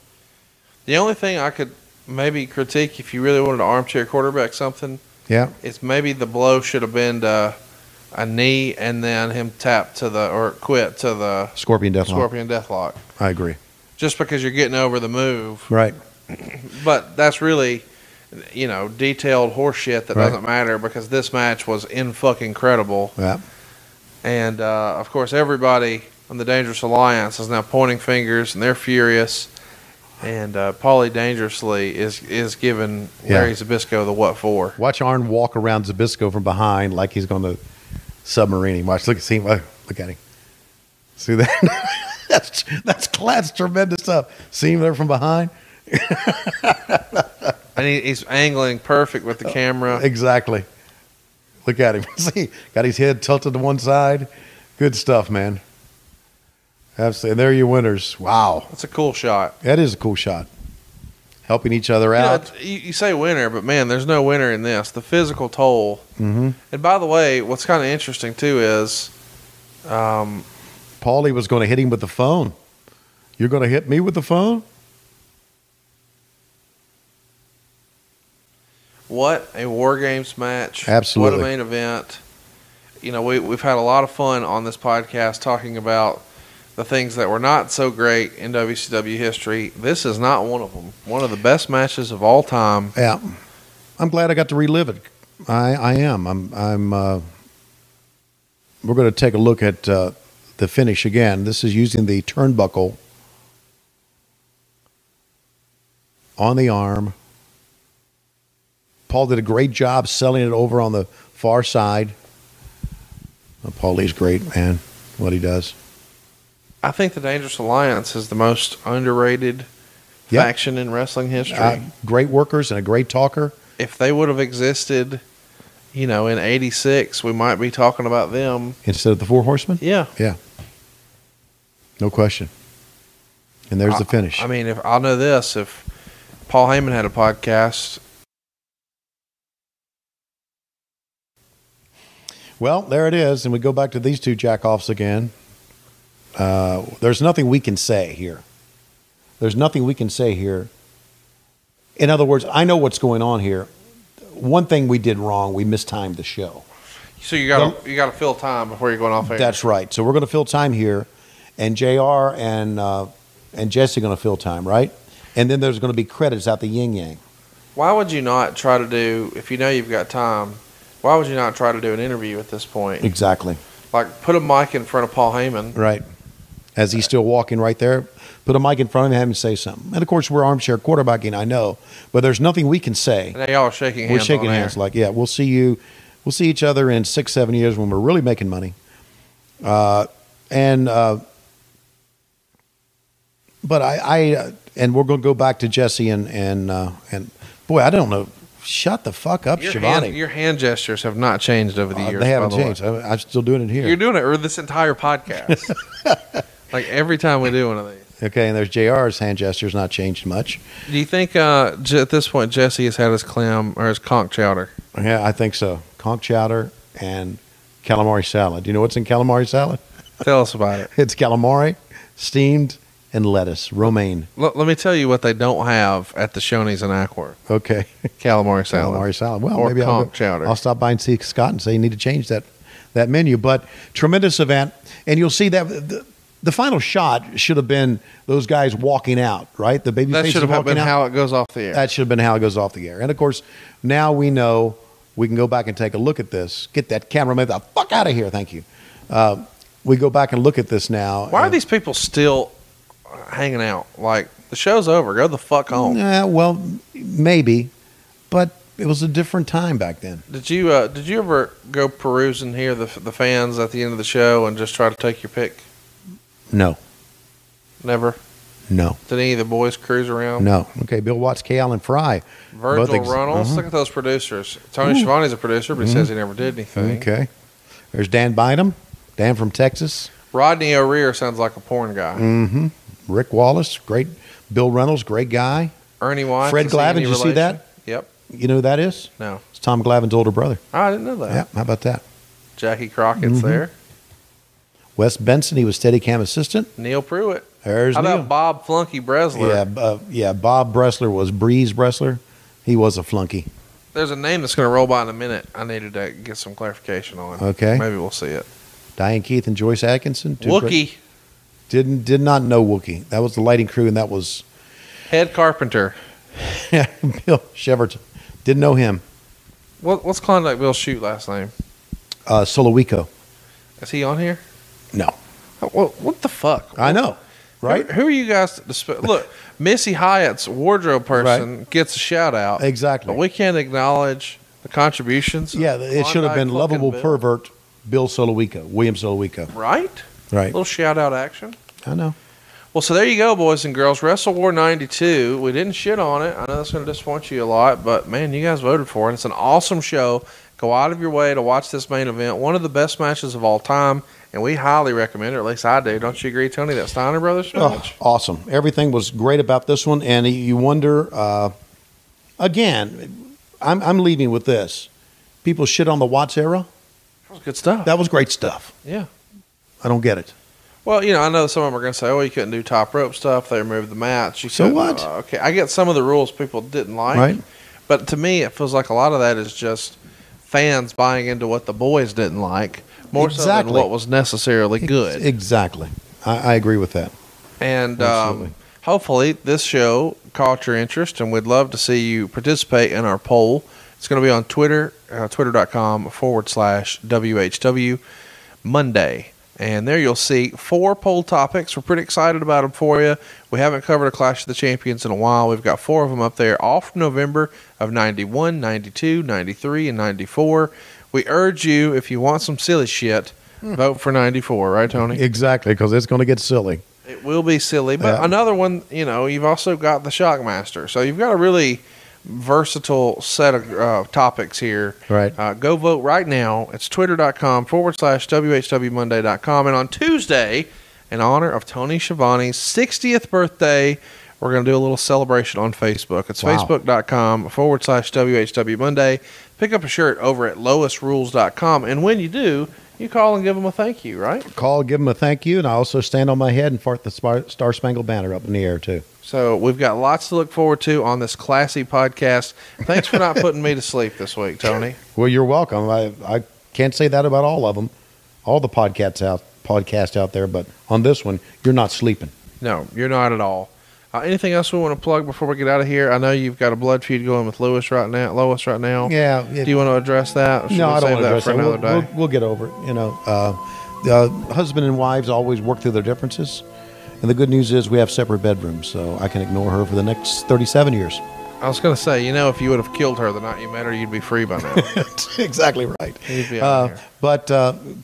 The only thing I could maybe critique if you really wanted to armchair quarterback something is maybe the blow should have been to a knee and then him tap quit to the Scorpion Deathlock. I agree. Just because you're getting over the move. Right. But that's really, detailed horse shit that doesn't matter, because this match was fucking credible. Yeah. And, of course, everybody on the Dangerous Alliance is now pointing fingers, and they're furious. And Paulie Dangerously is giving Larry Zbyszko the what for. Watch Arn walk around Zbyszko from behind like he's going to submarine him. Watch, look at him. See that? That's tremendous stuff. See him there from behind? And he's angling perfect with the camera. Exactly. Look at him. See, got his head tilted to one side. Good stuff, man. Absolutely. And there are your winners. Wow. That's a cool shot. That is a cool shot. Helping each other out. You say winner, but man, there's no winner in this. The physical toll. Mm-hmm. And by the way, what's kind of interesting too is Paulie was going to hit him with the phone. You're going to hit me with the phone? What a WarGames match. Absolutely. What a main event. We've had a lot of fun on this podcast talking about the things that were not so great in WCW history. This is not one of them. One of the best matches of all time. Yeah. I'm glad I got to relive it. I am. We're going to take a look at the finish again. This is using the turnbuckle on the arm. Paul did a great job selling it over on the far side. Paulie's great, man, what he does. I think the Dangerous Alliance is the most underrated faction in wrestling history. Great workers and a great talker. If they would have existed, in '86, we might be talking about them. Instead of the Four Horsemen? Yeah. Yeah. No question. And there's the finish. I mean, if Paul Heyman had a podcast. Well, there it is. And we go back to these two jackoffs again. There's nothing we can say here. There's nothing we can say here. In other words, I know what's going on here. One thing we did wrong, we mistimed the show. So you got to fill time before you're going off air. That's right. So we're going to fill time here, and JR and Jesse are going to fill time, right? And then there's going to be credits out the yin yang. Why would you not try to do, if you know you've got time, why would you not try to do an interview at this point? Exactly. Like, put a mic in front of Paul Heyman. Right. As he's still walking right there, put a mic in front of him and have him say something. And, of course, we're armchair quarterbacking, I know. But there's nothing we can say. And y'all are shaking hands. We're shaking hands like, we'll see you. We'll see each other in 6-7 years when we're really making money. But and we're going to go back to Jesse and boy, I don't know. Shut the fuck up, Schiavone. Your hand gestures have not changed over the years. They haven't changed. I'm still doing it here. You're doing it this entire podcast. Like every time we do one of these. Okay, and there's JR's hand gestures not changed much. Do you think at this point Jesse has had his clam or his conch chowder? Yeah, I think so. Conch chowder and calamari salad. Do you know what's in calamari salad? Tell us about it. It's calamari, steamed, and lettuce, romaine. Let me tell you what they don't have at the Shoney's in Ackworth. Okay. Calamari salad. Calamari salad. Well, or maybe chowder. I'll stop by and see Scott and say you need to change that menu. But tremendous event. And you'll see that the final shot should have been those guys walking out, right? The baby faces walking out. That should have been how it goes off the air. That should have been how it goes off the air. And, of course, now we know we can go back and take a look at this. Get that cameraman the fuck out of here. Thank you. We go back and look at this now. Why are these people still hanging out? Like, the show's over. Go the fuck home. Yeah, well, maybe. But it was a different time back then. Did you ever go perusing here the fans at the end of the show and just try to take your pick? No. Never? No. Did any of the boys cruise around? No. Okay, Bill Watts, K. Allen Fry. Virgil Runnels. Look at those producers. Tony Schiavone's a producer, but he says he never did anything. Okay. There's Dan Bynum. Dan from Texas. Rodney O'Rear sounds like a porn guy. Mm-hmm. Rick Wallace, great. Bill Reynolds, great guy. Ernie Watts. Fred Glavin, did you see that? Yep. You know who that is? No. It's Tom Glavin's older brother. Oh, I didn't know that. Yeah, how about that? Jackie Crockett's there. Wes Benson, he was Steadicam assistant. Neil Pruitt. There's How Neil. about Bob Flunky Bresler? Yeah, Bob Bresler was Breeze Bresler. He was a flunky. There's a name that's going to roll by in a minute. I needed to get some clarification on. Okay. Maybe we'll see it. Diane Keith and Joyce Atkinson. Wookie. Did not know Wookie. That was the lighting crew, and that was Head carpenter. Bill Sheverton. Didn't know him. What's Klondike Bill's shoot last name? Solowico. Is he on here? No. What the fuck? I know, right? Who are you guys to look? Missy Hyatt's wardrobe person gets a shout out. Exactly. But we can't acknowledge the contributions. Yeah, it should have been lovable Bill. pervert Bill Solowico, William Solowico. Right? Right. Little shout out action. I know. Well, so there you go, boys and girls. WrestleWar 92. We didn't shit on it. I know that's going to disappoint you a lot, but man, you guys voted for it. It's an awesome show. Go out of your way to watch this main event. One of the best matches of all time, and we highly recommend it. Or at least I do. Don't you agree, Tony? That Steiner Brothers match? Awesome. Everything was great about this one, and you wonder, again, I'm leaving with this. People shit on the Watts era. That was good stuff. That was great stuff. Yeah. I don't get it. Well, I know some of them are going to say, oh, you couldn't do top rope stuff. They removed the match. So what? Okay, I get some of the rules people didn't like. Right. But to me, it feels like a lot of that is just fans buying into what the boys didn't like, more so than what was necessarily good. Exactly. I agree with that. And hopefully this show caught your interest, and we'd love to see you participate in our poll. It's going to be on Twitter, twitter.com/WHW Monday. And there you'll see 4 poll topics. We're pretty excited about them for you. We haven't covered a Clash of the Champions in a while. We've got 4 of them up there, all from November of 91, 92, 93, and 94. We urge you, if you want some silly shit, vote for 94, right, Tony? Exactly, because it's going to get silly. It will be silly. But another one, you've also got the Shockmaster. So you've got a really versatile set of topics here. Right. Go vote right now. It's twitter.com/WHWMonday.com. And on Tuesday, in honor of Tony Schiavone's 60th birthday, we're going to do a little celebration on Facebook. It's facebook.com/WHWMonday. Pick up a shirt over at lowestrules.com. And when you do, you call and give them a thank you, right? Call, give them a thank you, and I also stand on my head and fart the Star Spangled Banner up in the air, too. So we've got lots to look forward to on this classy podcast. Thanks for not putting me to sleep this week, Tony. Well, you're welcome. I can't say that about all of them, all the podcasts out there, but on this one, you're not sleeping. No, you're not at all. Anything else we want to plug before we get out of here? I know you've got a blood feud going with Lois right now. Yeah. Do you want to address that? No, I don't want to address that. Another day? We'll get over it. Husband and wives always work through their differences. And the good news is we have separate bedrooms, so I can ignore her for the next 37 years. I was going to say, if you would have killed her the night you met her, you'd be free by now. Exactly right. You'd be out here. But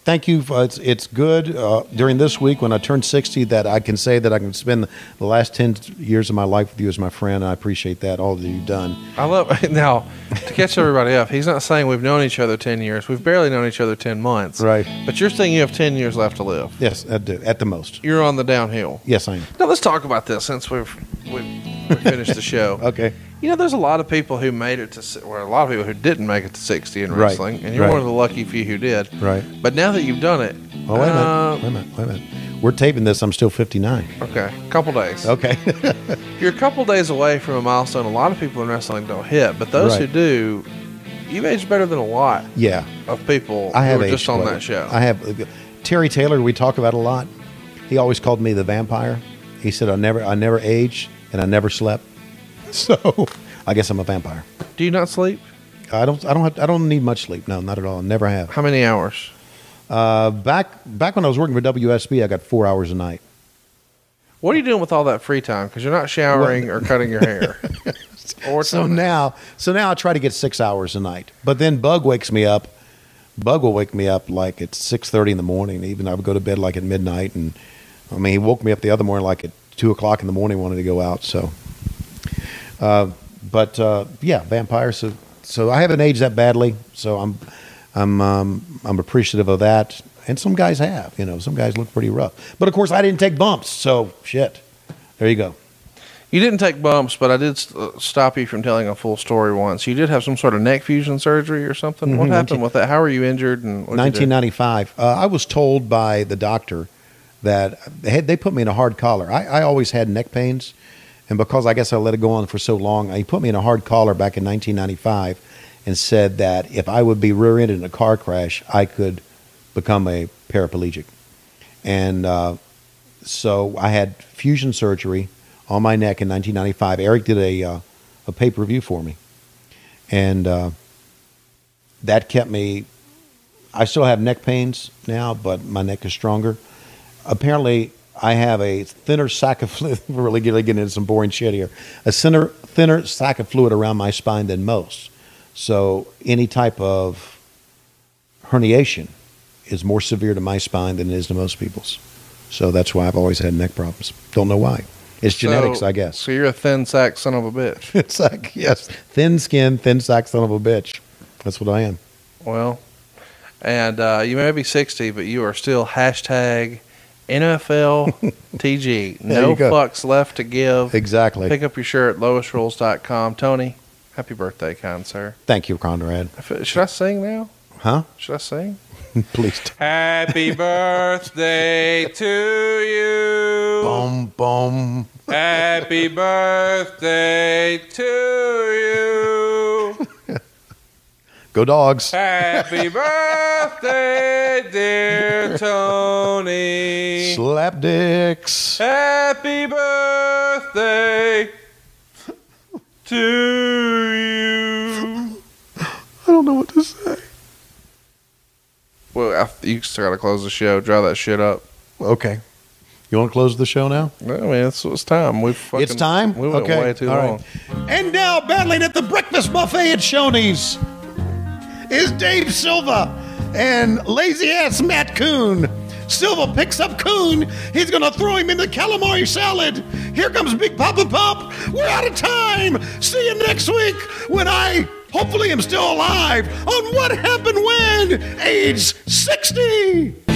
thank you. It's good during this week when I turned 60 that I can say that I can spend the last 10 years of my life with you as my friend. I appreciate that, all that you've done. I love now, to catch everybody up, he's not saying we've known each other 10 years. We've barely known each other 10 months. Right. But you're saying you have 10 years left to live. Yes, I do, at the most. You're on the downhill. Yes, I am. Now, let's talk about this since we've finished the show. Okay. There's a lot of people who made it to, or a lot of people who didn't make it to 60 in wrestling, and you're one of the lucky few who did. Right. But now that you've done it, wait a minute. We're taping this. I'm still 59. Okay, couple days. Okay. You're a couple days away from a milestone a lot of people in wrestling don't hit, but those who do, you've aged better than a lot. Yeah. Of people who were just on that show. I have Terry Taylor. We talk about a lot. He always called me the vampire. He said I never aged and I never slept. So I guess I'm a vampire. Do you not sleep? I don't need much sleep. No, not at all. Never have. How many hours? Back when I was working for WSB, I got 4 hours a night. What are you doing with all that free time? Because you're not showering or cutting your hair. So now I try to get 6 hours a night. But then Bug wakes me up. Bug will wake me up like at 6:30 in the morning. Even I would go to bed like at midnight, and he woke me up the other morning like at 2:00 in the morning, wanted to go out. So, yeah, vampires. So I haven't aged that badly. So I'm appreciative of that. And some guys have. Some guys look pretty rough. But of course, I didn't take bumps. So shit. There you go. You didn't take bumps, but I did stop you from telling a full story once. You did have some sort of neck fusion surgery or something. What happened with that? How were you injured? And 1995. I was told by the doctor that they put me in a hard collar. I always had neck pains, and because I guess I let it go on for so long, he put me in a hard collar back in 1995 and said that if I would be rear-ended in a car crash, I could become a paraplegic. And so I had fusion surgery on my neck in 1995. Eric did a pay-per-view for me. And that kept me, I still have neck pains now, but my neck is stronger. Apparently, I have a thinner sac of fluid, we're really getting into some boring shit here, a thinner sac of fluid around my spine than most. So any type of herniation is more severe to my spine than it is to most people's. So that's why I've always had neck problems. Don't know why. It's genetics, I guess. So you're a thin sack son of a bitch. It's like, yes, thin skin, thin sack son of a bitch. That's what I am. Well, and you may be 60, but you are still hashtag NFL TG. No fucks left to give. Exactly. Pick up your shirt at lowestrules.com. Tony, happy birthday, kind sir. Thank you, Conrad. Should I sing now? Huh? Should I sing? Please. Happy birthday to you. Boom, boom. Happy birthday to you. Go Dogs. Happy birthday, dear Tony. Slap dicks. Happy birthday to you. I don't know what to say. Well, you still got to close the show. Draw that shit up. Okay. You want to close the show now? I mean, it's time. It's time? We went way too long. And now, battling at the breakfast buffet at Shoney's is Dave Silva and lazy-ass Matt Coon. Silva picks up Coon. He's going to throw him in the calamari salad. Here comes Big Papa Pump. We're out of time. See you next week when I hopefully am still alive on What Happened When, age 60.